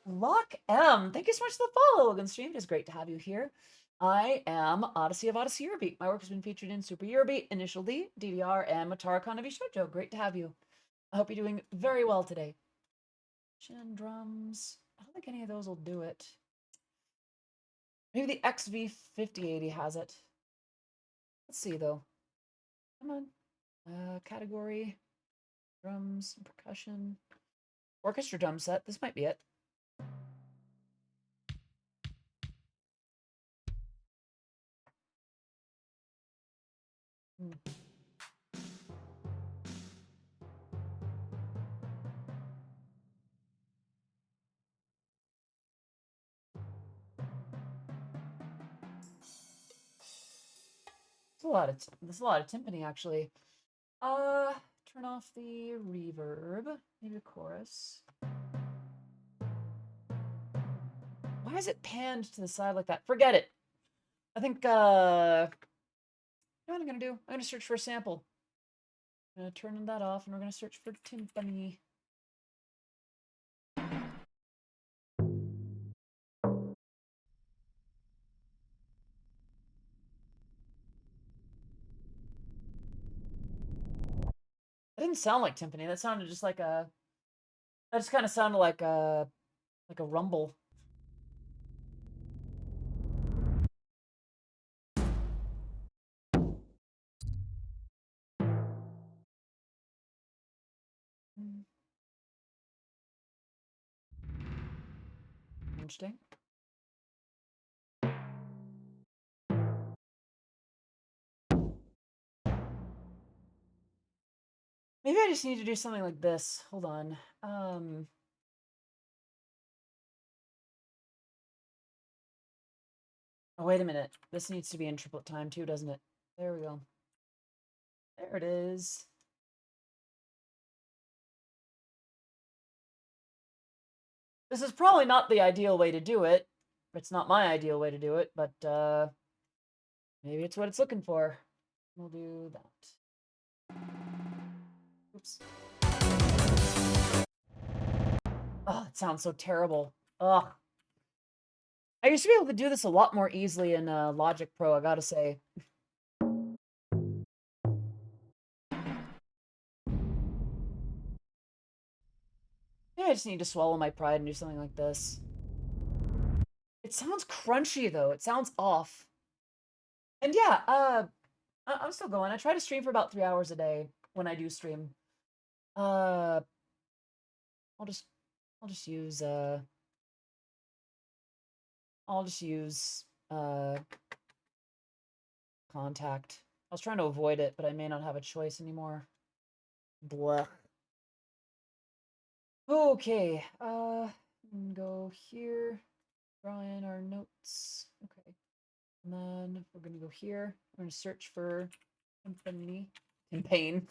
A: Lock M, thank you so much for the follow, Logan Stream. It is great to have you here. I am Odyssey of Odyssey Eurobeat. My work has been featured in Super Eurobeat, Initial D, DDR, and Matara Kanavi Shoujo. Great to have you. I hope you're doing very well today. Chin drums. I don't think any of those will do it. Maybe the XV5080 has it. Let's see though. Come on. Category, drums, and percussion. Orchestra drum set. This might be it. Hmm. There's a lot of timpani actually. Uh, Turn off the reverb. Maybe the chorus. Why is it panned to the side like that? Forget it. I think, you know what I'm gonna do? I'm gonna search for a sample. I'm gonna turn that off and we're gonna search for timpani. That didn't sound like timpani. That sounded just like that just kind of sounded like a rumble. Interesting. Maybe I just need to do something like this. Hold on. Oh, wait a minute. This needs to be in triplet time too, doesn't it? There we go. There it is. This is probably not the ideal way to do it. It's not my ideal way to do it, but maybe it's what it's looking for. We'll do that. Oops. Oh, it sounds so terrible. Ugh. I used to be able to do this a lot more easily in Logic Pro, I gotta say. Yeah, I just need to swallow my pride and do something like this. It sounds crunchy though. It sounds off. And yeah, I'm still going. I try to stream for about 3 hours a day when I do stream. Uh, I'll just, I'll just use, I'll just use, contact. I was trying to avoid it, but I may not have a choice anymore. Blah. Okay, go here. Draw in our notes. Okay. And then we're gonna go here. We're gonna search for timpani. Timpane.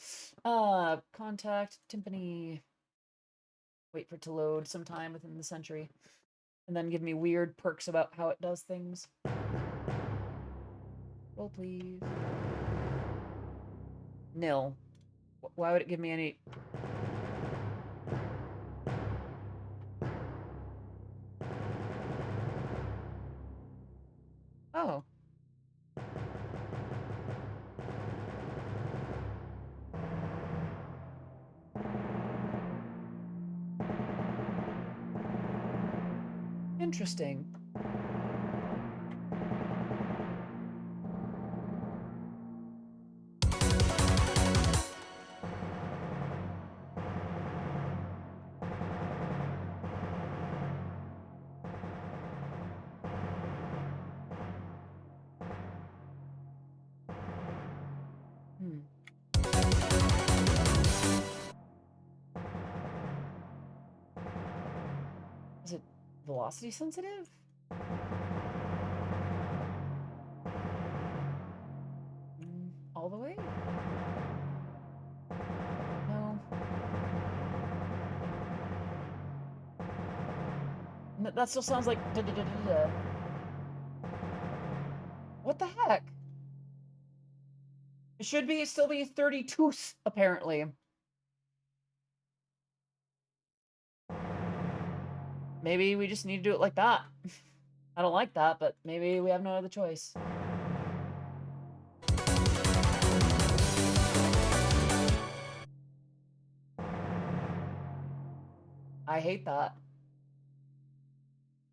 A: Contact timpani. Wait for it to load sometime within the century. And then give me weird perks about how it does things. Roll, please. Nil. Why would it give me any... Oh. Interesting. Hmm. Is it velocity sensitive? All the way? No. That still sounds like da da da da da. What the heck? It should be still be 32, apparently. Maybe we just need to do it like that. I don't like that, but maybe we have no other choice. I hate that.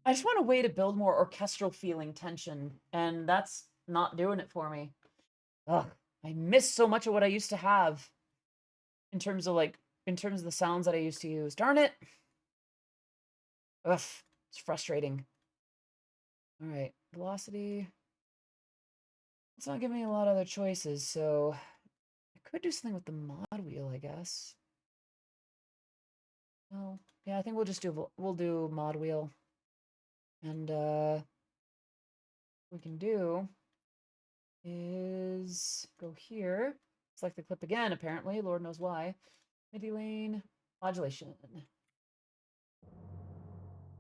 A: I just want a way to build more orchestral feeling tension, and that's not doing it for me. Ugh, I miss so much of what I used to have in terms of the sounds that I used to use. Darn it. Ugh, it's frustrating. All right, velocity. It's not giving me a lot of other choices, so I could do something with the mod wheel, I guess. No, yeah, I think we'll do mod wheel, and what we can do is go here, select the clip again. Apparently, Lord knows why. MIDI lane modulation.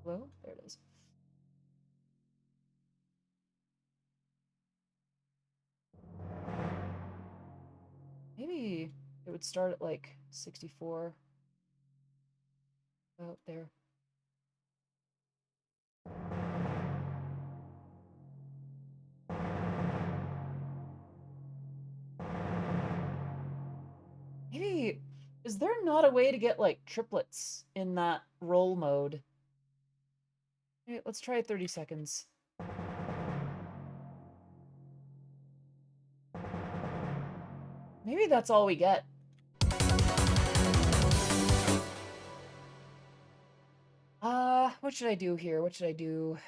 A: Hello, there it is. Maybe it would start at like 64. Oh, there. Maybe, is there not a way to get like triplets in that roll mode? Okay, let's try 30 seconds. Maybe that's all we get. What should I do here? What should I do?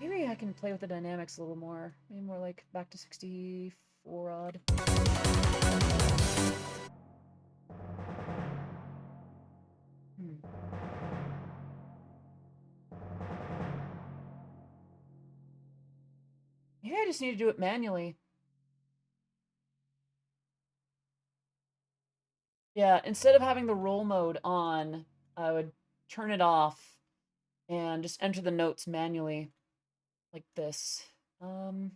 A: Maybe I can play with the dynamics a little more. Maybe more like back to 64 odd. Hmm. Maybe I just need to do it manually. Yeah, instead of having the roll mode on, I would turn it off and just enter the notes manually like this. Come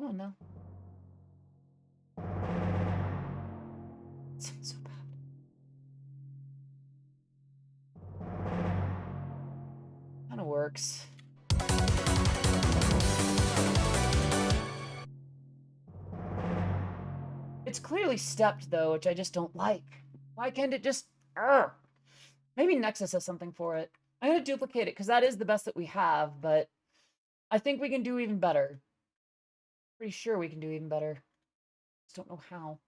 A: on now. It sounds so bad. Kind of works. It's clearly stepped though, which I just don't like. Why can't it just... Ugh. Maybe Nexus has something for it. I'm going to duplicate it because that is the best that we have, but I think we can do even better. Pretty sure we can do even better. Just don't know how.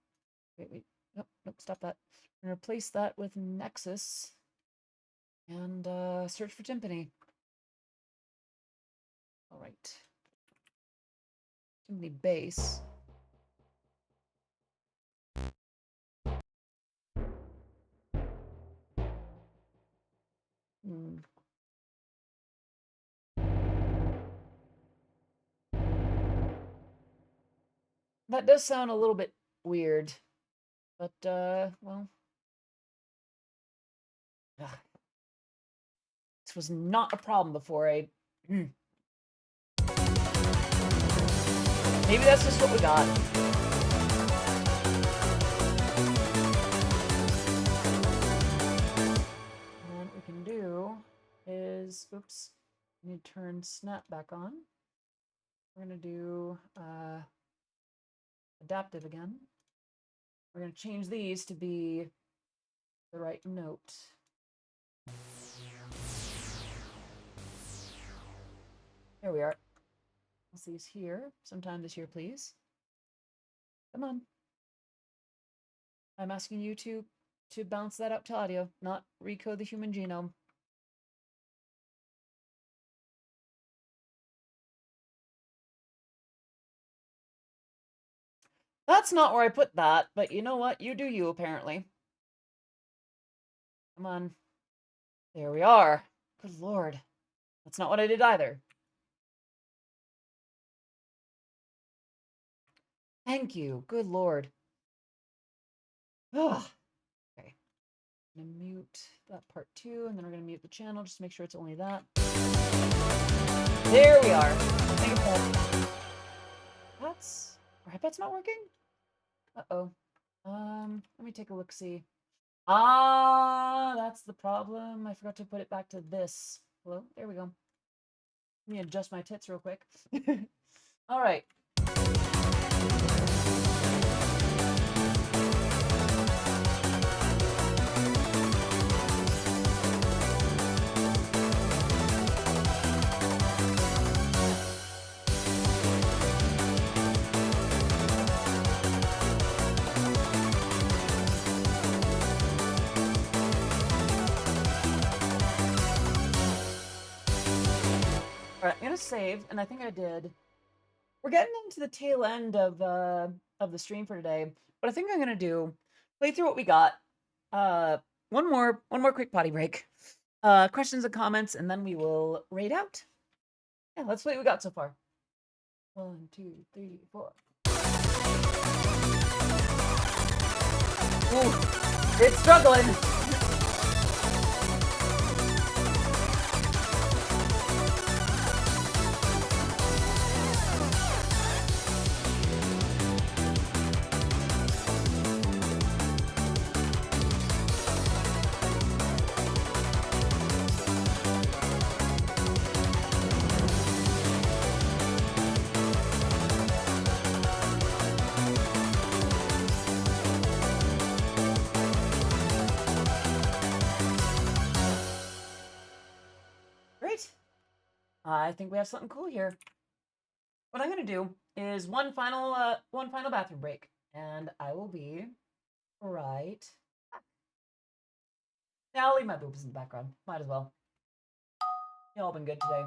A: Wait. Nope, stop that. I'm going to replace that with Nexus and search for timpani. All right. Timpani bass. Hmm. That does sound a little bit weird, but, well. Ugh. This was not a problem before. Maybe that's just what we got. And what we can do is, oops, I need to turn snap back on. We're going to do adaptive again. We're going to change these to be the right note. There we are. Let's these here. Sometime this year, please. Come on. I'm asking you to bounce that out to audio, not recode the human genome. That's not where I put that, but you know what? You do you, apparently. Come on. There we are. Good lord. That's not what I did either. Thank you. Good lord. Ugh. Okay. I'm gonna mute that part too, and then we're gonna mute the channel just to make sure it's only that. There we are. Thank you, Pet. That's... Are iPad's not working? Uh-oh. Let me take a look-see. Ah, that's the problem. I forgot to put it back to this. Hello? There we go. Let me adjust my tits real quick. All right. All right, I'm gonna save, and I think I did. We're getting into the tail end of the stream for today. What I think I'm gonna do, play through what we got. One more quick potty break. Questions and comments, and then we will raid out. Yeah, let's play what we got so far. 1, 2, 3, 4. Ooh, it's struggling. Great. I think we have something cool here. What I'm gonna do is one final bathroom break, and I will be right back. Yeah, I'll leave my boobs in the background. Might as well. Y'all been good today.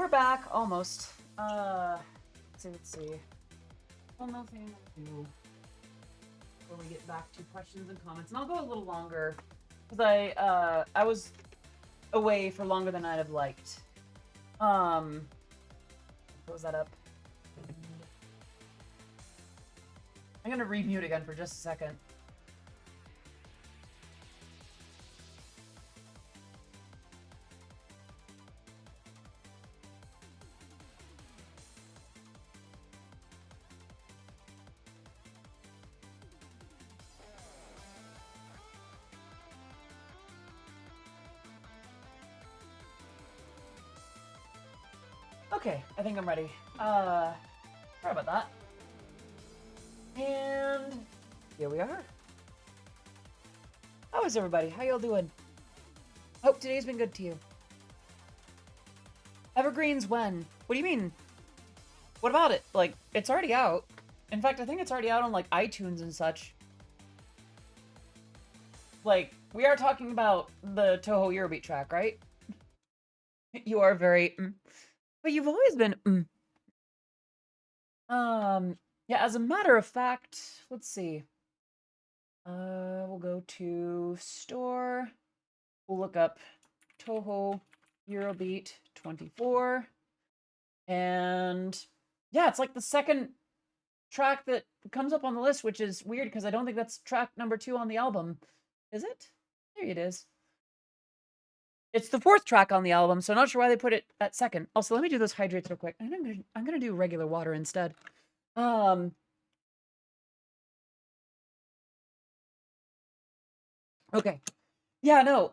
A: we're back, almost. Let's see. One more thing to do before we get back to questions and comments, and I'll go a little longer because I was away for longer than I'd have liked. Close that up. I'm gonna remute again for just a second. Okay, I think I'm ready. Sorry about that. And here we are. How is everybody? How y'all doing? Hope today's been good to you. Evergreens when? What do you mean? What about it? Like, it's already out. In fact, I think it's already out on, like, iTunes and such. Like, we are talking about the Toho Eurobeat track, right? You are very... But you've always been... Yeah, as a matter of fact, let's see. We'll go to store. We'll look up Toho Eurobeat 24. And yeah, it's like the second track that comes up on the list, which is weird because I don't think that's track number 2 on the album. Is it? There it is. It's the 4th track on the album, so I'm not sure why they put it at second. Also, let me do those hydrates real quick. I'm gonna do regular water instead. Okay. Yeah, no,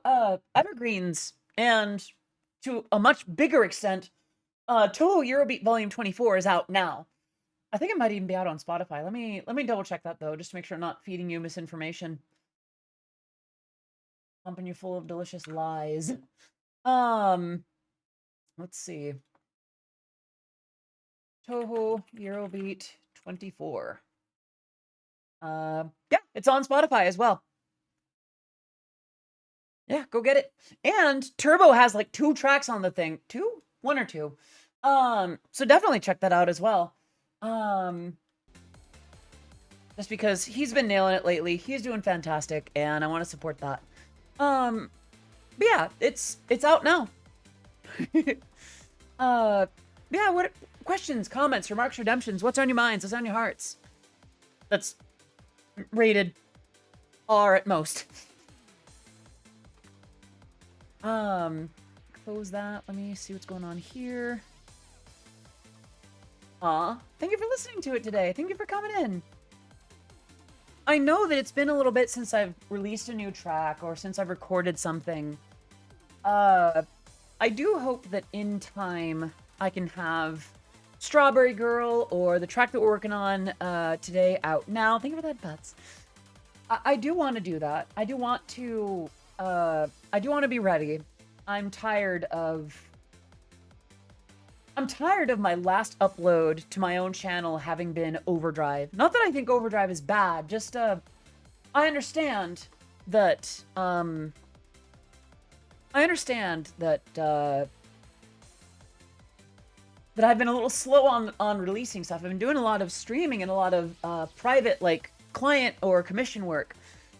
A: Evergreens, and to a much bigger extent, Toho Eurobeat Volume 24 is out now. I think it might even be out on Spotify. Let me double check that though, just to make sure I'm not feeding you misinformation. Pumping you full of delicious lies. Let's see. Toho Eurobeat 24. Yeah, it's on Spotify as well. Yeah, go get it. And Turbo has like 2 tracks on the thing. 2? 1 or 2. So definitely check that out as well. Just because he's been nailing it lately. He's doing fantastic, and I want to support that. But yeah, it's out now. Yeah, what questions, comments, remarks, redemptions? What's on your minds? What's on your hearts? That's rated R at most. Close that. Let me see what's going on here. Thank you for listening to it today. Thank you for coming in. I know that it's been a little bit since I've released a new track or since I've recorded something. I do hope that in time I can have Strawberry Girl or the track that we're working on today out now. Thank you for that, Butts. I do want to do that. I do want to be ready. I'm tired of my last upload to my own channel having been Overdrive. Not that I think Overdrive is bad, just I understand that that I've been a little slow on releasing stuff. I've been doing a lot of streaming and a lot of private, like, client or commission work,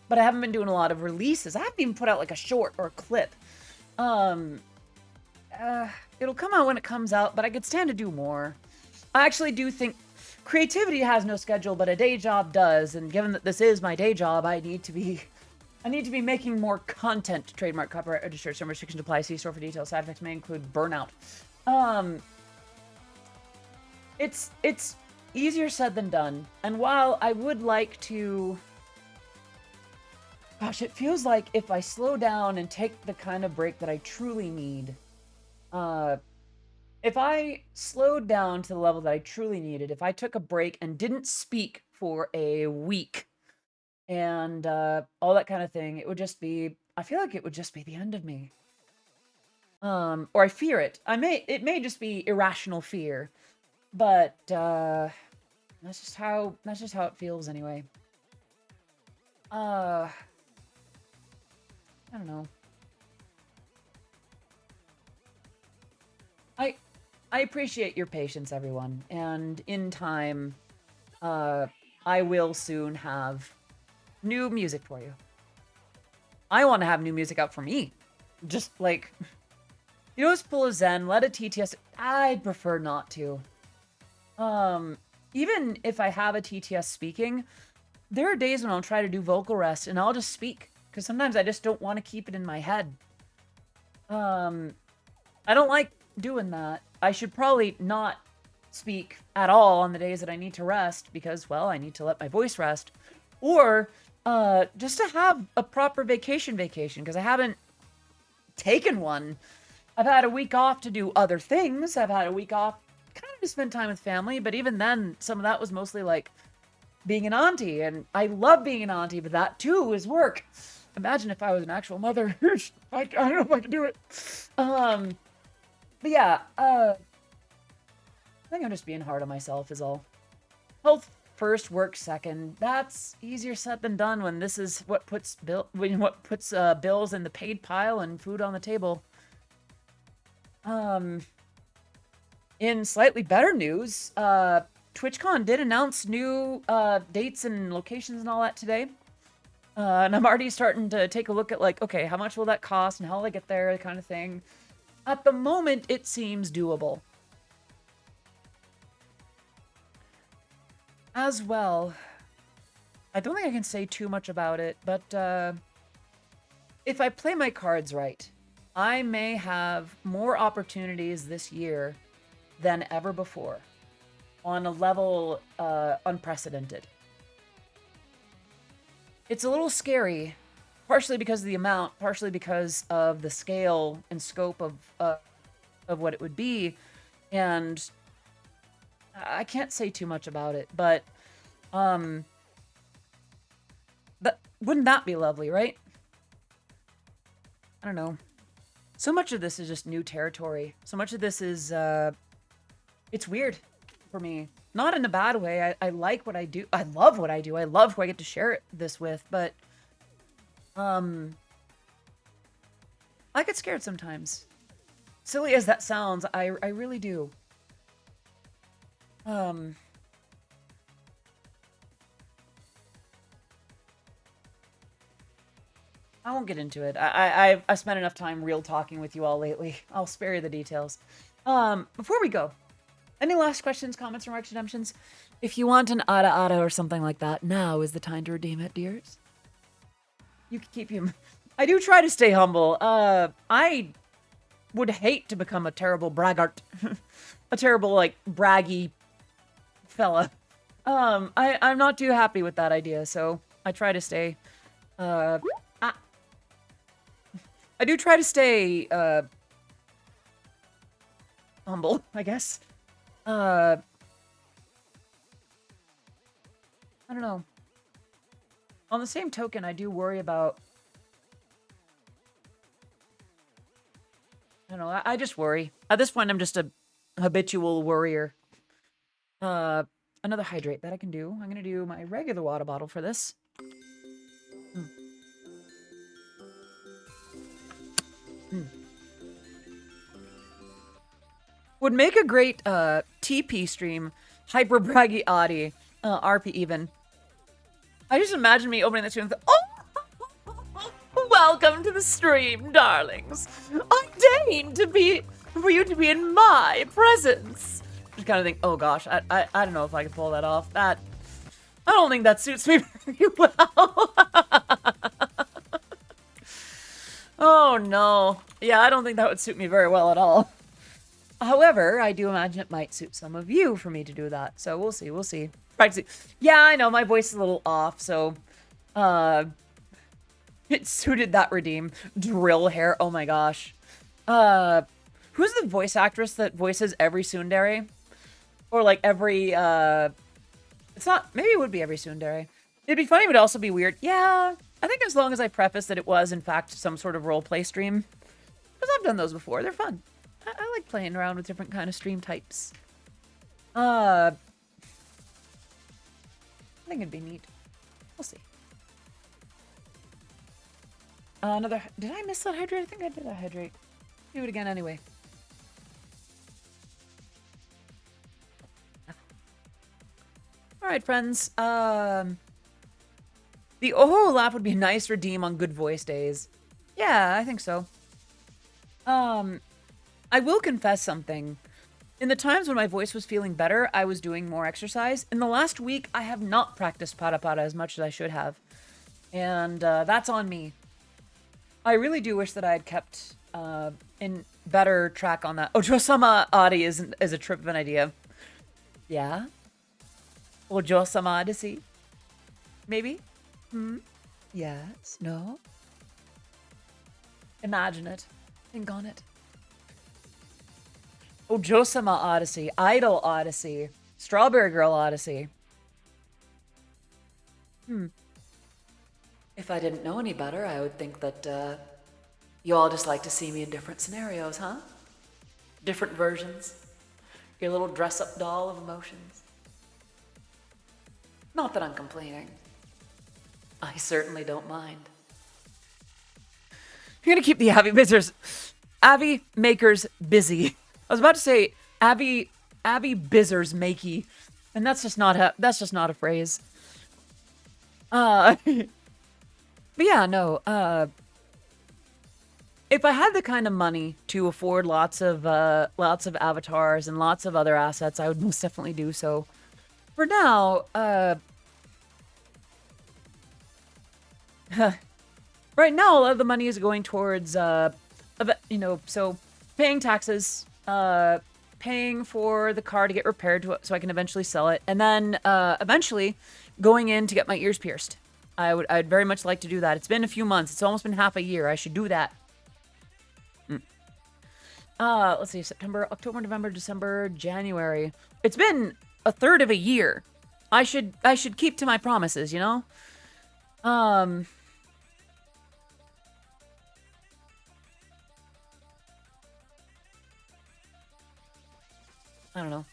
A: but I haven't been doing a lot of releases. I haven't even put out like a short or a clip. It'll come out when it comes out, but I could stand to do more. I actually do think creativity has no schedule, but a day job does, and given that this is my day job, I need to be making more content. Trademark, copyright, registered, some restrictions apply. See store for details. Side effects may include burnout. It's easier said than done. And while I would like to... Gosh, it feels like if I slow down and take the kind of break that I truly need... if I slowed down to the level that I truly needed, if I took a break and didn't speak for a week, and all that kind of thing, it would just be... I feel like it would just be the end of me. Or I fear it. It may just be irrational fear. But that's just how it feels anyway. I don't know. I appreciate your patience, everyone. And in time, I will soon have new music for you. I want to have new music out for me. Just like, you know, it's full of Zen. Let a TTS. I'd prefer not to. Even if I have a TTS speaking, there are days when I'll try to do vocal rest and I'll just speak because sometimes I just don't want to keep it in my head. I don't like doing that. I should probably not speak at all on the days that I need to rest because, well, I need to let my voice rest. Or just to have a proper vacation because I haven't taken one. I've had a week off to do other things. I've had a week off kind of to spend time with family, but even then, some of that was mostly like being an auntie, and I love being an auntie, but that too is work. Imagine if I was an actual mother. I don't know if I could do it. But yeah, I think I'm just being hard on myself is all. Health first, work second. That's easier said than done when this is what puts bills in the paid pile and food on the table. In slightly better news, TwitchCon did announce new dates and locations and all that today. And I'm already starting to take a look at like, okay, how much will that cost and how will I get there, kind of thing. At the moment, it seems doable. As well, I don't think I can say too much about it, but if I play my cards right, I may have more opportunities this year than ever before on a level unprecedented. It's a little scary, partially because of the amount, partially because of the scale and scope of what it would be, and I can't say too much about it, but wouldn't that be lovely, right? I don't know. So much of this is just new territory. So much of this is it's weird for me. Not in a bad way. I like what I do. I love what I do. I love who I get to share this with, but I get scared sometimes. Silly as that sounds, I really do. I won't get into it. I've spent enough time real talking with you all lately. I'll spare you the details. Before we go, any last questions, comments, remarks, redemptions? If you want an ada or something like that, now is the time to redeem it, dears. You can keep him. I do try to stay humble. I would hate to become a terrible braggart. A terrible, like, braggy fella. I'm not too happy with that idea, so I try to stay, I do try to stay, humble, I guess. I don't know. On the same token, I do worry about... I don't know, I just worry. At this point, I'm just a habitual worrier. Another hydrate that I can do. I'm gonna do my regular water bottle for this. Would make a great TP stream. Hyper braggy Audi. RP even. I just imagine me opening the stream and oh, welcome to the stream, darlings. I deign for you to be in my presence. Just kind of think, oh gosh, I don't know if I can pull that off. I don't think that suits me very well. Oh no. Yeah, I don't think that would suit me very well at all. However, I do imagine it might suit some of you for me to do that. So we'll see, we'll see. Practically. Yeah, I know, my voice is a little off, so... it suited that redeem. Drill hair, oh my gosh. Who's the voice actress that voices every tsundere? Or like every, It's not... Maybe it would be every tsundere. It'd be funny, but also be weird. Yeah, I think as long as I preface that it was, in fact, some sort of roleplay stream. Because I've done those before, they're fun. I like playing around with different kind of stream types. I think it'd be neat. We'll see. Another... Did I miss that hydrate? I think I did that hydrate. Do it again anyway. All right, friends. The oh laugh would be a nice redeem on good voice days. Yeah, I think so. I will confess something. In the times when my voice was feeling better, I was doing more exercise. In the last week, I have not practiced pada pada as much as I should have. And that's on me. I really do wish that I had kept in better track on that. Ojo-sama Adi is a trip of an idea. Yeah? Ojo-sama Odyssey? Maybe? Yes? No? Imagine it. Think on it. Ojo-sama Odyssey. Idol Odyssey. Strawberry Girl Odyssey. If I didn't know any better, I would think that you all just like to see me in different scenarios, huh? Different versions. Your little dress-up doll of emotions. Not that I'm complaining. I certainly don't mind. You're gonna keep the Abby makers busy. I was about to say Abby Bizzers makey, and that's just not a phrase. But yeah, no. If I had the kind of money to afford lots of avatars and lots of other assets, I would most definitely do so. For now, right now, a lot of the money is going towards, so paying taxes, paying for the car to get repaired so I can eventually sell it, and then eventually going in to get my ears pierced. I'd very much like to do that. It's been a few months. It's almost been half a year. I should do that. Let's see, September, October, November, December, January. It's been a third of a year. I should keep to my promises, you know? I don't know.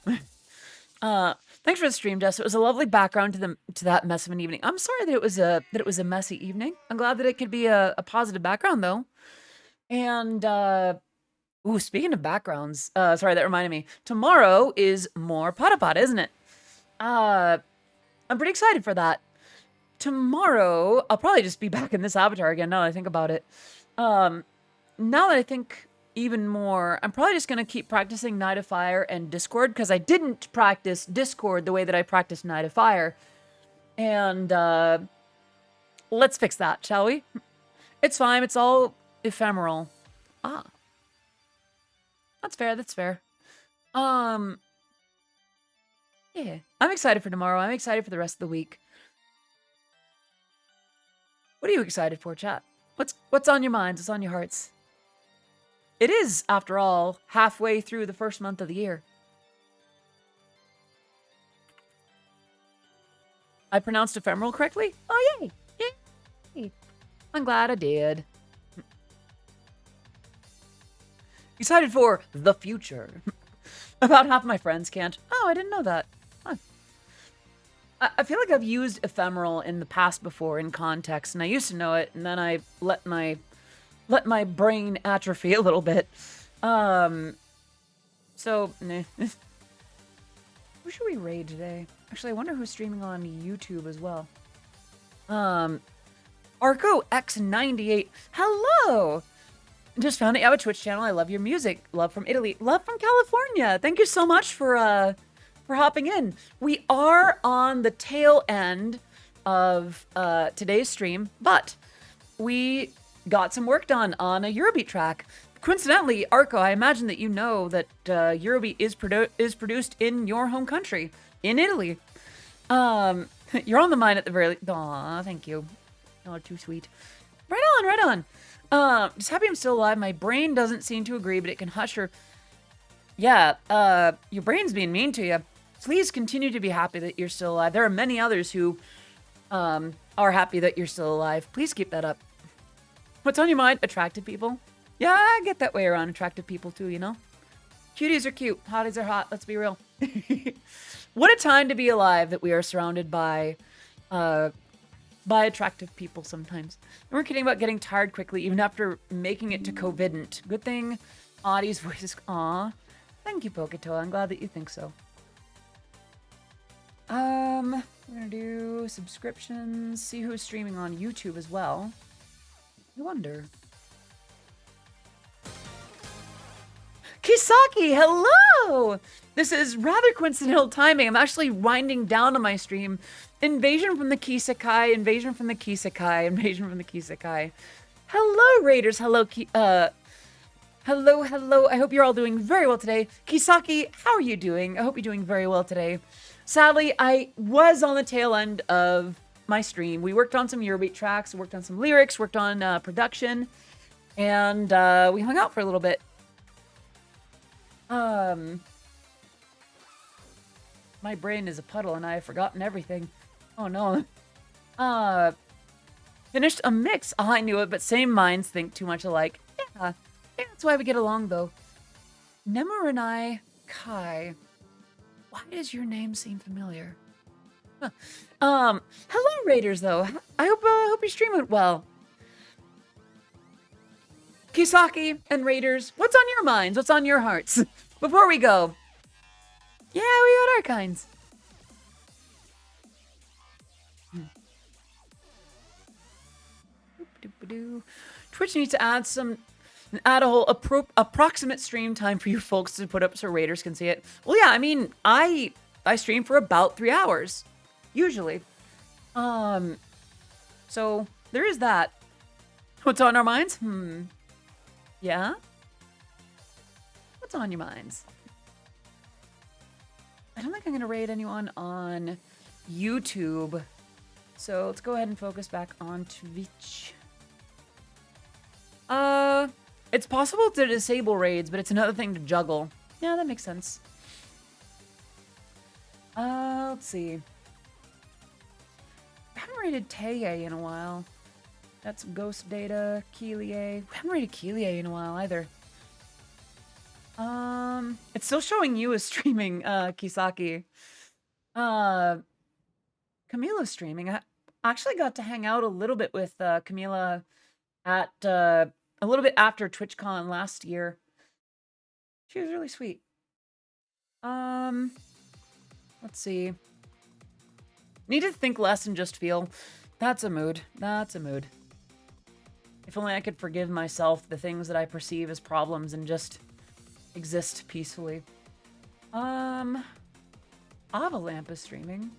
A: Thanks for the stream, Jess. It was a lovely background to that mess of an evening. I'm sorry that it was a messy evening. I'm glad that it could be a positive background though. And ooh, speaking of backgrounds, sorry, that reminded me. Tomorrow is more Pada Pada, isn't it? I'm pretty excited for that. Tomorrow, I'll probably just be back in this avatar again now that I think about it. Now that I think even more, I'm probably just going to keep practicing Night of Fire and Discord, because I didn't practice Discord the way that I practiced Night of Fire. And let's fix that, shall we? It's fine. It's all ephemeral. Ah. That's fair. That's fair. Yeah. I'm excited for tomorrow. I'm excited for the rest of the week. What are you excited for, chat? What's on your minds? What's on your hearts? It is, after all, halfway through the first month of the year. I pronounced ephemeral correctly? Oh, yay! Yay! I'm glad I did. Excited for the future. About half my friends can't. Oh, I didn't know that. Huh. I feel like I've used ephemeral in the past before in context, and I used to know it, and then I let my brain atrophy a little bit. So, nah. Who should we raid today? Actually, I wonder who's streaming on YouTube as well. Arco X98. Hello! Just found it. You have a Twitch channel. I love your music. Love from Italy. Love from California. Thank you so much for hopping in. We are on the tail end of today's stream, but we got some work done on a Eurobeat track. Coincidentally, Arco, I imagine that you know that Eurobeat is produced in your home country, in Italy. You're on the mind at the very least. Aw, thank you. Oh, too sweet. Right on, right on. Just happy I'm still alive. My brain doesn't seem to agree, but it can hush her. Yeah, your brain's being mean to you. Please continue to be happy that you're still alive. There are many others who are happy that you're still alive. Please keep that up. What's on your mind? Attractive people? Yeah, I get that way around attractive people too, you know? Cuties are cute. Hotties are hot. Let's be real. What a time to be alive that we are surrounded by attractive people sometimes. And we're kidding about getting tired quickly, even after making it to COVIDn't. Good thing Audie's voice is... Aw. Thank you, Pokito. I'm glad that you think so. We're gonna do subscriptions, see who's streaming on YouTube as well. I wonder. Kisaki, hello! This is rather coincidental timing. I'm actually winding down on my stream. Invasion from the Kisekai, invasion from the Kisekai, invasion from the Kisekai. Hello, Raiders. Hello, hello. I hope you're all doing very well today. Kisaki, how are you doing? I hope you're doing very well today. Sadly, I was on the tail end of my stream. We worked on some Eurobeat tracks, worked on some lyrics, worked on production, and we hung out for a little bit. My brain is a puddle and I have forgotten everything. Oh no. Finished a mix. Oh, I knew it, but same minds think too much alike. Yeah, that's why we get along though. Nemuranai Kai. Why does your name seem familiar? Huh. Hello Raiders though. I hope your stream went well. Kisaki and Raiders, what's on your minds? What's on your hearts? Before we go. Yeah, we got our kinds. Twitch needs to add a whole approximate stream time for you folks to put up so Raiders can see it. Well, yeah, I mean, I stream for about 3 hours, usually. So there is that. What's on our minds? Yeah? What's on your minds? I don't think I'm going to raid anyone on YouTube. So let's go ahead and focus back on Twitch. It's possible to disable raids, but it's another thing to juggle. Yeah, that makes sense. Let's see. I haven't raided Teye in a while. That's Ghost Data, Keelie. I haven't raided Keelie in a while either. It's still showing you as streaming, Kisaki. Camila's streaming. I actually got to hang out a little bit with Camila at a little bit after TwitchCon last year. She was really sweet. Let's see. Need to think less and just feel. That's a mood. That's a mood. If only I could forgive myself the things that I perceive as problems and just exist peacefully. Avalamp is streaming.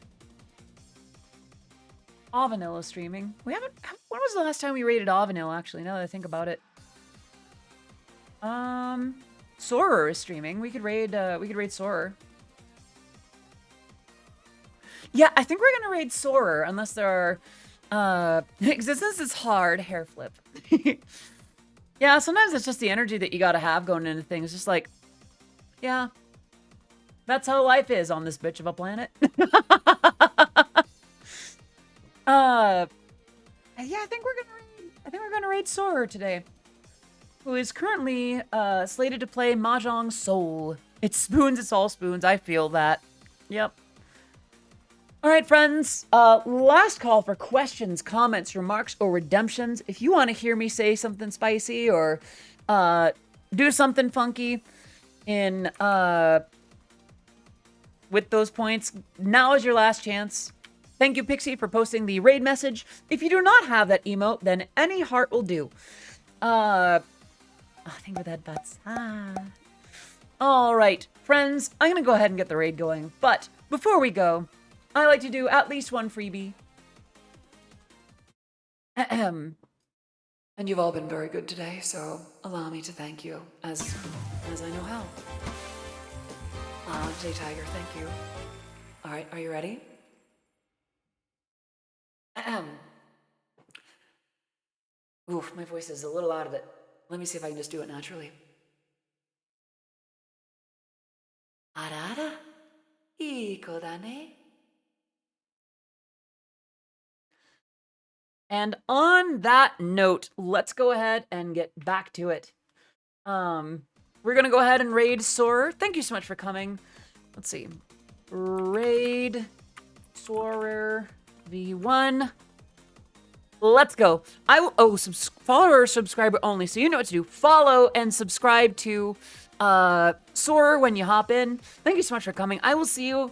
A: Avanil is streaming. We haven't. When was the last time we raided Avanil? Actually, now that I think about it. Sorer is streaming. We could raid. We could raid Sorer. Yeah, I think we're gonna raid Sorer unless there are. Existence is hard. Hair flip. Yeah, sometimes it's just the energy that you gotta have going into things. Just like, yeah, that's how life is on this bitch of a planet. Yeah, I think we're gonna raid Sorer today, who is currently slated to play Mahjong Soul. It's spoons, it's all spoons. I feel that. Yep. All right, friends. Last call for questions, comments, remarks, or redemptions. If you want to hear me say something spicy or do something funky in with those points, now is your last chance. Thank you, Pixie, for posting the raid message. If you do not have that emote, then any heart will do. Oh, think with that butts. All right, friends. I'm gonna go ahead and get the raid going. But before we go, I like to do at least one freebie. Ahem. And you've all been very good today, so allow me to thank you as I know how. J Tiger, thank you. All right, are you ready? Ahem. Oof, my voice is a little out of it. Let me see if I can just do it naturally. Arara, iko da ne. And on that note, let's go ahead and get back to it. We're gonna go ahead and raid Sorer. Thank you so much for coming. Let's see. Raid Sorer V1. Let's go. I will follower or subscriber only, so you know what to do. Follow and subscribe to Soar when you hop in. Thank you so much for coming. I will see you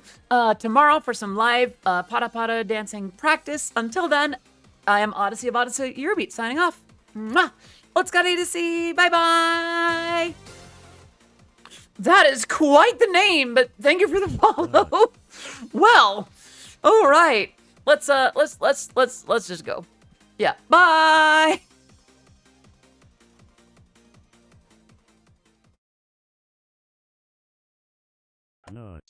A: tomorrow for some live Pada Pada dancing practice. Until then, I am Odyssey of Odyssey Eurobeat signing off. Mwah! Let's go Odyssey. Bye-bye. That is quite the name, but thank you for the follow. Well, all right. Let's just go. Yeah. Bye.
B: Not.